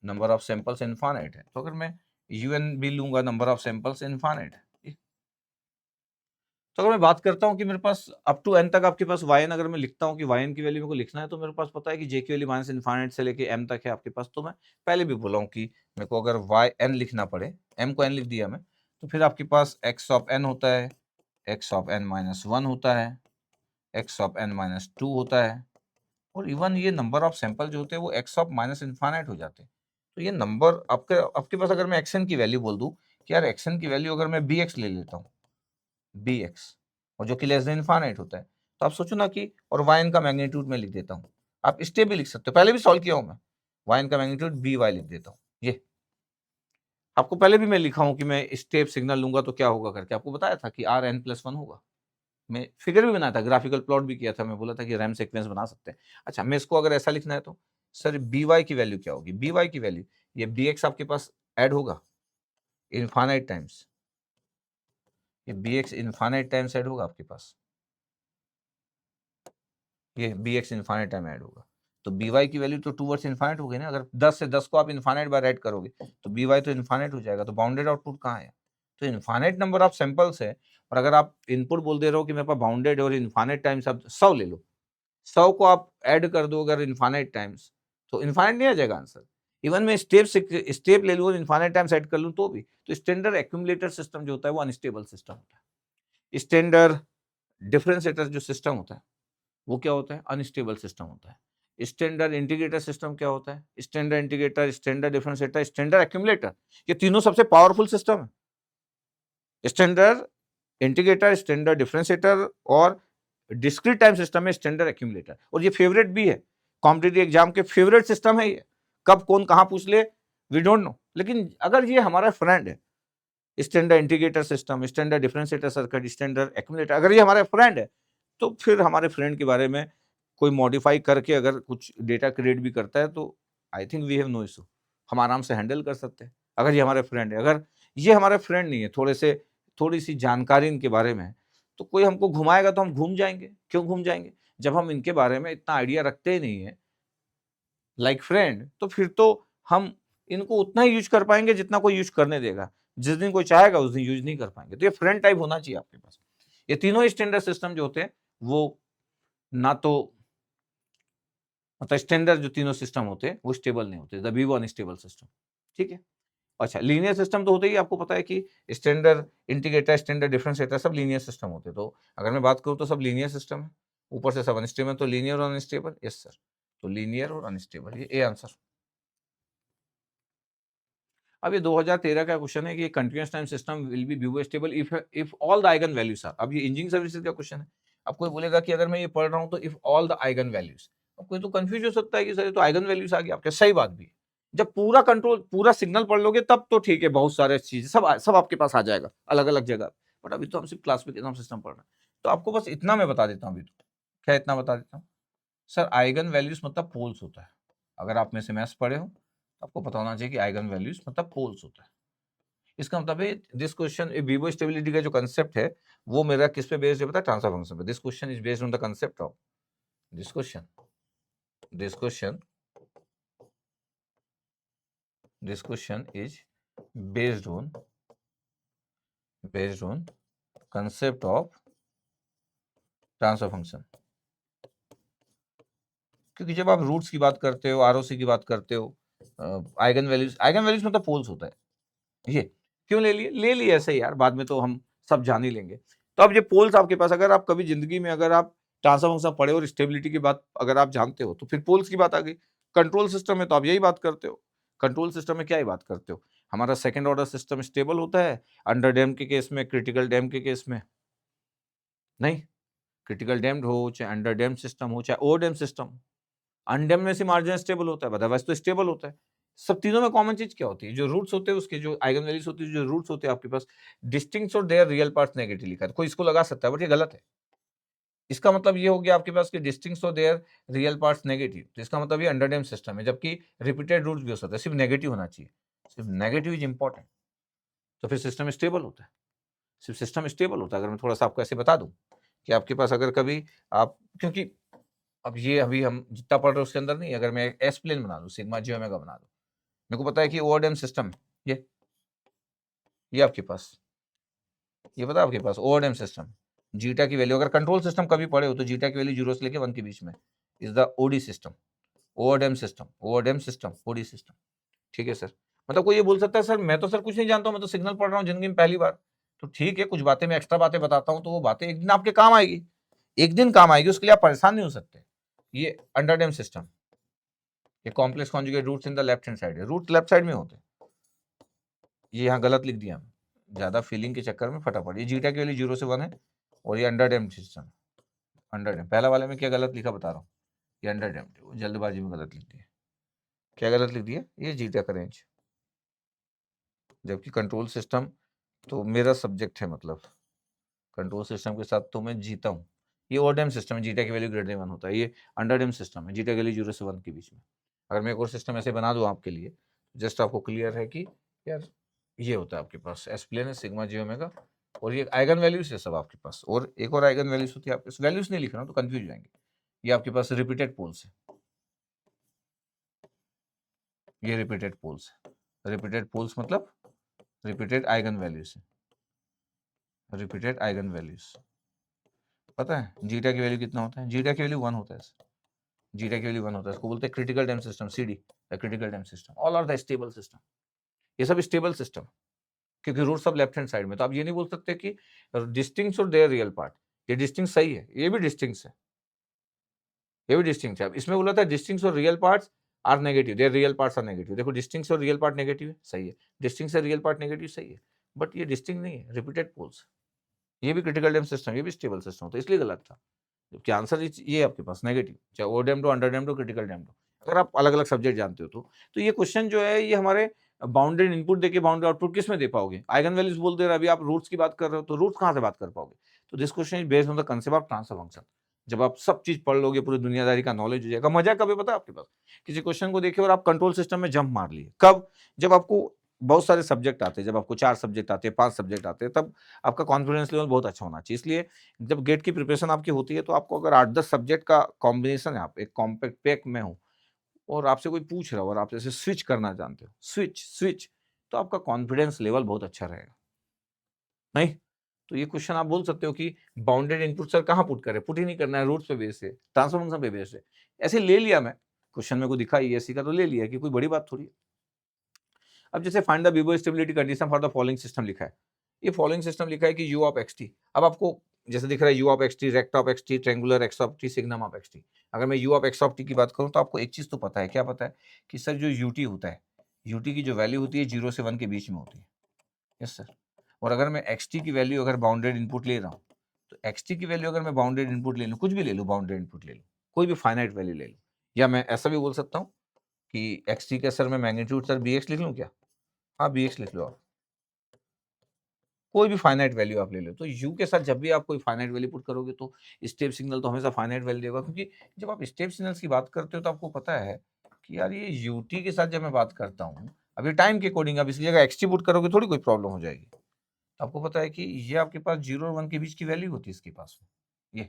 नंबर ऑफ सैंपल्स इनफाइनाइट है, तो अगर मैं यूएन भी लूंगा, नंबर ऑफ सैंपल्स इनफाइनाइट है। तो अगर मैं बात करता हूँ कि मेरे पास अप टू एन तक आपके पास वाई एन, अगर मैं लिखता हूँ कि वाई एन की वैल्यू मेरे को लिखना है, तो मेरे पास पता है कि जे की वैल्यू माइनस इनफाइनाइट से लेके एम तक है आपके पास। तो मैं पहले भी बोला हूँ कि मेरे को अगर वाई एन लिखना पड़े, एम को एन लिख दिया मैं, तो फिर आपके पास एक्स ऑफ एन होता है, एक्स ऑफ एन माइनस 1 होता है, एक्स ऑफ एन माइनस 2 होता है, और इवन ये नंबर ऑफ सैंपल जो होते हैं वो एक्स ऑफ माइनस इनफाइनाइट हो जाते हैं। तो ये नंबर आपके पास अगर मैं एक्सन की वैल्यू बोल दूं कि यार एक्सन की वैल्यू अगर मैं बी एक्स ले लेता हूँ, बी एक्स, और जो कि लेस देन इनफाइनाइट होता है, तो आप सोचो ना कि, और वाई एन का मैग्नीट्यूड में लिख देता हूँ। आप स्टेप भी लिख सकते हो, पहले भी सॉल्व किया हूँ मैं, वाई एन का मैग्नीट्यूड बी वाई लिख देता हूँ ये। आपको पहले भी मैं लिखा हूं कि मैं स्टेप सिग्नल लूंगा तो क्या होगा करके, आपको बताया था कि Rn+1 होगा। मैं फिगर भी बनाया था, ग्राफिकल प्लॉट भी किया था, मैं बोला था कि रैम सीक्वेंस बना सकते हैं। अच्छा, मैं इसको अगर ऐसा लिखना है तो सर by की वैल्यू क्या होगी? by की वैल्यू ये bx आपके पास ऐड होगा इनफाइनाइट टाइम्स, ये bx इनफाइनाइट टाइम्स ऐड होगा आपके पास, ये bx इनफाइनाइट टाइम ऐड होगा, तो by की वैल्यू तो टूवर्ड्स इनफाइनाइट हो गई ना। अगर 10 से 10 को आप इनफाइनाइट बार ऐड करोगे तो by तो इनफाइनाइट हो जाएगा, तो बाउंडेड आउटपुट कहाँ है? तो इनफाइनाइट नंबर ऑफ सैंपल्स है, और अगर आप इनपुट बोल दे रहे हो कि मेरे पास बाउंडेड और इनफाइनाइट टाइम्स, आप 100 ले लो, 100 को आप ऐड कर दो अगर इनफाइनाइट टाइम्स, तो इनफाइनाइट नहीं आ जाएगा आंसर। इवन मैं स्टेप ले लूँ और इनफाइनाइट टाइम्स ऐड कर लूँ तो भी। तो स्टैंडर्ड एक्यूमुलेटर सिस्टम जो होता है वो अनस्टेबल सिस्टम होता है। स्टैंडर्ड डिफरेंशिएटर जो सिस्टम होता है वो क्या होता है? अनस्टेबल सिस्टम होता है। स्टैंडर्ड इंटीग्रेटर सिस्टम क्या होता है? Standard integrator, standard differentiator, standard accumulator, ये तीनों सबसे पावरफुल सिस्टम है। स्टैंडर्ड इंटीग्रेटर, स्टैंडर्ड डिफरेंशिएटर और डिस्क्रीट टाइम सिस्टम में स्टैंडर्ड एक्यूमुलेटर, और ये फेवरेट भी है, कॉम्पिटिटिव एग्जाम के फेवरेट सिस्टम है ये। कब कौन कहां पूछ ले वी डोंट नो, लेकिन अगर ये हमारा फ्रेंड है, standard integrator system, standard differentiator circuit, standard accumulator, अगर ये हमारा फ्रेंड है तो फिर हमारे फ्रेंड के बारे में कोई मॉडिफाई करके अगर कुछ डेटा क्रिएट भी करता है तो I think we have no issue, हम आराम से हैंडल कर सकते हैं अगर ये हमारे फ्रेंड है। अगर ये हमारे फ्रेंड नहीं है, थोड़ी सी जानकारी इनके बारे में है, तो कोई हमको घुमाएगा तो हम घूम जाएंगे। क्यों घूम जाएंगे? जब हम इनके बारे में इतना आइडिया रखते ही नहीं है लाइक फ्रेंड, तो फिर तो हम इनको उतना ही यूज कर पाएंगे जितना कोई यूज करने देगा। जिस दिन कोई चाहेगा उस दिन यूज नहीं कर पाएंगे। तो ये फ्रेंड टाइप होना चाहिए आपके पास। ये तीनों स्टैंडर्ड सिस्टम जो होते हैं वो ना तो मतलब स्टैंडर्ड जो तीनों सिस्टम होते हैं वो स्टेबल नहीं होते, द वीवो अनस्टेबल सिस्टम। ठीक है। अच्छा, लीनियर सिस्टम तो होते ही, आपको पता है कि स्टैंडर्ड इंटीग्रेटर, स्टैंडर्ड डिफरेंशिएटर सब लीनियर सिस्टम होते हैं। तो अगर मैं बात करूं तो सब लीनियर सिस्टम है, ऊपर से सब अनस्टेबल, तो लीनियर और अनस्टेबल, यस सर, तो लीनियर और अनस्टेबल, ये ए आंसर। अब ये 2013 का क्वेश्चन है कि continuous time system will be BIBO stable if all the eigen values are. अब ये इंजीनियरिंग सर्विसेज का क्वेश्चन है। अब कोई बोलेगा कि अगर मैं ये पढ़ रहा हूं तो if all the eigen values, अब कोई तो कंफ्यूज हो सकता है कि सर ये तो आइगन वैल्यूज आ गया आपके, सही बात भी है। जब पूरा कंट्रोल, पूरा सिग्नल पढ़ लोगे तब तो ठीक है, बहुत सारे चीजें सब आपके पास आ जाएगा अलग अलग जगह। बट अभी तो हम सिर्फ क्लासिफिकेशन सिस्टम पढ़ रहे हैं, तो आपको बस इतना मैं बता देता हूँ अभी। तो क्या इतना बता देता हूँ सर, आइगन वैल्यूज मतलब पोल्स होता है। अगर आप में से मैथ्स पढ़े हो तो आपको पता होना चाहिए कि आइगन वैल्यूज मतलब पोल्स होता है। इसका मतलब है दिस क्वेश्चन वीवो स्टेबिलिटी का जो कंसेप्ट है वो मेरा किस पे बेस्ड है पता है? ट्रांसफर फंक्शन पे। This question is based on the concept of this question this question this question is based on concept of transfer function. क्योंकि जब आप रूट्स की बात करते हो, आरओसी की बात करते हो, आइगन वैल्यूज मतलब पोल्स होता है। ये क्यों ले लिए ऐसे यार, बाद में तो हम सब जान ही लेंगे। तो अब ये पोल्स आपके पास, अगर आप कभी जिंदगी में अगर आप ट्रांसफर फंक्शन पढ़े और स्टेबिलिटी की बात अगर आप जानते हो तो फिर पोल्स की बात आ गई। कंट्रोल सिस्टम में तो आप यही बात करते हो। कंट्रोल सिस्टम में क्या ही बात करते हो? हमारा सेकंड ऑर्डर सिस्टम स्टेबल होता है अंडर डैम के केस में, क्रिटिकल डैम के केस में नहीं। क्रिटिकल डैम्ड हो, चाहे अंडर डैम सिस्टम हो, चाहे ओवर डैम सिस्टम, अनडैम्ड में से मार्जिन स्टेबल होता है, अदरवाइज तो स्टेबल होता है। सब तीनों में कॉमन चीज क्या होती है? जो रूट्स होते हैं उसके जो आइगन वैल्यूज होती है, जो रूट्स होते हैं आपके पास, डिस्टिंक्ट और देयर रियल पार्ट्स नेगेटिव लिखा है। कोई इसको लगा सकता है बट ये गलत है। इसका मतलब ये हो गया आपके पास कि डिस्टिंक्ट और देयर रियल पार्ट्स नेगेटिव, तो इसका मतलब ये अंडर डैम सिस्टम है। जबकि रिपीटेड रूट्स भी हो सकता है, सिर्फ नेगेटिव होना चाहिए, सिर्फ नेगेटिव इज इंपॉर्टेंट, तो फिर सिस्टम स्टेबल होता है। सिर्फ सिस्टम स्टेबल होता है। अगर मैं थोड़ा सा आपको ऐसे बता दूं कि आपके पास अगर कभी आप, क्योंकि अब ये अभी हम जितना पढ़ रहे हैं उसके अंदर नहीं, अगर मैं एस प्लेन बना दूं, सिग्मा जी ओमेगा बना दूं, मेरे को पता है कि ओवरडैम सिस्टम है ये आपके पास, ये पता है आपके पास ओवरडैम सिस्टम, जीटा की वैल्यू, अगर कंट्रोल सिस्टम कभी पढ़े हो तो जीटा की वैल्यू 0 से लेके 1 के बीच में is the OD system, overdamped system OD system. ठीक है सर। मतलब कोई ये बोल सकता है सर मैं तो सर कुछ नहीं जानता हूं, मैं तो सिग्नल पढ़ रहा हूँ जिंदगी में पहली बार। तो ठीक है, कुछ बातें मैं एक्स्ट्रा बातें बताता हूँ, तो वो बातें एक दिन आपके काम आएगी, एक दिन काम आएगी, उसके लिए आप परेशान नहीं हो सकते। ये अंडरडैम सिस्टम, ये complex conjugate roots in the left hand side है, रूट लेफ्ट साइड में होते हैं। ये यहाँ गलत लिख दिया, ज्यादा फीलिंग के चक्कर में फटाफट। ये जीटा की वैल्यू 0 से 1 है और ये अंडरडैम सिस्टम, अंडरडैम। पहला वाले में क्या गलत लिखा बता रहा हूँ, ये अंडरडैम, जल्दबाजी में गलत लिख दिया। क्या गलत लिख दिया? ये जीटा का रेंज, जबकि कंट्रोल सिस्टम तो मेरा सब्जेक्ट है, मतलब कंट्रोल सिस्टम के साथ तो मैं जीता हूँ। ये ओवरडैम सिस्टम है, जीटा की वैल्यू ग्रेटर देन 1 होता है। ये अंडरडैम सिस्टम है, जीटा की वैल्यू 0 से 1 के बीच में। अगर मैं एक और सिस्टम ऐसे बना दूँ आपके लिए, जस्ट आपको क्लियर है कि यार ये होता है आपके पास एस प्लेन है, सिग्मा जी ओमेगा, और ये आइगन वैल्यूज है सब आपके पास, और एक और आइगन वैल्यूज होती है आपके पास। वैल्यूज नहीं लिख रहा हूँ तो कंफ्यूज हो जाएंगे। ये आपके पास रिपीटेड पोल्स है, ये रिपीटेड पोल्स है। रिपीटेड पोल्स मतलब रिपीटेड आइगन वैल्यूज है, रिपीटेड आइगन वैल्यूज। पता है जीटा की वैल्यू कितना होता है? जीटा की वैल्यू 1 होता है। जीटा की वैल्यू 1 होता है, इसको बोलते हैं critical time system, CD, critical time system. All are the stable system, ये सब स्टेबल सिस्टम, क्योंकि रूट सब लेफ्ट हैंड साइड में। तो आप ये नहीं बोल सकते कि डिस्टिंक्ट और देयर रियल पार्ट। ये डिस्टिंक्ट सही है, ये भी डिस्टिंक्ट है, ये भी डिस्टिंक्ट है। अब इसमें बोला था डिस्टिंक्ट और real parts are negative, there real parts are negative. देखो डिस्टिंक्ट और रियल पार्ट नेगेटिव है, सही है। डिस्टिंक्ट से रियल पार्ट नेगेटिव, सही है। बट ये डिस्टिंक्ट नहीं है, रिपीटेड पोल्स। ये भी क्रिटिकल टाइम सिस्टम, ये भी स्टेबल सिस्टम, तो इसलिए गलत था। जबकि आंसर ये आपके पास नेगेटिव, चाहे ओवर डैम्ड हो, अंडर डैम्ड हो, क्रिटिकल डैम्ड हो। अगर आप अलग अलग सब्जेक्ट जानते हो तो ये क्वेश्चन जो है ये हमारे बाउंडेड इनपुट देके बाउंडेड आउटपुट किस में दे पाओगे? आइगन वैल्यूज बोल दे रहे, अभी आप रूट्स की बात कर रहे हो, तो रूट्स कहाँ से बात कर पाओगे? तो this question is based on the concept of transfer function. जब आप सब चीज पढ़ लोगे, पूरी दुनियादारी का नॉलेज हो जाएगा। मजा कभी पता है आपके पास, किसी क्वेश्चन को देखे और आप कंट्रोल सिस्टम में जंप मार लिए। कब? जब आपको बहुत सारे सब्जेक्ट आते हैं, जब आपको 4 सब्जेक्ट आते हैं, 5 सब्जेक्ट आते हैं, तब आपका कॉन्फिडेंस लेवल बहुत अच्छा होना चाहिए। इसलिए जब गेट की प्रिपरेशन आपकी होती है, तो आपको अगर 8-10 सब्जेक्ट का कॉम्बिनेशन है, आप एक कॉम्पैक्ट पैक में हो और आपसे कोई पूछ रहा हो और आप जैसे स्विच करना जानते हो, स्विच स्विच, तो आपका कॉन्फिडेंस लेवल बहुत अच्छा रहेगा। नहीं तो ये क्वेश्चन आप बोल सकते हो कि बाउंडेड इनपुट सर कहाँ पुट करें? पुट ही नहीं करना है, रूट्स पे बेस है, ट्रांसफर फंक्शन पे बेस है। ऐसे ले लिया मैं, क्वेश्चन मेरे को दिखा ईएससी का तो ले लिया, कि कोई बड़ी बात थोड़ी है। अब जैसे find the Vivo stability condition for the following system लिखा है। ये फॉलोइंग सिस्टम लिखा है कि यू ऑफ एक्स टी। अब आपको जैसे दिख रहा है u of x t, rect of x t, triangular x of t, signum of x t. अगर मैं u of x of t की बात करूं तो आपको एक चीज तो पता है, क्या पता है? कि सर जो यूटी होता है, यूटी की जो वैल्यू होती है 0 से 1 के बीच में होती है। Yes sir. और अगर मैं एक्स टी की वैल्यू अगर बाउंडेड इनपुट ले रहा हूँ, तो एक्स टी की वैल्यू अगर मैं बाउंडेड इनपुट ले लूँ, कुछ भी ले लूँ, बाउंडेड इनपुट ले लूँ, कोई भी फाइनाइट वैल्यू ले लूँ, या मैं ऐसा भी बोल सकता हूँ कि एक्स टी का सर मैं मैग्नीट्यूड सर बी एक्स लिख लूँ क्या? हाँ बी एक्स लिख लो आप, कोई भी फाइनाइट वैल्यू आप ले लो। तो यू के साथ जब भी आप कोई फाइनाइट वैल्यू पुट करोगे तो स्टेप सिग्नल तो हमेशा फाइनाइट वैल्यू देगा, क्योंकि जब आप स्टेप सिग्नल्स की बात करते हो तो आपको पता है कि यार ये यूटी के साथ जब मैं बात करता हूँ, अभी टाइम के अकॉर्डिंग अब इसकी जगह एक्सटी पुट करोगे थोड़ी कोई प्रॉब्लम हो जाएगी। तो आपको पता है कि ये आपके पास 0 और 1 के बीच की वैल्यू होती है इसके पास में। ये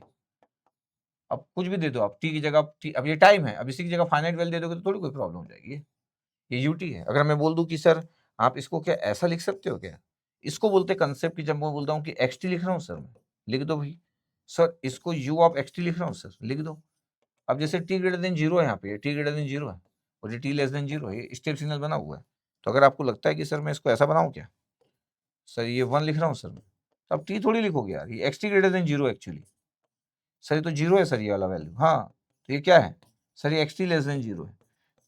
अब कुछ भी दे दो आप, टी की जगह अब ये टाइम है, अब इसी की जगह फाइनाइट वैल्यू दे दोगे तो थोड़ी कोई प्रॉब्लम हो जाएगी। ये यूटी है। अगर मैं बोल दूं कि सर आप इसको क्या ऐसा लिख सकते हो क्या? इसको बोलते कंसेप्ट की, जब मैं बोलता हूँ कि एक्स टी लिख रहा हूँ सर मैं, लिख दो भाई। सर इसको यू ऑफ एक्स टी लिख रहा हूँ सर, लिख दो। अब जैसे टी ग्रेटर देन जीरो है, यहाँ पे टी ग्रेटर देन जीरो है और ये टी लेस देन जीरो है, ये स्टेप सिग्नल बना हुआ है। तो अगर आपको लगता है कि सर मैं इसको ऐसा बनाऊँ क्या, सर ये 1 लिख रहा हूँ सर मैं, तो अब टी थोड़ी लिखोगे यार, ये x T greater than zero actually. Sir ये तो जीरो है सर, ये वाला वैल्यू। हाँ तो ये क्या है सर, ये x T less than zero है।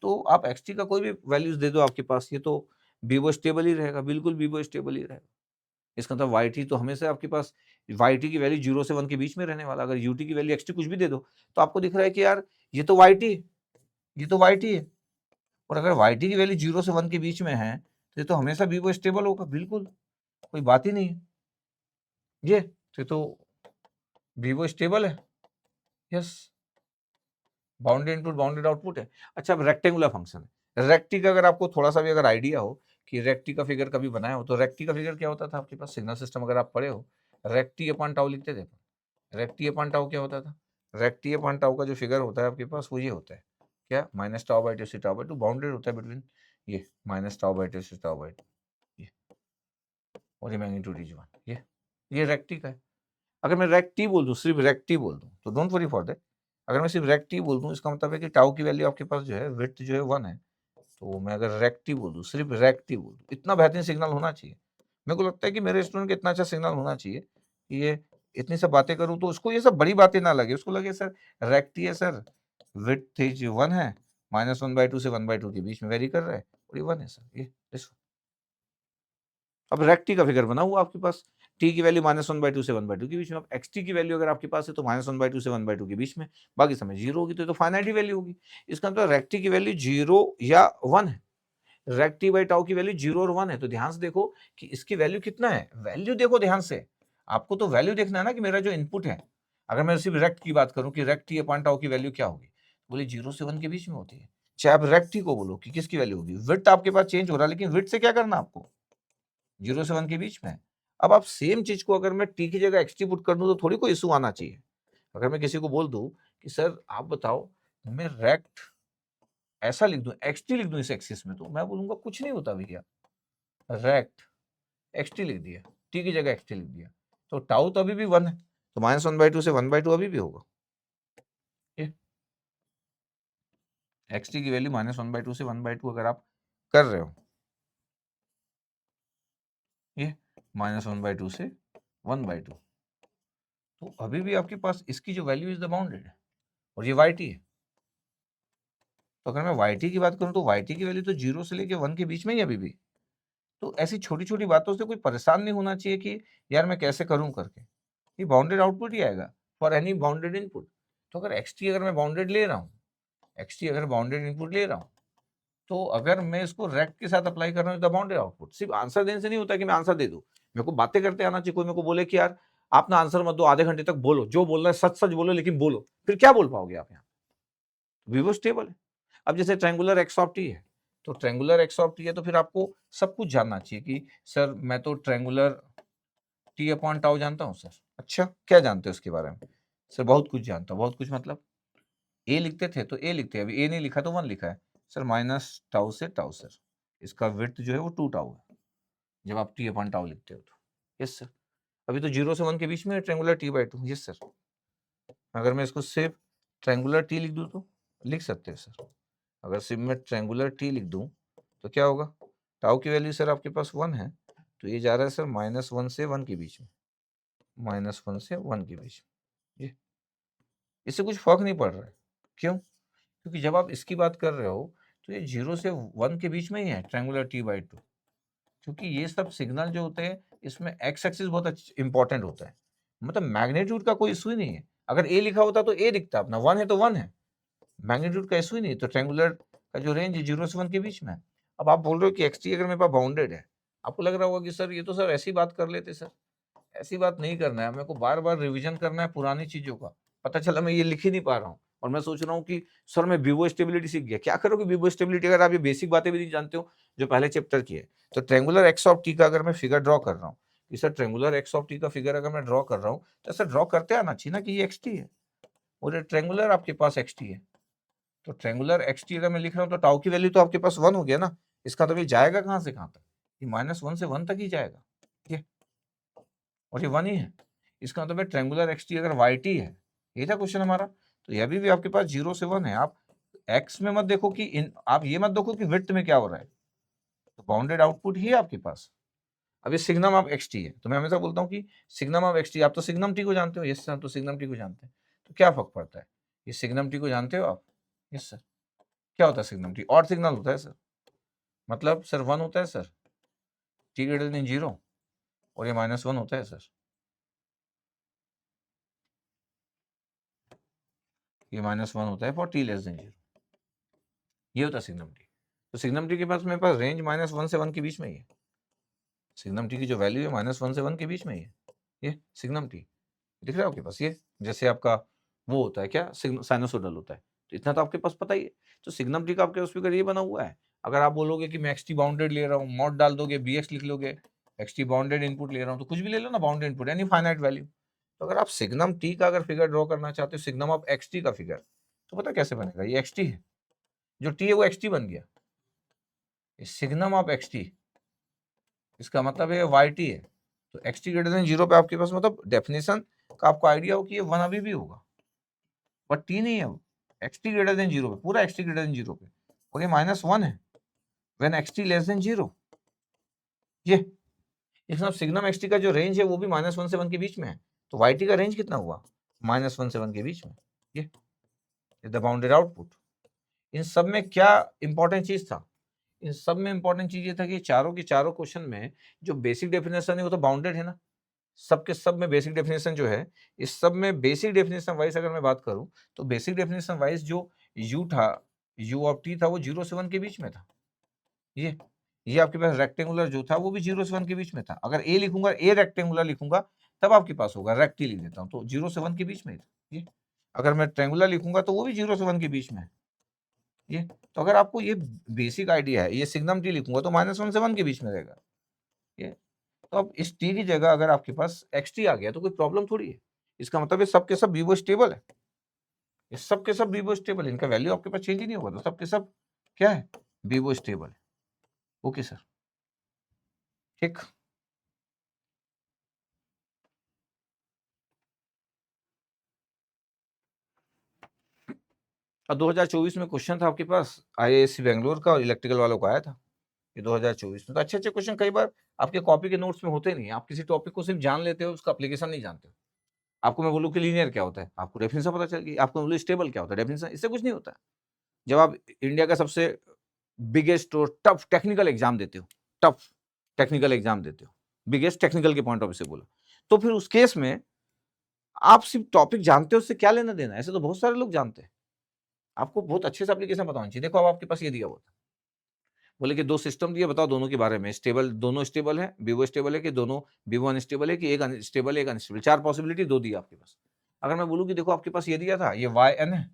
तो आप एक्स टी का कोई भी वैल्यूज दे दो आपके पास, ये तो बीबो स्टेबल ही रहेगा, बिल्कुल बीबो स्टेबल ही रहेगा। इसका मतलब वाई टी तो हमेशा आपके पास वाई टी की वैल्यू 0 से 1 के बीच में रहने वाला। अगर यू टी की वैल्यू एक्स टी कुछ भी दे दो तो आपको दिख रहा है कि यार ये तो वाई टी, ये तो वाई टी है। और अगर वाई टी की वैल्यू 0 से 1 के बीच में है तो ये तो हमेशा बीबो स्टेबल होगा, बिल्कुल कोई बात ही नहीं है। ये तो बीबो स्टेबल है। Yes, bounded input bounded output है। अच्छा अब रेक्टेंगुलर फंक्शन है। रेक्टी का अगर आपको थोड़ा सा भी अगर आइडिया हो कि रेक्टी का फिगर कभी बनाया हो, तो रेक्टी का फिगर क्या होता था आपके पास, सिग्नल सिस्टम अगर आप पढ़े हो, रेक्टी अपॉन टाउ लिखते थे। रेक्टी अपॉन टाउ क्या होता था? रेक्टी अपॉन टाउ का जो फिगर होता है आपके पास वो ये होता है, क्या, माइनस टाउ बाई टू सी टाउ बाई टू, बाउंडेड होता है बिटवीन ये माइनस टाउ बाई टू सी टाउ बाई टू, ये और ये मैग्नीट्यूड इज 1। ये रेक्टी का है। अगर मैं रेक्ट टी बोल दूं, सिर्फ रेक्ट टी बोल दूं, तो डोंट वरी फॉर दैट। अगर मैं सिर्फ रेक्ट टी बोल दूं, इसका मतलब है कि टाउ की वैल्यू आपके पास जो है, विड्थ जो है 1 है। तो मैं अगर रेक्ट टी बोल दूं, सिर्फ रेक्ट टी बोल दूं, इतना बेहतरीन सिग्नल होना चाहिए। मेरे को लगता है कि मेरे स्टूडेंट का इतना अच्छा सिग्नल होना चाहिए कि ये इतनी सब बातें करूं तो उसको ये सब बड़ी बातें ना लगे, उसको लगे सर रेक्ट टी है सर, विड्थ इज 1 है, -1/2 से 1/2 के बीच में वेरी कर रहा है, और ये 1 है सर, ये देखो। अब रेक्ट टी का फिगर बना हुआ आपके पास, टी की वैल्यू -1/2 से 1/2 के बीच में। अब एक्स टी की वैल्यू अगर आपके पास है तो -1/2 से 1/2 के बीच में, बाकी समय जीरो होगी, तो फाइनाइट वैल्यू होगी। इसका मतलब रेक्ट टी की वैल्यू 0 या 1 है। रेक्ट टी बाई टाउ की वैल्यू 0 और 1 है, तो ध्यान से देखो कि इसकी वैल्यू कितना है, वैल्यू देखो ध्यान से, आपको तो वैल्यू देखना है ना कि मेरा जो इनपुट है, अगर मैं सिर्फ रेक्ट की बात करूं कि रेक्ट टी अपॉन टाउ की वैल्यू क्या होगी, बोले 0 से 1 के बीच में होती है। चाहे आप रेक्ट टी को बोलो कि किसकी वैल्यू होगी, विड्थ आपके पास चेंज हो रहा है, लेकिन विड्थ से क्या करना आपको, 0 से 1 के बीच में। अब आप सेम चीज को अगर मैं टी की जगह एक्सटी पुट कर दूं तो थोड़ी कोई इशू आना चाहिए। अगर मैं किसी को बोल दूं कि सर आप बताओ मैं रेक्ट ऐसा लिख दूं, एक्सटी लिख दूं इस एक्सिस में, तो मैं बोलूंगा कुछ नहीं होता भैया, रेक्ट एक्सटी लिख दिया, टी की जगह एक्सटी लिख दिया, तो टाउ तो अभी भी 1 है, तो -1/2 से 1/2 अभी भी होगा। ये एक्सटी की वैल्यू -1/2 से 1/2 अगर आप कर रहे हो, ये -1/2 से 1/2, तो अभी भी आपके पास इसकी जो वैल्यू इज द बाउंडेड है, और ये yt है। तो अगर मैं yt की बात करूं तो yt की वैल्यू तो 0 से लेके 1 के बीच में ही अभी भी। तो ऐसी छोटी छोटी बातों से कोई परेशान नहीं होना चाहिए कि यार मैं कैसे करूं करके, ये बाउंडेड आउटपुट ही आएगा फॉर एनी बाउंडेड इनपुट। तो अगर xt अगर मैं बाउंडेड ले रहा हूँ, xt अगर बाउंडेड इनपुट ले रहा हूँ, तो अगर मैं इसको रेक्ट के साथ अप्लाई कर रहा हूँ द बाउंडेड आउटपुट, सिर्फ आंसर देने से नहीं होता कि मैं आंसर दे दूं, मेरे को बातें करते आना चाहिए। कोई मेरे को बोले कि यार आप ना आंसर मत दो, आधे घंटे तक बोलो, जो बोलना है सच सच बोलो, लेकिन बोलो, फिर क्या बोल पाओगे आप यहाँ, विवो स्टेबल है। अब जैसे ट्रायंगुलर एक्स ऑफ टी है, तो ट्रायंगुलर एक्स ऑफ टी है, तो फिर आपको सब कुछ जानना चाहिए कि सर मैं तो ट्रायंगुलर टी अपॉन टाउ जानता हूँ सर। अच्छा, क्या जानते हो उसके बारे में? सर बहुत कुछ जानता हूँ। बहुत कुछ मतलब ए लिखते थे तो ए लिखते हैं, अभी ए नहीं लिखा तो 1 लिखा है सर, माइनस टाउ से टाउ सर, इसका विड्थ जो है वो 2 टाउ है जब आप टी अपॉन टाउ लिखते हो तो। यस सर, अभी तो 0 से 1 के बीच में triangular T by 2। Yes sir, अगर मैं इसको सिर्फ ट्रायंगुलर टी लिख दूँ तो लिख सकते हैं सर। अगर सिर्फ मैं ट्रायंगुलर टी लिख दूं तो क्या होगा, टाउ की वैल्यू सर आपके पास 1 है, तो ये जा रहा है सर -1 से 1 के बीच में, -1 से 1 के बीच में। ये इससे कुछ फर्क नहीं पड़ रहा है, क्यों? क्योंकि जब आप इसकी बात कर रहे हो तो ये 0 से 1 के बीच में ही है ट्रायंगुलर टी बाई 2, क्योंकि ये सब सिग्नल जो होते हैं इसमें एक्स एक्सिस बहुत इंपॉर्टेंट होता है, मतलब मैग्नीट्यूड का कोई इशू ही नहीं है। अगर ए लिखा होता तो ए दिखता, अपना 1 है तो 1 है, मैग्नीट्यूड का इशू ही नहीं। तो ट्रायंगुलर का जो रेंज है 0 से 1 के बीच में है। अब आप बोल रहे हो कि एक्सटी अगर मेरे पास बाउंडेड है, आपको लग रहा होगा कि सर ये तो सर ऐसी बात कर लेते सर, ऐसी बात नहीं करना है, मेरे को बार बार रिवीजन करना है पुरानी चीजों का। पता चला मैं ये लिख ही नहीं पा रहा हूँ और मैं सोच रहा हूँ कि सर मैं विवो स्टेबिलिटी सीख गया। क्या करोगे विवो स्टेबिलिटी अगर आप ये बेसिक बातें भी नहीं जानते हो जो पहले चैप्टर की है। तो ट्रायंगुलर एक्स ऑफ टी का अगर मैं फिगर ड्रॉ कर रहा हूँ कि sir triangular x of T का फिगर अगर मैं ड्रॉ कर रहा हूँ तो सर ड्रॉ करते आना चाहिए ना कि ये एक्स टी है और ये ट्रायंगुलर आपके पास एक्स टी है। तो ट्रायंगुलर एक्सटी अगर मैं लिख रहा हूँ तो टाउ की वैल्यू तो आपके पास 1 हो गया ना, इसका तो ये जाएगा कहाँ से कहाँ तक, ये -1 से 1 तक ही जाएगा, ठीक है, और ये 1 ही है। इसका मतलब है ट्रायंगुलर एक्सटी अगर yt है, ये था क्वेश्चन हमारा, तो ये भी आपके पास 0 से 1 है। आप एक्स में मत देखो कि आप ये मत देखो कि विड्थ में क्या हो रहा है, तो बाउंडेड आउटपुट ही है आपके पास। अब ये सिग्नम ऑफ एक्सटी है, तो मैं हमेशा बोलता हूँ कि सिग्नम ऑफ एक्सटी, आप तो सिग्नम टी को जानते हो। यस सर, तो सिग्नम टी को जानते हैं, तो क्या फर्क पड़ता है, ये सिग्नम टी को जानते हो आप? यस सर, क्या होता है सिग्नम टी? ऑड सिग्नल होता है सर, मतलब सर 1 होता है सर टी ग्रेटर देन 0 और ये -1 होता है सर, ये -1 होता है फॉर टी लेस देन 0, ये होता है सिग्नम टी। तो सिग्नम टी के पास मेरे पास रेंज -1 से 1 के बीच में ही है, सिग्नम टी की जो वैल्यू है -1 से 1 के बीच में ही है, ये सिग्नम टी दिख रहा है आपके पास। ये जैसे आपका वो होता है क्या, साइनोसोडल होता है, तो इतना तो आपके पास पता ही है। तो सिग्नम टी का आपके स्पीकर ये बना हुआ है। अगर आप बोलोगे कि मैं एक्सटी बाउंडेड ले रहा हूँ, मॉड डाल दोगे, bx लिख लोगे, एक्सटी बाउंडेड इनपुट ले रहा हूँ, तो कुछ भी ले लो ना, बाउंडेड इनपुट यानी फाइनाइट वैल्यू। तो अगर आप सिग्नम टी का अगर फिगर ड्रॉ करना चाहते हो, सिग्नम ऑफ एक्सटी का फिगर, तो पता कैसे बनेगा, ये एक्सटी है, जो टी है वो एक्सटी बन गया, सिग्नम ऑफ एक्सटी, इसका मतलब है वाई टी है। तो एक्सटी ग्रेटर देन 0 पे आपके पास मतलब डेफिनेशन का आपको आइडिया हो कि ये 1 अभी भी होगा, बट टी नहीं है वो, एक्सटी ग्रेटर देन 0 पे, पूरा एक्सटी ग्रेटर देन 0 पे, और ये -1 है व्हेन एक्सटी लेस देन 0। ये इसमें सिग्नम एक्सटी का जो रेंज है वो भी -1 से 1 के बीच में है, तो वाई टी का रेंज कितना हुआ, -1 से 1 के बीच में। ये द बाउंडेड आउटपुट। इन सब में क्या इंपॉर्टेंट चीज था, इन सब में इंपॉर्टेंट चीज ये था कि चारों के चारों क्वेश्चन में जो बेसिक डेफिनेशन है वो तो बाउंडेड है ना, सबके सब में बेसिक डेफिनेशन जो है, इस सब में बेसिक डेफिनेशन वाइज अगर मैं बात करूं तो बेसिक डेफिनेशन वाइज जो यू था, यू ऑफ टी था, वो 0 से 1 के बीच में था। ये आपके पास रेक्टेंगुलर जो था वो भी 0 से 1 के बीच में था। अगर ए लिखूंगा, ए रेक्टेंगुलर लिखूंगा, तब आपके पास होगा, रेक्ट ही लिख देता हूँ, तो 0 से 1 के बीच में है ये। अगर मैं ट्रेंगुलर लिखूंगा तो वो भी 0 से 1 के बीच में है ये। तो अगर आपको ये बेसिक आइडिया है, ये सिग्नम टी लिखूंगा तो -1 से 1 के बीच में रहेगा ये। तो अब इस टी की जगह अगर आपके पास एक्स टी आ गया तो कोई प्रॉब्लम थोड़ी है। इसका मतलब ये सब के सब वीवो स्टेबल है, ये सब के सब वीवो स्टेबल है, इनका वैल्यू आपके पास चेंज ही नहीं होगा, तो सब के सब क्या है, वीवो स्टेबल है। ओके सर, ठीक। और 2024 में क्वेश्चन था आपके पास आईआईएससी बेंगलोर का और इलेक्ट्रिकल वालों का आया था ये 2024 में। तो अच्छे अच्छे क्वेश्चन कई बार आपके कॉपी के नोट्स में होते नहीं, आप किसी टॉपिक को सिर्फ जान लेते हो, उसका एप्लीकेशन नहीं जानते हो। आपको मैं बोलूँ कि लीनियर क्या होता है, आपको डेफिनेशन पता चल गई। आपको बोलूँ स्टेबल क्या होता है, डेफिनेशन, इससे कुछ नहीं होता है। जब आप इंडिया का सबसे बिगेस्ट और टफ टेक्निकल एग्जाम देते हो, टफ टेक्निकल एग्जाम देते हो, बिगेस्ट टेक्निकल के पॉइंट ऑफ व्यू से बोला, तो फिर उस केस में आप सिर्फ टॉपिक जानते हो, उससे क्या लेना देना। ऐसे तो बहुत सारे लोग जानते हैं, आपको बहुत अच्छे से एप्लीकेशन पता होनी चाहिए। देखो अब आपके पास ये दिया हुआ था, बोले कि 2 सिस्टम दिए, बताओ दोनों के बारे में, स्टेबल, दोनों स्टेबल है, वीवो स्टेबल है कि दोनों, वीवो अनस्टेबल है कि एक अनस्टेबल है, एक अनस्टेबल, 4 पॉसिबिलिटी 2 दी आपके पास। अगर मैं बोलूँ कि देखो आपके पास ये दिया था, ये yn है,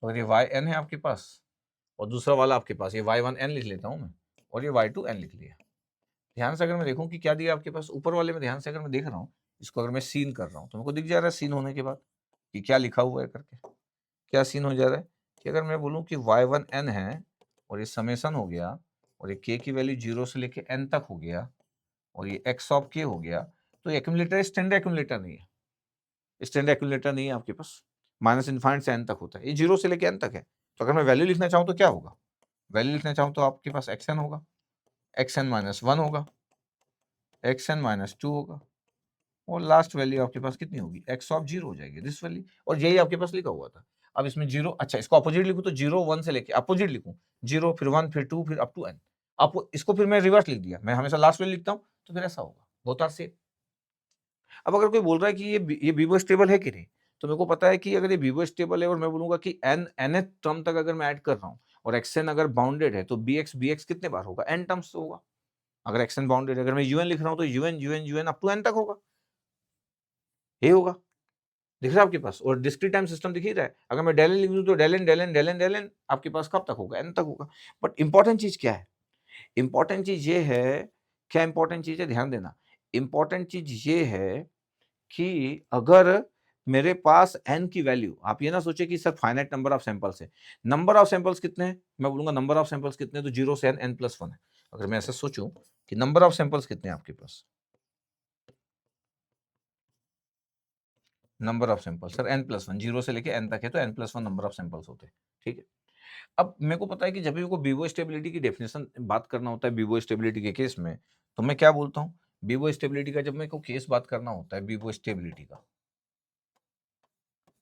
और ये yn है आपके पास, और दूसरा वाला आपके पास ये y1n लिख लेता हूँ मैं, और ये y2n लिख लिया। ध्यान से अगर मैं देखूँ कि क्या दिया आपके पास, ऊपर वाले में ध्यान से अगर मैं देख रहा हूँ, इसको अगर मैं सीन कर रहा हूँ तो मेरे को दिख जा रहा है सीन होने के बाद कि क्या लिखा हुआ है करके। क्या सीन हो जा रहा है कि अगर मैं बोलूँ कि y1n है और ये समेसन हो गया, और ये k की वैल्यू 0 से लेके n तक हो गया, और ये x ऑफ k हो गया, तो एक्यूमुलेटर स्टैंडर्ड एक्यूमुलेटर नहीं है, स्टैंडर्ड एक्यूमुलेटर नहीं है आपके पास, माइनस इनफाइनाइट से n तक होता है, ये 0 से लेके n तक है। तो अगर मैं वैल्यू लिखना चाहूँ तो क्या होगा, वैल्यू लिखना चाहूँ तो आपके पास xn होगा, xn -1 होगा, xn -2 होगा, और लास्ट वैल्यू आपके पास कितनी होगी, x ऑफ 0 हो जाएगी, दिस वैल्यू। और यही आपके पास लिखा हुआ था। अब इसमें 0, अच्छा इसको अपोजिट लिखूं तो 0 1 से लेके अपोजिट लिखूं, 0 फिर 1 फिर 2 फिर अप टू n। आपको इसको फिर मैं रिवर्स लिख दिया, मैं हमेशा लास्ट वैल्यू लिखता हूं, तो फिर ऐसा होगा, बहुत आर सेम। अब अगर कोई बोल रहा है कि ये वीवो स्टेबल है कि नहीं, तो मेरे को पता है कि अगर ये वीवो स्टेबल है और मैं बोलूंगा कि nth टर्म तक अगर मैं ऐड कर रहा हूँ और xn अगर बाउंडेड है, तो bx कितने बार होगा, n टर्म्स होगा। अगर xn बाउंडेड है, अगर मैं un लिख रहा हूँ तो un अप टू n तक होगा, ये होगा, दिख रहा है आपके पास। और डिस्क्रीट टाइम सिस्टम दिख ही रहा है, अगर मैं डेलन लिख दूं तो डेलन आपके पास कब तक होगा, n तक होगा। बट इंपॉर्टेंट चीज क्या है, इंपॉर्टेंट चीज ये है, क्या इंपॉर्टेंट चीज है, ध्यान देना। इंपॉर्टेंट चीज ये है कि अगर मेरे पास n की वैल्यू, आप ये ना सोचे कि sir finite number of samples है, नंबर ऑफ सैंपल्स कितने हैं, मैं बोलूंगा नंबर ऑफ सैंपल्स कितने, तो 0 से n+1 है। अगर मैं ऐसा सोचूं कि नंबर ऑफ सैंपल्स कितने हैं आपके पास, number of samples sir n+1, 0 से लेके n तक है, तो n+1 नंबर ऑफ सैंपल्स होते हैं, ठीक है। अब मेरे को पता है कि जब भी मेरे को वीवो स्टेबिलिटी की डेफिनेशन बात करना होता है वीवो स्टेबिलिटी के केस में, तो मैं क्या बोलता हूँ, वीवो स्टेबिलिटी का जब मेरे को केस बात करना होता है वीवो स्टेबिलिटी का,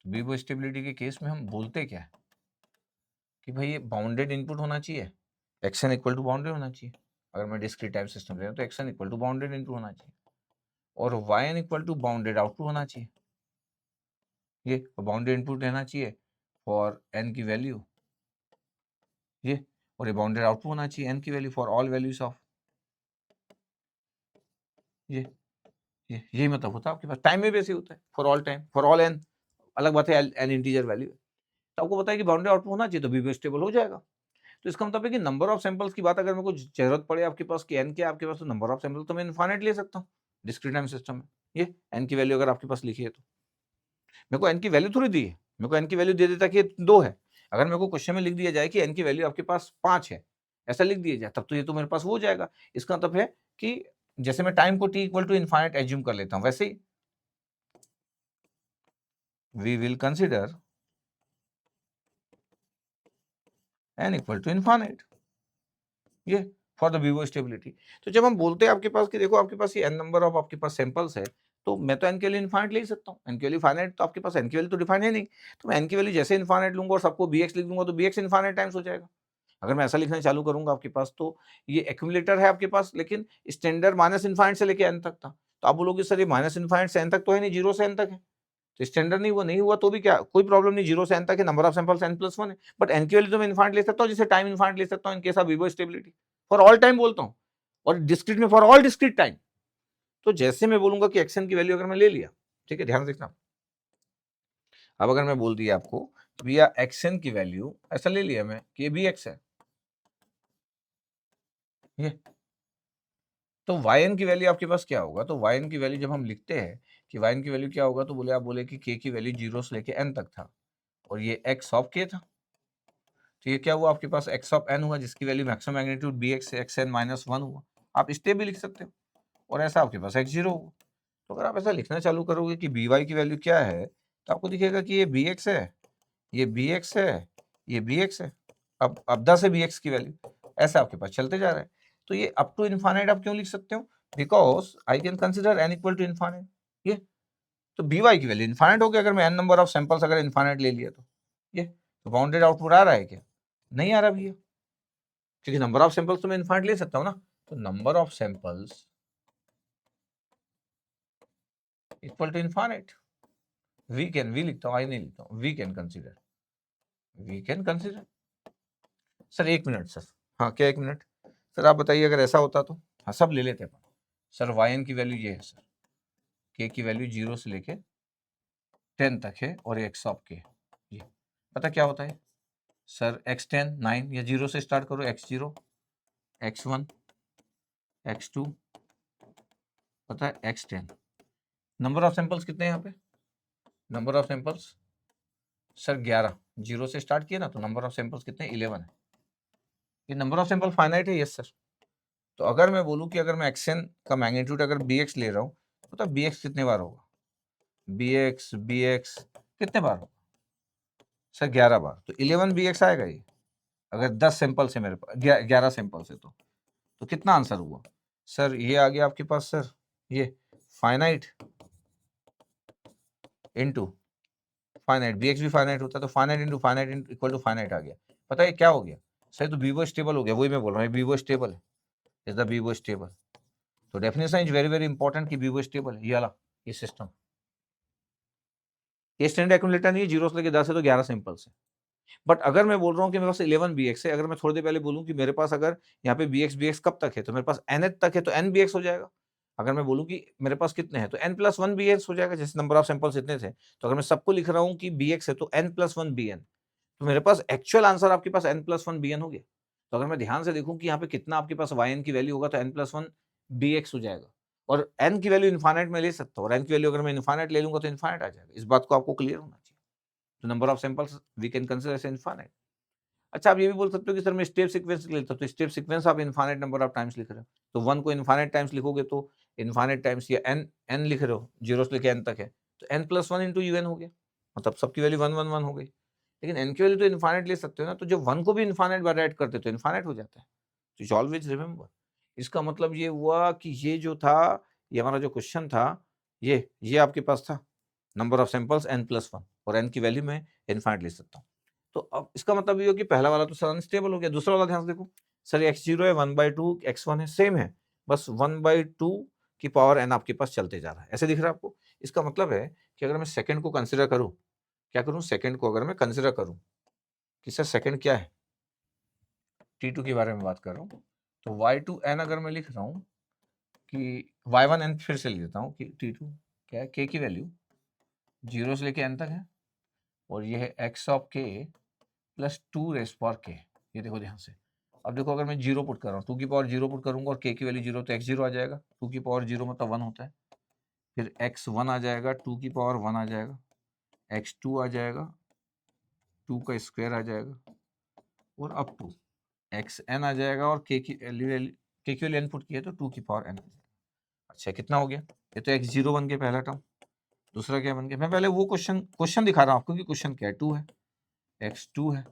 तो वीवो स्टेबिलिटी के केस में हम बोलते क्या है कि भाई ये बाउंडेड इनपुट होना चाहिए, एक्शन इक्वल टू बाउंडेड होना चाहिए। अगर मैं डिस्क्रीट टाइम सिस्टम ले रहा हूँ तो x n equal to bounded input होना चाहिए, और y n equal to bounded output होना चाहिए, ये बाउंडेड इनपुट रहना चाहिए फॉर एन की वैल्यू, ये, और ये बाउंडेड आउटपुट होना चाहिए एन की value for all values of, ये यही मतलब होता है आपके पास। टाइम में भी ऐसे होता है, for all time, for all n, अलग बात है एन इंटीजर वैल्यू। तो आपको पता है कि बाउंडेड आउटपुट होना चाहिए, तो वीवो स्टेबल हो जाएगा। तो इसका मतलब है कि नंबर ऑफ सैंपल्स की बात अगर मेरे को जरूरत पड़े आपके पास कि एन के आपके पास, तो नंबर ऑफ सैंपल तो मैं इनफाइनाइट ले सकता हूँ डिस्क्रीट टाइम सिस्टम में। ये एन की वैल्यू अगर आपके पास लिखी है, तो मेरे को एन की वैल्यू थोड़ी दी है, मेरे को एन की वैल्यू दे देता कि 2 है। अगर मेरे को क्वेश्चन में लिख दिया जाए कि एन की वैल्यू आपके पास 5 है, ऐसा लिख दिया जाए, तब तो ये तो मेरे पास हो जाएगा। इसका मतलब है कि जैसे मैं टाइम को t equal to infinite assume कर लेता हूँ, वैसे ही we will consider n equal to infinite, ये फॉर द वीवो स्टेबिलिटी। तो जब हम बोलते हैं आपके पास कि देखो आपके पास ये n नंबर ऑफ आपके पास सैंपल्स है, तो मैं तो n के लिए इनफाइनाइट ले सकता हूँ, n के लिए फाइनाइट, तो आपके पास n की वैल्यू तो डिफाइन है नहीं, तो मैं n की वैल्यू जैसे इनफाइनाइट लूंगा और सबको bx लिख दूंगा, तो bx इनफाइनाइट टाइम्स हो जाएगा। अगर मैं ऐसा लिखना चालू करूंगा आपके पास, तो ये एक्यूमुलेटर है आपके पास, लेकिन स्टैंडर्ड माइनस इनफाइनाइट से लेके n तक था। तो आप बोलोगे सर ये माइनस इनफाइनाइट से n तक तो है नहीं, 0 से n तक है, तो स्टैंडर्ड नहीं हुआ तो भी क्या, कोई प्रॉब्लम नहीं, 0 से n तक है, नंबर ऑफ सैंपल्स n+1 है, बट n की वैल्यू तो मैं इनफाइनाइट ले सकता हूँ, जैसे टाइम इनफाइनाइट ले सकता हूँ in case of Vivo stability. For all time बोलता हूँ, और डिस्क्रीट में फॉर ऑल डिस्क्रीट टाइम। तो जैसे मैं बोलूंगा कि xn की वैल्यू अगर मैं ले लिया, ठीक है, ध्यान रखना, अब अगर मैं बोल दिया आपको भैया xn की वैल्यू ऐसा ले लिया मैं कि ये bx है, ये तो yn की वैल्यू आपके पास क्या होगा, तो yn की वैल्यू जब हम लिखते हैं कि yn की वैल्यू क्या होगा, तो बोले आप बोले कि k की वैल्यू 0 से लेके n तक था, और ये x ऑफ k था, तो ये क्या हुआ आपके पास x ऑफ n हुआ, जिसकी वैल्यू मैक्सिमम मैग्नीट्यूड bx से xn माइनस 1 हुआ। आप इस भी लिख सकते हो, और ऐसा आपके पास x0 होगा। तो अगर आप ऐसा लिखना चालू करोगे कि by की वैल्यू क्या है, तो आपको दिखेगा कि ये bx है, ये bx है, ये bx है। अब 10 है bx की वैल्यू, ऐसा आपके पास चलते जा रहा है। तो ये अप टू इनफाइनाइट आप क्यों लिख सकते हो, because I can consider n equal to infinite. ये तो by की वैल्यू इनफाइनाइट हो गया अगर मैं n नंबर ऑफ सैंपल्स अगर इनफाइनाइट ले लिया तो। ये तो बाउंडेड आउटपुट आ रहा है क्या, नहीं आ रहा भैया, क्योंकि नंबर ऑफ सैंपल्स तो मैं इनफाइनाइट ले सकता हूँ ना। तो number of samples equal to infinite, we लिखता हूँ, आई नहीं लिखता हूँ, we can consider. Sir 1 minute sir, हाँ क्या 1 मिनट सर, आप बताइए अगर ऐसा होता तो, हाँ सब ले लेते हैं सर। yn की वैल्यू ये है सर, k की वैल्यू 0 से लेके 10 तक है, और x ऑफ k, ये पता क्या होता है सर, x10 9, या 0 से स्टार्ट करो, x0 x1 x2, पता है x10। नंबर ऑफ सैंपल्स कितने हैं यहाँ पे, नंबर ऑफ सैंपल्स सर 11, 0 से स्टार्ट किया ना, तो नंबर ऑफ सैंपल्स कितने 11 है। ये नंबर ऑफ सैंपल फाइनाइट है, यस सर। तो अगर मैं बोलूँ कि अगर मैं xn का मैग्नीट्यूड अगर bx ले रहा हूँ, तो तब bx कितने बार होगा, bx कितने बार होगा सर 11 बार, तो 11 bx आएगा ये। अगर 10 सैंपल से मेरे पास 11 सैंपल से, तो कितना आंसर हुआ सर, ये आ गया आपके पास सर, ये फाइनाइट इनटू फाइनाइट, bx भी फाइनाइट होता है, तो finite into finite equal to finite आ गया। पता है क्या हो गया सर, तो बीबो स्टेबल हो गया, वही मैं बोल रहा हूँ, बीबो स्टेबल है, इज द बीबो स्टेबल। तो definition is very very important कि बीबो स्टेबल है, ये वाला ये सिस्टम। ये स्टैंडर्ड एक्यूमुलेटर नहीं है, 0 से लेकर 10 है तो 11 सिंपल्स है। बट अगर मैं बोल रहा हूँ कि मेरे पास 11 bx है, अगर मैं थोड़ी देर पहले बोलूँ कि मेरे पास अगर यहाँ पे bx कब तक है, तो मेरे पास n तक है, तो n bx हो जाएगा। अगर मैं बोलूँ कि मेरे पास कितने हैं, तो n प्लस 1 bx हो जाएगा, जैसे नंबर ऑफ सैंपल्स इतने थे। तो अगर मैं सबको लिख रहा हूँ कि bx है, तो n प्लस 1 bn, तो मेरे पास एक्चुअल आंसर आपके पास n प्लस 1 bn हो गया। तो अगर मैं ध्यान से देखूँ कि यहाँ पे कितना आपके पास yn की वैल्यू होगा, तो n प्लस 1 bx हो जाएगा, और n की वैल्यू इनफाइनाइट में ले सकता हूँ, और n की वैल्यू अगर मैं इनफाइनाइट ले लूंगा तो इनफाइनाइट आ जाएगा। इस बात को आपको क्लियर होना चाहिए। तो number of samples we can consider as infinite. अच्छा, आप ये भी बोल सकते हो कि सर मैं स्टेप सीक्वेंस लेता हूं, तो स्टेप सीक्वेंस आप इनफाइनाइट नंबर ऑफ टाइम्स लिख रहे हो, तो 1 को इनफाइनाइट टाइम्स लिखोगे तो इनफाइनाइट टाइम्स, या n लिख रहे हो 0 से लेके n तक है, तो n प्लस 1 इंटू un हो गया, मतलब सबकी वैल्यू 1 1 1 हो गई। लेकिन n की वैल्यू तो इनफाइनाइट ले सकते हो ना, तो जब 1 को भी इनफाइनाइट बार ऐड करते तो इनफाइनाइट हो जाता है। तो ऑलवेज रिमेंबर, इसका मतलब ये हुआ कि ये जो था, ये हमारा जो क्वेश्चन था, ये आपके पास था number of samples n plus 1, और n की वैल्यू में इनफाइनाइट ले सकता हूँ। तो अब इसका मतलब ये हो कि पहला वाला तो सर अनस्टेबल हो गया, दूसरा वाला ध्यान से देखो सर, x0 है, 1/2 x1 है, सेम है, बस 1/2 की पावर n आपके पास चलते जा रहा है, ऐसे दिख रहा है आपको। इसका मतलब है कि अगर मैं सेकंड को कंसिडर करूं, क्या करूं, सेकंड को अगर मैं कंसिडर करूं कि सर सेकंड क्या है, t2 के बारे में बात कर रहा हूं, तो y2n अगर मैं लिख रहा हूं कि y1n, फिर से लिख देता हूं कि t2 क्या है, k की वैल्यू 0 से लेके n तक है, और ये है x of k plus 2 raise power k। ये देखो ध्यान से, अब देखो अगर मैं 0 पुट कर रहा हूँ, 2 की पावर 0 पुट करूंगा और k की वैल्यू 0, तो x0 आ जाएगा, 2 की पावर 0 मतलब 1 होता है, फिर x1 आ जाएगा, 2 की पावर 1 आ जाएगा, x2 आ जाएगा, 2 का स्क्वायर आ जाएगा, और अप टू xn आ जाएगा, और k की वैल्यू n पुट किया तो 2 की पावर n। अच्छा कितना हो गया, ये तो x0 बन गया पहला टर्म, दूसरा क्या बन गया, मैं पहले वो क्वेश्चन दिखा रहा हूँ आपको कि क्वेश्चन क्या है, 2 है, x2 है,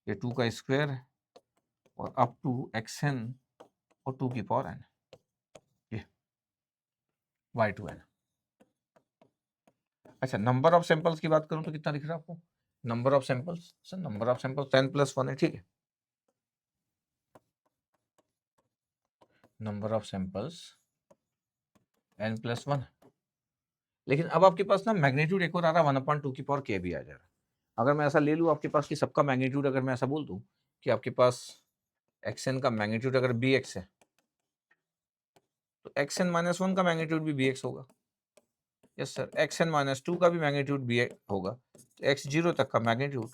ये 2 का स्क्वायर है, और अप टू xn और 2 की पावर n, ये y2n। अच्छा, नंबर ऑफ सैंपल्स की बात करूं तो कितना दिख रहा है आपको, number of samples, sir number of samples 10 plus 1 है, ठीक है, number of samples n plus 1। लेकिन अब आपके पास ना मैग्नीट्यूड एक और आ रहा है, 1/2 की पावर k भी आ जा रहा है। अगर मैं ऐसा ले लूँ आपके पास कि सबका मैग्नीट्यूड, अगर मैं ऐसा बोल दूं कि आपके पास xn का मैग्नीट्यूड अगर bx है तो xn माइनस 1 का मैग्नीट्यूड भी bx होगा। यस सर, xn माइनस 2 का भी मैग्नीट्यूड bx होगा, तो x0 तक का मैग्नीट्यूड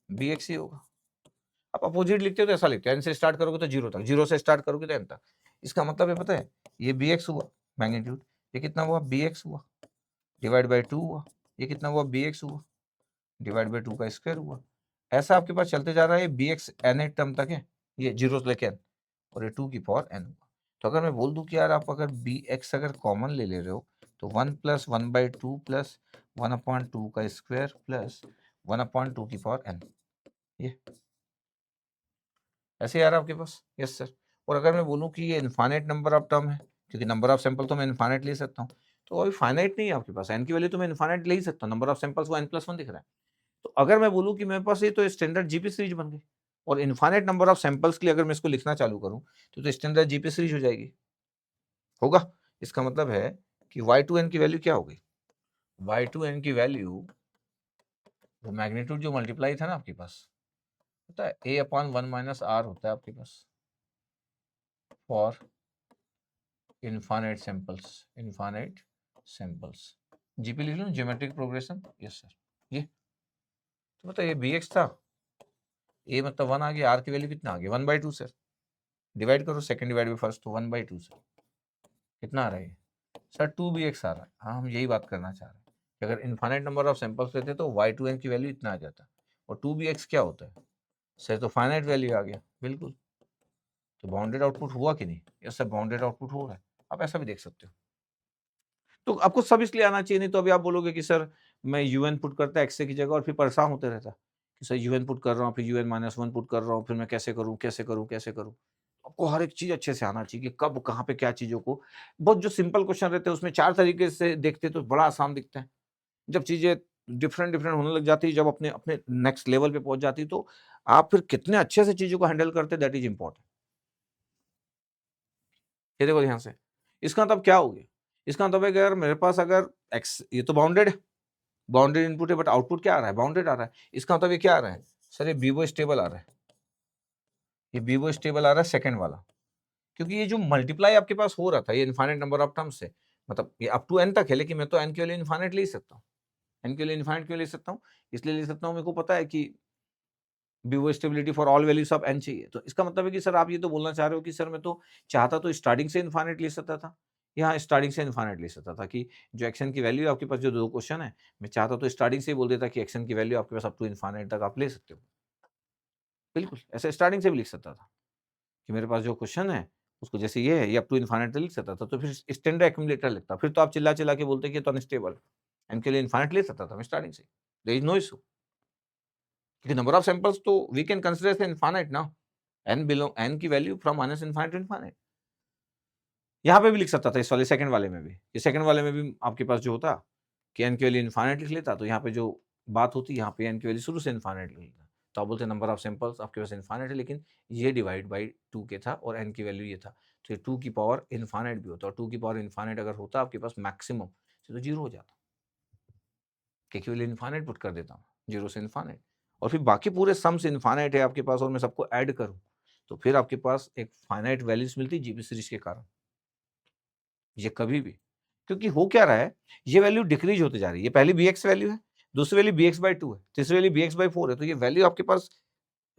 bx ही होगा। आप अपोजिट लिखते हो तो ऐसा लिखते हो, n से स्टार्ट करोगे तो 0 तक, 0 से स्टार्ट करोगे तो n तक। इसका मतलब है पता है, ये bx हुआ मैग्नीट्यूड, ये कितना हुआ bx हुआ डिवाइड बाई 2 हुआ, ये कितना हुआ bx हुआ डिवाइड बाई 2 का स्क्वायर हुआ। ऐसा आपके पास चलते जा रहा है, bx n टर्म तक है, ये 0 से लेके n, और ये 2 की पावर n हुआ। तो अगर मैं बोल दूं कि यार आप अगर bx अगर कॉमन ले ले रहे हो तो 1 प्लस 1/2 प्लस 1/2 का स्क्वायर प्लस 1/2 की पावर n, ये ऐसे यार आपके पास। Yes sir. और अगर मैं बोलूं कि ये इनफाइनाइट नंबर ऑफ टर्म है, क्योंकि नंबर ऑफ सैंपल तो मैं इनफाइनाइट ले सकता हूँ, तो अभी फाइनाइट नहीं है आपके पास, n की वैल्यू तो मैं इनफाइनाइट ले ही सकता हूँ, नंबर ऑफ सैंपल्स वो n+1 दिख रहा है। तो अगर मैं बोलूं कि मेरे पास ये तो स्टैंडर्ड जीपी सीरीज बन गई, और इनफाइनाइट नंबर ऑफ सैंपल्स के लिए अगर मैं इसको लिखना चालू करूं तो स्टैंडर्ड जीपी सीरीज हो जाएगी, होगा। इसका मतलब है कि y2n की वैल्यू क्या होगी, y2n की वैल्यू वो मैग्नीट्यूड जो मल्टीप्लाई था ना आपके पास, पता है a/1 - r होता है आपके पास फॉर इनफाइनाइट सैंपल्स। जीपी लिख लो, ज्योमेट्रिक प्रोग्रेशन। Yes sir. ये तो पता है ये bx था, a मतलब 1 आ गया, r की वैल्यू कितना आ गया 1/2 सर, डिवाइड करो सेकंड डिवाइड बाई फर्स्ट, तो 1/2 सर कितना आ रहा है सर 2bx आ रहा है। हाँ, हम यही बात करना चाह रहे हैं कि अगर इनफाइनाइट नंबर ऑफ सैंपल्स लेते तो y2n की वैल्यू इतना आ जाता, और 2bx क्या होता है सर, तो फाइनाइट वैल्यू आ गया, बिल्कुल। तो बाउंडेड आउटपुट हुआ कि नहीं, यस सर बाउंडेड आउटपुट हो रहा है, आप ऐसा भी देख सकते हो। तो आपको सब इसलिए आना चाहिए, नहीं तो अभी आप बोलोगे कि सर मैं un पुट करता एक्स की जगह, और फिर परेशान होते रहता कि सर un पुट कर रहा हूँ, फिर un-1 पुट कर रहा हूँ, फिर मैं कैसे करूँ। आपको हर एक चीज अच्छे से आना चाहिए कि कब कहाँ पे क्या चीजों को, बहुत जो सिंपल क्वेश्चन रहते हैं उसमें 4 तरीके से देखते तो बड़ा आसान दिखता है। जब चीजें डिफरेंट होने लग जाती है, जब अपने अपने नेक्स्ट लेवल पे पहुंच जाती, तो आप फिर कितने अच्छे से चीजों को हैंडल करते, दैट इज इंपॉर्टेंट। ये देखो ध्यान से, इसका मतलब क्या हो गया, इसका मतलब है कि अगर मेरे पास अगर एक्स, ये तो बाउंडेड है, बाउंडेड इनपुट है, बट आउटपुट क्या आ रहा है, बाउंडेड आ रहा है। इसका मतलब ये क्या आ रहा है सर, ये बीबो स्टेबल आ रहा है, ये बीबो स्टेबल आ रहा है सेकंड वाला, क्योंकि ये जो मल्टीप्लाई आपके पास हो रहा था ये इनफाइनाइट नंबर ऑफ टर्म्स से, मतलब ये अप टू n तक है, लेकिन मैं तो n के लिए इनफाइनाइट ले सकता हूँ। n के लिए इनफाइनाइट क्यों ले सकता हूँ, इसलिए ले सकता हूँ, मेरे को पता है कि Vivo stability for all values of n चाहिए। तो इसका मतलब है कि सर आप ये तो बोलना चाह रहे हो कि सर मैं तो चाहता तो स्टार्टिंग से इनफाइनाइट ले सकता था, यहाँ स्टार्टिंग से इनफाइनाइट ले सकता था, कि जो एक्शन की वैल्यू है आपके पास, जो 2 क्वेश्चन है, मैं चाहता तो स्टार्टिंग से ही बोल देता कि एक्शन की वैल्यू आपके पास अप टू इनफाइनाइट तक आप ले सकते हो। बिल्कुल, ऐसे स्टार्टिंग से भी लिख सकता था कि मेरे पास जो क्वेश्चन है उसको जैसे ये है, ये अप टू इनफाइनाइट तक लिख सकता था, तो फिर स्टैंडर्ड एक्यूमुलेटर लिखता, फिर तो आप चिल्ला-चिल्ला के बोलते कि ये तो अनस्टेबल है। n के लिए इनफाइनाइट ले सकता था मैं स्टार्टिंग से, देयर इज नो इश्यू, क्योंकि नंबर ऑफ सैंपल्स तो we can consider as infinite ना, n की value from minus infinite to infinite. यहाँ पे भी लिख सकता था, इस वाले सेकंड वाले में भी, कि सेकंड वाले में भी आपके पास जो होता कि n की वैल्यू इनफाइनाइट लिख लेता, तो यहाँ पे जो बात होती, यहाँ पे n की वैल्यू शुरू से इनफाइनाइट लिख लेता। तो आप बोलते हैं नंबर ऑफ सैंपल्स आपके पास इनफाइनाइट है, लेकिन ये डिवाइड बाई 2 के था और n की वैल्यू ये था, तो ये 2 की पावर इनफाइनाइट भी होता, और 2 की पावर इनफाइनाइट अगर होता आपके पास मैक्सिमम, तो 0 हो जाता। k की वैल्यू इनफाइनाइट पुट कर देता हूँ, 0 से इनफाइनाइट, और फिर बाकी पूरे सम्स इनफाइनाइट है आपके पास, और मैं सबको ऐड करूँ, तो फिर आपके पास एक फाइनाइट वैल्यूज मिलती जीपी सीरीज के कारण। ये कभी भी, क्योंकि हो क्या रहा है, ये वैल्यू डिक्रीज होते जा रही है, ये पहली bx वैल्यू है, दूसरी वैल्यू bx/2 है, तीसरी वैल्यू bx/4 है, तो ये वैल्यू आपके पास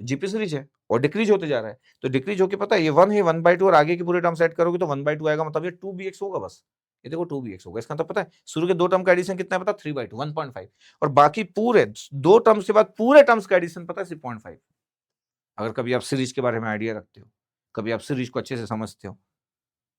जीपी सीरीज है और डिक्रीज होते जा रहा है। तो डिक्रीज होके पता है ये 1 है, 1/2, और आगे के पूरे टर्म सेट करोगे तो 1/2 आएगा, मतलब ये 2bx होगा बस। ये देखो 2bx होगा, इसका मतलब पता है शुरू के 2 टर्म का एडिशन कितना है पता है, 3/2 1.5, और बाकी पूरे 2 टर्म्स के बाद पूरे टर्म्स का एडिशन पता है 0.5। अगर कभी आप सीरीज के बारे में आइडिया रखते हो, कभी आप सीरीज को अच्छे से समझते हो,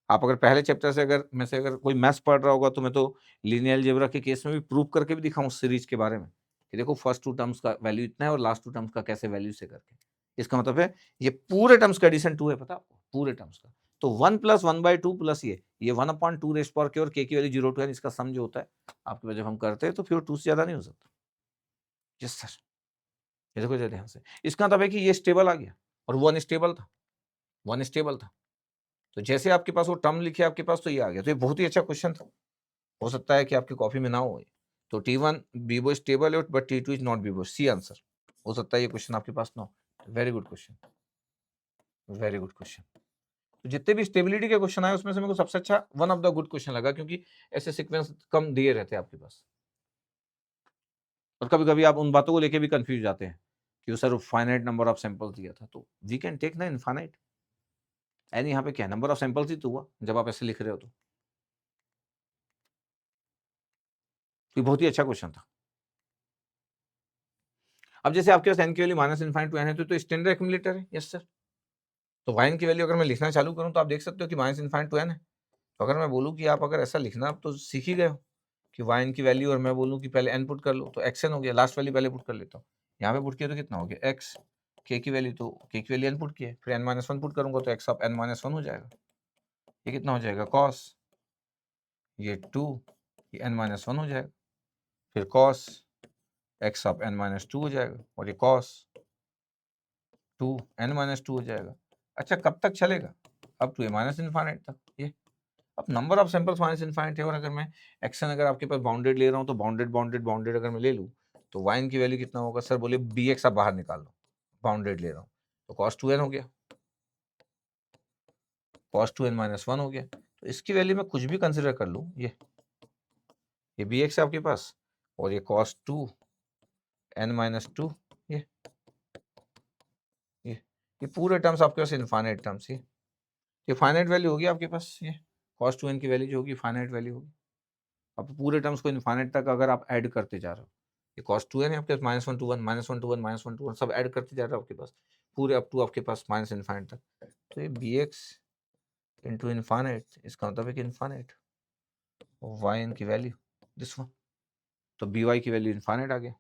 आप अगर पहले चैप्टर से अगर में से अगर कोई मैथ्स पढ़ रहा होगा, तो मैं तो लीनियर अलजेब्रा के केस में भी प्रूव करके भी दिखाऊं सीरीज के बारे में, कि देखो फर्स्ट 2 टर्म्स का वैल्यू इतना है और लास्ट 2 टर्म्स का कैसे वैल्यू से करके। इसका मतलब है ये पूरे टर्म्स का एडिशन 2 है, पता आपको, पूरे टर्म्स का। तो 1 + 1/2 प्लस ये 1/2 रेज़ पावर k, और k की वैल्यू 0 to n, इसका सम जो होता है आपके पास जब हम करते हैं, तो फिर 2 से ज्यादा नहीं हो सकता। यस सर, ये देखो जरा ध्यान से, इसका मतलब है कि ये स्टेबल आ गया और वो अनस्टेबल था, वो अनस्टेबल था। तो जैसे आपके पास वो टर्म लिखे आपके पास, तो ये आ गया। तो ये बहुत ही अच्छा क्वेश्चन था, हो सकता है कि आपकी कॉपी में ना हो। तो T1 बीबो स्टेबल है, but T2 is not BIBO, see answer. हो सकता है ये क्वेश्चन आपके पास ना हो, very good question. Very good question. तो जितने भी स्टेबिलिटी के क्वेश्चन आए उसमें से मेरे को सबसे अच्छा one of the good question लगा, क्योंकि ऐसे सीक्वेंस कम दिए रहते हैं आपके पास। और कभी कभी आप उन बातों को लेके भी कंफ्यूज जाते हैं कि sir finite number of samples दिया था, तो वी कैन टेक ना इनफाइनाइट। एनी यहाँ पे क्या नंबर ऑफ सैंपल्स ही तो हुआ जब आप ऐसे लिख रहे हो, तो ये बहुत ही अच्छा क्वेश्चन था। अब जैसे आपके पास एन की value minus infinite to n है, तो स्टैंडर्ड एक्यूमुलेटर है। Yes sir. तो वाई की वैल्यू अगर मैं लिखना चालू करूं तो आप देख सकते हो कि माइनस इनफाइनाइट टू एन है। तो अगर मैं बोलूं कि आप अगर ऐसा लिखना, आप तो सीख ही गए हो कि वाई की वैल्यू, और मैं बोलूं कि पहले एन पुट कर लो, तो एक्स एन हो गया। लास्ट वैल्यू पहले पुट कर लेता हूँ। यहाँ पे पुट किया तो कितना हो गया एक्स, के की वैल्यू, तो के की वैल्यू एन पुट किया, फिर एन माइनस वन पुट करूंगा तो x of n minus one हो जाएगा। ये कितना हो जाएगा कॉस, ये 2, ये एन माइनस वन हो जाएगा, फिर cos x of n minus two हो जाएगा, और ये कॉस 2 एन माइनस टू हो जाएगा। अच्छा कब तक चलेगा? अब टू ए माइनस इनफाइनाइट तक। ये अब number of samples minus infinite है, और अगर मैं एक्शन अगर आपके पास बाउंडेड ले रहा हूँ, तो बाउंडेड बाउंडेड बाउंडेड अगर मैं ले लूँ, तो वाइन की वैल्यू कितना होगा? सर बोले बी एक्स आप बाहर निकाल लो, बाउंडेड ले रहा हूँ, तो कॉस टू एन हो गया, cos two n minus one हो गया। तो इसकी वैल्यू मैं कुछ भी कंसिडर कर लूँ, ये बी एक्स है आपके पास, और ये cos two n minus two, ये पूरे टर्म्स आपके पास इनफाइनाइट टर्म्स, ये फाइनाइट वैल्यू होगी आपके पास। ये कॉस टू एन की वैल्यू जो होगी फाइनाइट वैल्यू होगी। अब पूरे टर्म्स को इनफाइनाइट तक अगर आप ऐड करते जा रहे हो, ये कॉस टू एन है आपके पास, minus one to one minus one to one minus one to one सब ऐड करते जा रहे हो आपके पास पूरे अप टू आपके पास माइनस इनफाइनाइट तक। तो ये बी एक्स इंटू इनफाइनाइट, इसका मतलब है कि इनफाइनाइट वाई एन की वैल्यू दिस वन, तो बी वाई की वैल्यू इनफाइनाइट आ गया।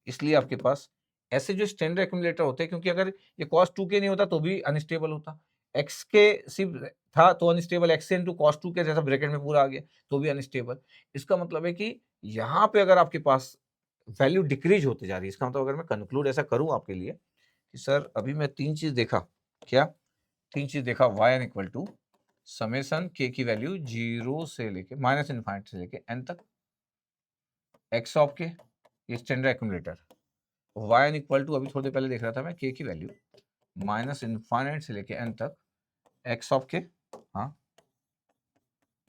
इसलिए आपके पास ऐसे जो स्टैंडर्ड एक्यूमुलेटर होते हैं, क्योंकि अगर ये कॉस टू के नहीं होता तो भी अनस्टेबल होता, एक्स के सिर्फ था तो unstable, x into cos two के जैसा ब्रैकेट में पूरा आ गया तो भी अनस्टेबल। इसका मतलब है कि यहाँ पे अगर आपके पास वैल्यू डिक्रीज होती जा रही है, इसका मतलब अगर मैं कंक्लूड ऐसा करूं आपके लिए कि सर अभी मैं तीन चीज देखा, क्या तीन चीज देखा, y n equal to summation k की वैल्यू जीरो से लेके माइनस इनफाइनाइट से लेके एन तक, एक्स ऑफ के ये standard accumulator, y n equal to अभी थोड़ी देर पहले देख रहा था मैं के की वैल्यू माइनस इनफाइनाइट से लेके एन तक, एक्स ऑफ के, हाँ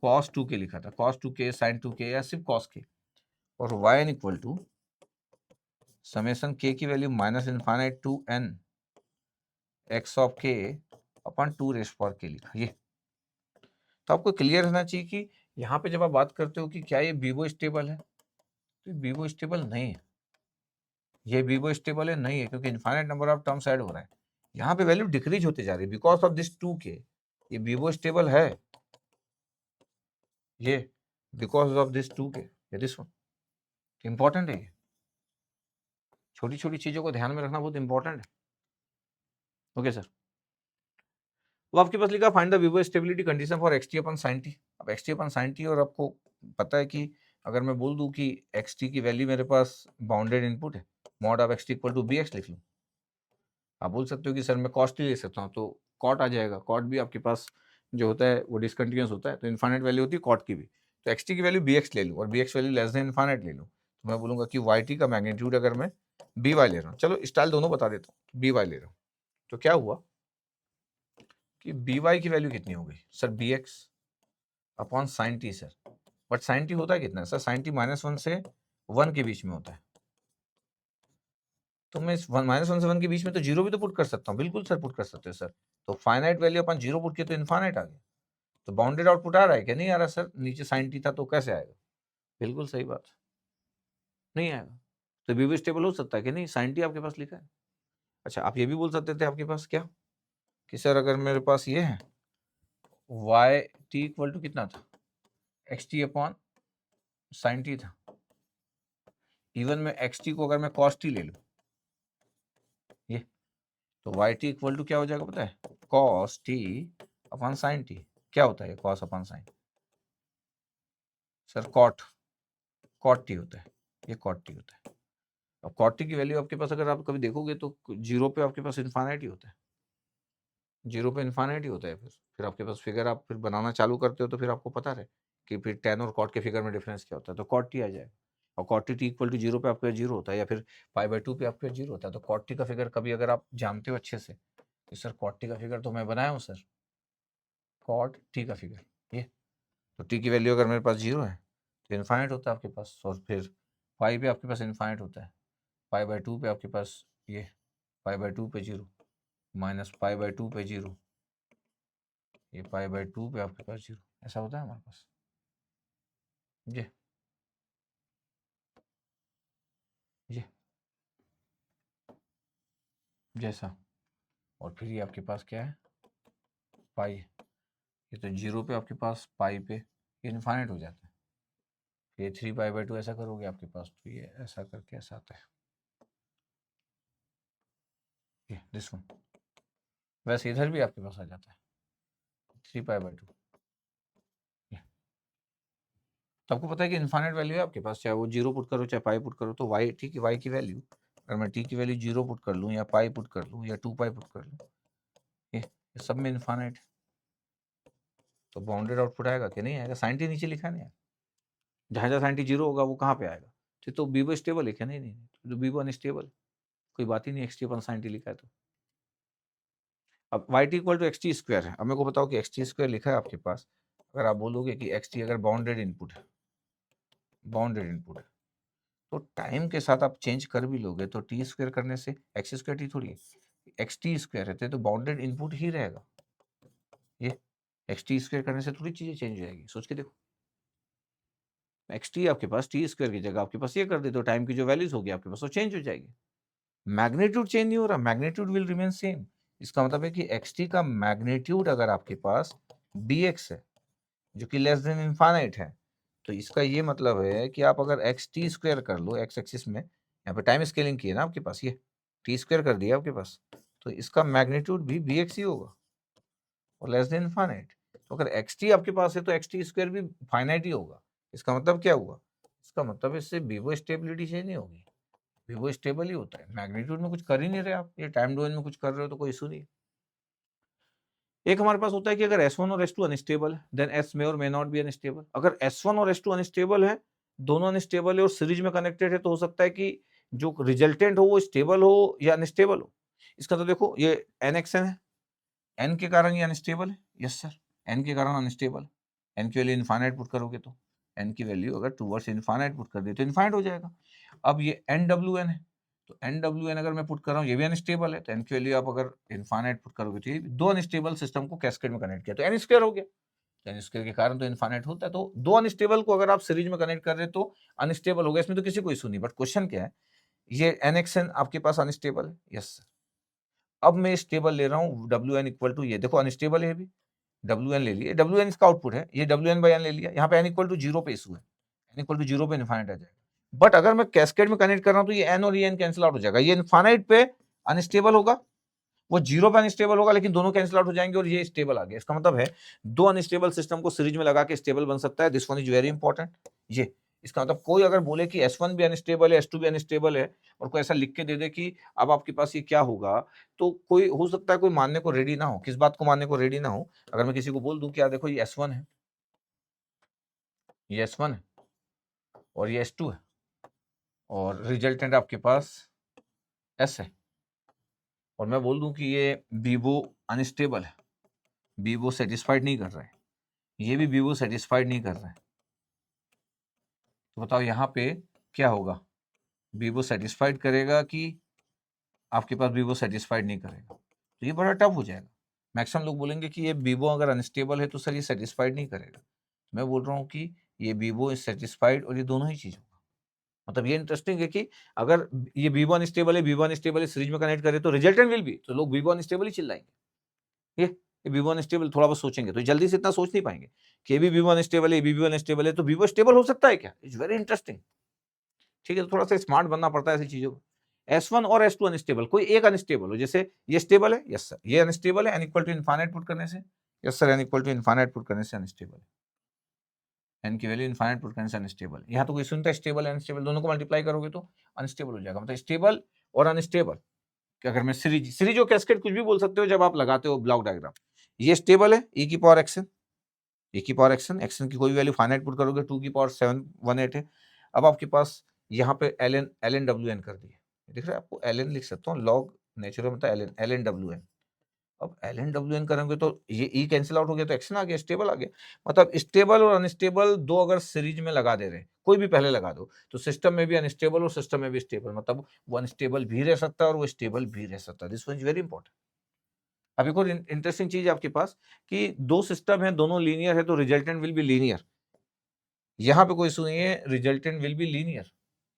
कॉस टू के लिखा था, cos two k sine two k या सिर्फ कॉस के, और y n equal to summation k की value minus infinite to n x of k upon to raise power के लिखा। ये तो आपको क्लियर रहना चाहिए कि यहाँ पे जब आप बात करते हो कि क्या ये बीबो स्टेबल है, तो बीबो स्टेबल नहीं है, ये बीबो स्टेबल है नहीं है, क्योंकि infinite number of terms add हो रहा है, यहाँ पे वैल्यू डिक्रीज होती जा रही है बिकॉज ऑफ दिस टू के। ये बीबो स्टेबल है, ये बिकॉज ऑफ दिस टू के, ये दिस वन इंपॉर्टेंट है। ये छोटी छोटी चीजों को ध्यान में रखना बहुत इंपॉर्टेंट है। ओके सर, वो आपके पास लिखा find the BIBO stability condition for x t upon sine t. अब x t upon sine t, और आपको पता है कि अगर मैं बोल दूं कि एक्स टी की वैल्यू मेरे पास बाउंडेड इनपुट है, mod of x t equal to b x लिख लूँ, आप बोल सकते हो कि सर मैं कॉस्ट ही ले सकता हूँ, तो कॉट आ जाएगा। कॉट भी आपके पास जो होता है वो डिसकंटिन्यूस होता है, तो इनफाइनाइट वैल्यू होती है कॉट की भी। तो एक्स टी की वैल्यू बी एक्स ले लूँ और b x value less than infinite ले लूँ, तो मैं बोलूँगा कि वाई टी का मैग्नीट्यूड अगर मैं बी वाई ले रहा हूँ, चलो स्टाइल दोनों बता देता हूँ, बी वाई ले रहा हूँ, तो क्या हुआ कि बी वाई की वैल्यू कितनी हो गई sir, b x upon sine t sir. But sine t होता है कितना sir, sine t minus one से वन के बीच में होता है, तो मैं माइनस वन से वन के बीच में तो जीरो भी तो पुट कर सकता हूँ। बिल्कुल सर पुट कर सकते हो सर। तो फाइनाइट वैल्यू अपन जीरो पुट किया तो इनफाइनाइट आ गया, तो बाउंडेड आउटपुट आ रहा है क्या? नहीं आ रहा सर, नीचे साइन टी था तो कैसे आएगा? बिल्कुल सही बात, नहीं आएगा। तो बी स्टेबल हो सकता है कि नहीं, साइन टी आपके पास लिखा है। अच्छा आप ये भी बोल सकते थे आपके पास क्या कि सर अगर मेरे पास ये है वाई टी इक्वल टू कितना था, x T upon sine T था, इवन में एक्स टी को अगर मैं कॉस टी ले लूँ, ये तो वाई टी इक्वल टू क्या हो जाएगा पता है, cos t upon sine t. क्या होता है cos upon sine sir, cot, cot t होता है, ये कॉट टी होता है। अब कॉट टी की वैल्यू आपके पास अगर आप कभी देखोगे तो जीरो पे आपके पास इन्फाइनाइट ही होता है, जीरो पे इन्फाइनाइट ही होता है। फिर आपके पास फिगर आप फिर बनाना चालू करते हो तो फिर आपको पता रहे कि फिर टेन और कॉट के फिगर में डिफरेंस क्या होता है, तो कॉट टी आ जाएगा। और cot t equal to zero पे आपके जीरो होता है, या फिर पाई बाई टू पे आपके जीरो होता है, तो कॉट टी का फिगर कभी अगर आप जानते हो अच्छे से तो सर कॉट टी का फिगर तो मैं बनाया हूँ सर, कॉट टी का फिगर ये। तो टी की वैल्यू अगर मेरे पास 0 है तो इन्फाइनाइट होता है आपके पास, और फिर पाई पे आपके पास इन्फाइनाइट होता है, पाई बाई 2 पे आपके पास ये, पाई बाई 2 पे 0, माइनस पाई बाई 2 पे 0, ये पाई बाई 2 पे आपके पास 0, ऐसा होता है हमारे पास ये जैसा। और फिर ये आपके पास क्या है, पाई, ये तो 0 पे आपके पास पाई पे इन्फाइनाइट हो जाता है, ये 3 पाई बाई 2 ऐसा करोगे आपके पास, तो ये ऐसा करके ऐसा आता है, ये दिस वन। वैसे इधर भी आपके पास आ जाता है 3 पाई बाई 2। तो आपको पता है कि इन्फाइनाइट वैल्यू है आपके पास, चाहे वो 0 पुट करो चाहे पाई पुट करो, तो वाई टी की वाई की वैल्यू, अगर मैं टी की वैल्यू 0 पुट कर लूँ या पाई पुट कर लूँ या 2 पाई पुट कर लूँ, ये सब में इन्फाइनाइट, तो बाउंडेड आउटपुट आएगा कि नहीं आएगा? साइन टी नीचे लिखा नहीं है, जहाँ जहाँ साइन टी 0 होगा वो कहाँ पे आएगा? तो बीबो स्टेबल है क्या? नहीं नहीं, तो बीबो अनस्टेबल, कोई बात ही नहीं, x t upon sine t लिखा है तो। अब y t equal to x t square है, अब मेरे को बताओ कि एक्स टी स्क्वायर लिखा है आपके पास, अगर आप बोलोगे कि एक्स टी अगर बाउंडेड इनपुट है, बाउंडेड इनपुट है, तो टाइम के साथ आप चेंज कर भी लोगे तो टी स्क्वायर करने से एक्स स्क्वायर टी थोड़ी है, एक्स टी स्क्वायर रहते तो बाउंडेड इनपुट ही रहेगा, ये एक्स टी स्क्वायर करने से थोड़ी चीजें चेंज हो जाएगी, सोच के देखो। एक्स टी आपके पास टी स्क्वायर की जगह आपके पास ये कर दे तो टाइम की जो वैल्यूज होगी आपके पास वो चेंज हो जाएगी, मैग्नीट्यूड चेंज नहीं हो रहा, मैग्नीट्यूड विल रिमेन सेम। इसका मतलब है कि एक्स टी का मैग्नीट्यूड अगर आपके पास बी एक्स है जो कि लेस देन इनफाइनाइट है, तो इसका ये मतलब है कि आप अगर एक्स टी स्क्वायर कर लो एक्स एक्सिस में, यहाँ पे टाइम स्केलिंग की है ना आपके पास, ये टी स्क्वायर कर दिया आपके पास, तो इसका मैग्नीट्यूड भी बी एक्स ही होगा और लेस देन इनफाइनाइट। तो अगर एक्स टी आपके पास है तो एक्स टी स्क्वायर भी फाइनाइट ही होगा। इसका मतलब क्या हुआ? इसका मतलब इससे बीबो स्टेबिलिटी चेंज नहीं होगी, बीबो स्टेबल ही होता है, मैग्नीट्यूड में कुछ कर ही नहीं रहे आप, ये टाइम डोमेन में कुछ कर रहे हो तो कोई इशू नहीं। एक हमारे पास होता है कि अगर S1 और S2 अनस्टेबल है देन S मे और मे नॉट बी अनस्टेबल। अगर S1 और S2 अनस्टेबल है, दोनों अनस्टेबल है और सीरीज में कनेक्टेड है, तो हो सकता है कि जो रिजल्टेंट हो वो स्टेबल हो या अनस्टेबल हो। इसका तो देखो ये NXN है, N के कारण ये अनस्टेबल है, यस सर, N के कारण अनस्टेबल, N की वैल्यू इनफाइनाइट पुट करोगे तो N की वैल्यू अगर टूवर्ड्स इनफाइनाइट पुट कर दे तो इनफाइनाइट हो जाएगा। अब ये NWN है, तो NWN अगर मैं पुट कर रहा हूँ ये भी अनस्टेबल है, तो N की वैल्यू आप अगर इनफाइनाइट पुट करोगे तो ये दो अनस्टेबल सिस्टम को कैस्केड में कनेक्ट किया तो N स्क्वायर हो गया, तो N स्क्वायर के कारण तो इनफाइनाइट होता है, तो दो अनस्टेबल को अगर आप सीरीज में कनेक्ट कर रहे तो अनस्टेबल हो गया, इसमें तो किसी को इशू नहीं। बट क्वेश्चन क्या है, ये NXN आपके पास अनस्टेबल है, यस सर। अब मैं स्टेबल ले रहा हूँ WN इक्वल टू, ये देखो अनस्टेबल है भी, WN ले लिया, WN इसका आउटपुट है, ये WN बाई N ले लिया, यहाँ पे N इक्वल टू 0 पे इशू है, N इक्वल टू 0 पे इनफाइनाइट आ जाएगा। बट अगर मैं कैस्केड में कनेक्ट कर रहा हूँ तो ये N और ये N कैंसिल आउट हो जाएगा, ये इनफाइनाइट पे अनस्टेबल होगा, वो 0 पे अनस्टेबल होगा, लेकिन दोनों कैंसिल आउट हो जाएंगे और ये स्टेबल आ गया। इसका मतलब है दो अनस्टेबल सिस्टम को सीरीज में लगा के स्टेबल बन सकता है, this one is very important. ये इसका मतलब कोई अगर बोले कि S1 भी अनस्टेबल है S2 भी अनस्टेबल है और कोई ऐसा लिख के दे दे कि अब आपके पास ये क्या होगा, तो कोई हो सकता है कोई मानने को रेडी ना हो। किस बात को मानने को रेडी ना हो? अगर मैं किसी को बोल दूं कि यार देखो ये S1 है, ये S1 है और ये S2 है और रिजल्टेंट आपके पास S है, और मैं बोल दूं कि ये बीबो अनस्टेबल है, बीबो सेटिस्फाइड नहीं कर रहा है, ये भी बीबो सेटिस्फाइड नहीं कर रहा है, तो बताओ यहाँ पे क्या होगा? बीबो सेटिस्फाइड करेगा कि आपके पास बीबो सेटिस्फाइड नहीं करेगा? तो ये बड़ा टफ हो जाएगा। मैक्सिमम लोग बोलेंगे कि ये बीबो अगर अनस्टेबल है तो सर ये सेटिस्फाइड नहीं करेगा। मैं बोल रहा हूँ कि ये बीबो इज सेटिस्फाइड और ये दोनों ही चीज होगा। मतलब ये इंटरेस्टिंग है कि अगर ये बीबो अनस्टेबल है सीरीज में कनेक्ट करे तो रिजल्टेंट विल भी, तो लोग बीबो अनस्टेबल ही चिल्लाएंगे। ये बीबो अनस्टेबल, थोड़ा बहुत सोचेंगे तो जल्दी से इतना सोच नहीं पाएंगे कि भी बीबो अनस्टेबल है, बीबो अनस्टेबल है, तो बीबो स्टेबल हो सकता है क्या? It's very interesting. ठीक है, तो थोड़ा सा स्मार्ट बनना पड़ता है ऐसी चीजों को। S1 और S2 अनस्टेबल, कोई एक अनस्टेबल हो, जैसे ये स्टेबल है, यस सर, ये अनस्टेबल है, n equal to infinite put करने से, yes sir, n equal to infinite put करने से अनस्टेबल है, n की वैल्यू इनफाइनाइट पुट करने से अनस्टेबल है। यहाँ तो कोई सुनता है स्टेबल अनस्टेबल, दोनों को मल्टीप्लाई करोगे तो अनस्टेबल हो जाएगा। मतलब स्टेबल और अनस्टेबल, अगर मैं सीरीज और कैस्केड कुछ भी बोल सकते हो जब आप लगाते हो ब्लॉक डायग्राम। ये स्टेबल है, e की पावर xn, e की पावर xn की कोई वैल्यू फाइनाइट पुट करोगे 2 की पावर 718 है। अब आपके पास यहाँ पे ln wn कर दिए, दिख रहा है आपको, ln लिख सकता हूँ, लॉग नेचुरल मतलब ln wn, अब LN करेंगे तो ये ई कैंसिल आउट हो गया तो एक्शन आ गया, स्टेबल आ गया। मतलब स्टेबल और अनस्टेबल दो अगर सीरीज में लगा दे रहे हैं, कोई भी पहले लगा दो, तो सिस्टम में भी अनस्टेबल और सिस्टम में भी स्टेबल, मतलब वो अनस्टेबल भी रह सकता है और वो स्टेबल भी रह सकता है। This one is very important. अब एक और इंटरेस्टिंग चीज है आपके पास कि दो सिस्टम है, दोनों लीनियर है, तो रिजल्टेंट विल बी लीनियर। यहां पे कोई सुनिए, रिजल्टेंट विल बी लीनियर,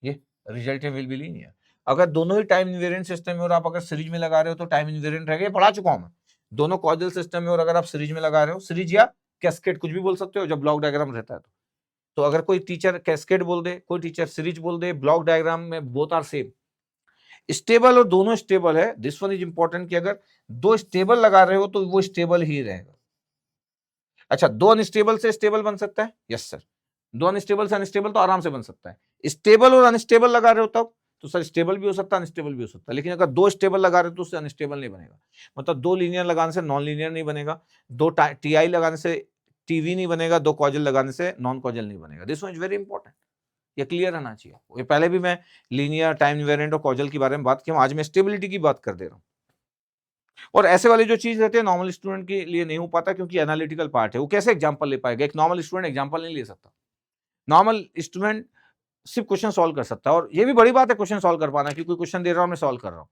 ये रिजल्टेंट विल बी लीनियर। अगर दोनों ही टाइम इनवेरिएंट सिस्टम है और आप अगर सीरीज में लगा रहे हो तो टाइम इनवेरिएंट रहेगा, ये पढ़ा चुका हूं मैं। दोनों कॉजल सिस्टम है और अगर आप सीरीज में लगा रहे हो, सीरीज या कैस्केड कुछ भी बोल सकते हो जब ब्लॉक डायग्राम रहता है तो अगर कोई टीचर कैस्केड बोल दे, कोई टीचर सीरीज बोल दे, ब्लॉक डायग्राम में बोथ आर सेम, स्टेबल और दोनों स्टेबल है। दिस वन इज इंपॉर्टेंट कि अगर दो स्टेबल लगा रहे हो तो वो स्टेबल ही रहेगा। अच्छा, दो अनस्टेबल से स्टेबल बन सकता है, यस सर। दो अनस्टेबल से अनस्टेबल तो आराम से बन सकता है। स्टेबल और अनस्टेबल लगा रहे हो तब तो सर स्टेबल भी हो सकता है, अनस्टेबल भी हो सकता है। लेकिन अगर दो स्टेबल लगा रहे हो तो उससे अनस्टेबल नहीं बनेगा। मतलब दो लीनियर लगाने से नॉन लीनियर नहीं बनेगा, दो टीआई लगाने से टीवी नहीं बनेगा, दो कॉजल लगाने से नॉन कॉजल नहीं बनेगा। This one is very important, ये क्लियर रहना चाहिए। ये पहले भी मैं लीनियर, टाइम इनवेरिएंट और कॉजल के बारे में बात किया, आज मैं स्टेबिलिटी की बात कर दे रहा हूँ। और ऐसे वाली जो चीज रहती है नॉर्मल स्टूडेंट के लिए नहीं हो पाता क्योंकि एनालिटिकल पार्ट है, वो कैसे एग्जांपल ले पाएगा? एक नॉर्मल स्टूडेंट एग्जांपल नहीं ले सकता। नॉर्मल स्टूडेंट सिर्फ क्वेश्चन सॉल्व कर सकता है, और ये भी बड़ी बात है क्वेश्चन सॉल्व कर पाना कि कोई क्वेश्चन दे रहा हूं मैं सॉल्व कर रहा हूं।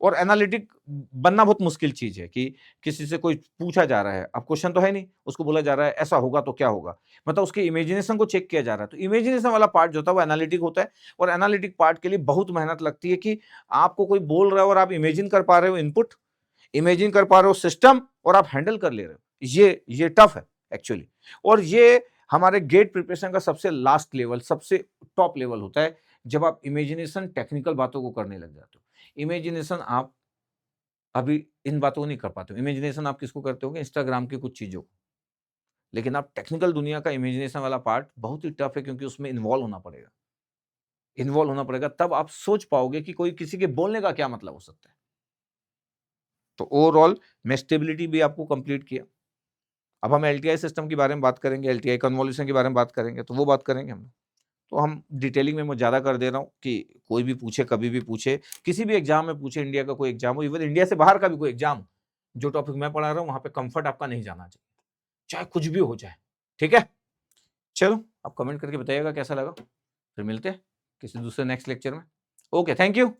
और एनालिटिक बनना बहुत मुश्किल चीज है कि किसी से कोई पूछा जा रहा है, अब क्वेश्चन तो है नहीं, उसको बोला जा रहा है ऐसा होगा तो क्या होगा, मतलब उसके इमेजिनेशन को चेक किया जा रहा है। तो इमेजिनेशन वाला पार्ट जो होता है वो एनालिटिक होता है, और एनालिटिक पार्ट के लिए बहुत मेहनत लगती है कि आपको कोई बोल रहा है और आप इमेजिन कर पा रहे हो इनपुट, इमेजिन कर पा रहे हो सिस्टम, और आप हैंडल कर ले रहे हो। ये टफ है एक्चुअली। और ये हमारे गेट प्रिपरेशन का सबसे लास्ट लेवल, सबसे टॉप लेवल होता है जब आप इमेजिनेशन टेक्निकल बातों को करने लग जाते हो। इमेजिनेशन आप अभी इन बातों को नहीं कर पाते हो। इमेजिनेशन आप किसको करते हो? इंस्टाग्राम की कुछ चीजों को। लेकिन आप टेक्निकल दुनिया का इमेजिनेशन वाला पार्ट बहुत ही टफ है क्योंकि उसमें इन्वॉल्व होना पड़ेगा। इन्वॉल्व होना पड़ेगा तब आप सोच पाओगे कि कोई किसी के बोलने का क्या मतलब हो सकता है। तो ओवरऑल मैं स्टेबिलिटी भी आपको कंप्लीट किया। अब हम एलटीआई सिस्टम के बारे में बात करेंगे, एलटीआई कन्वोल्यूशन के बारे में बात करेंगे, तो वो बात करेंगे हम। तो हम डिटेलिंग में मैं ज़्यादा कर दे रहा हूँ कि कोई भी पूछे, कभी भी पूछे, किसी भी एग्जाम में पूछे, इंडिया का कोई एग्जाम हो, इवन इंडिया से बाहर का भी कोई एग्जाम, जो टॉपिक मैं पढ़ा रहा हूँ वहाँ पे कंफर्ट आपका नहीं जाना चाहिए, चाहे कुछ भी हो जाए। ठीक है, चलो आप कमेंट करके बताइएगा कैसा लगा, फिर मिलते हैं किसी दूसरे नेक्स्ट लेक्चर में। Okay, thank you.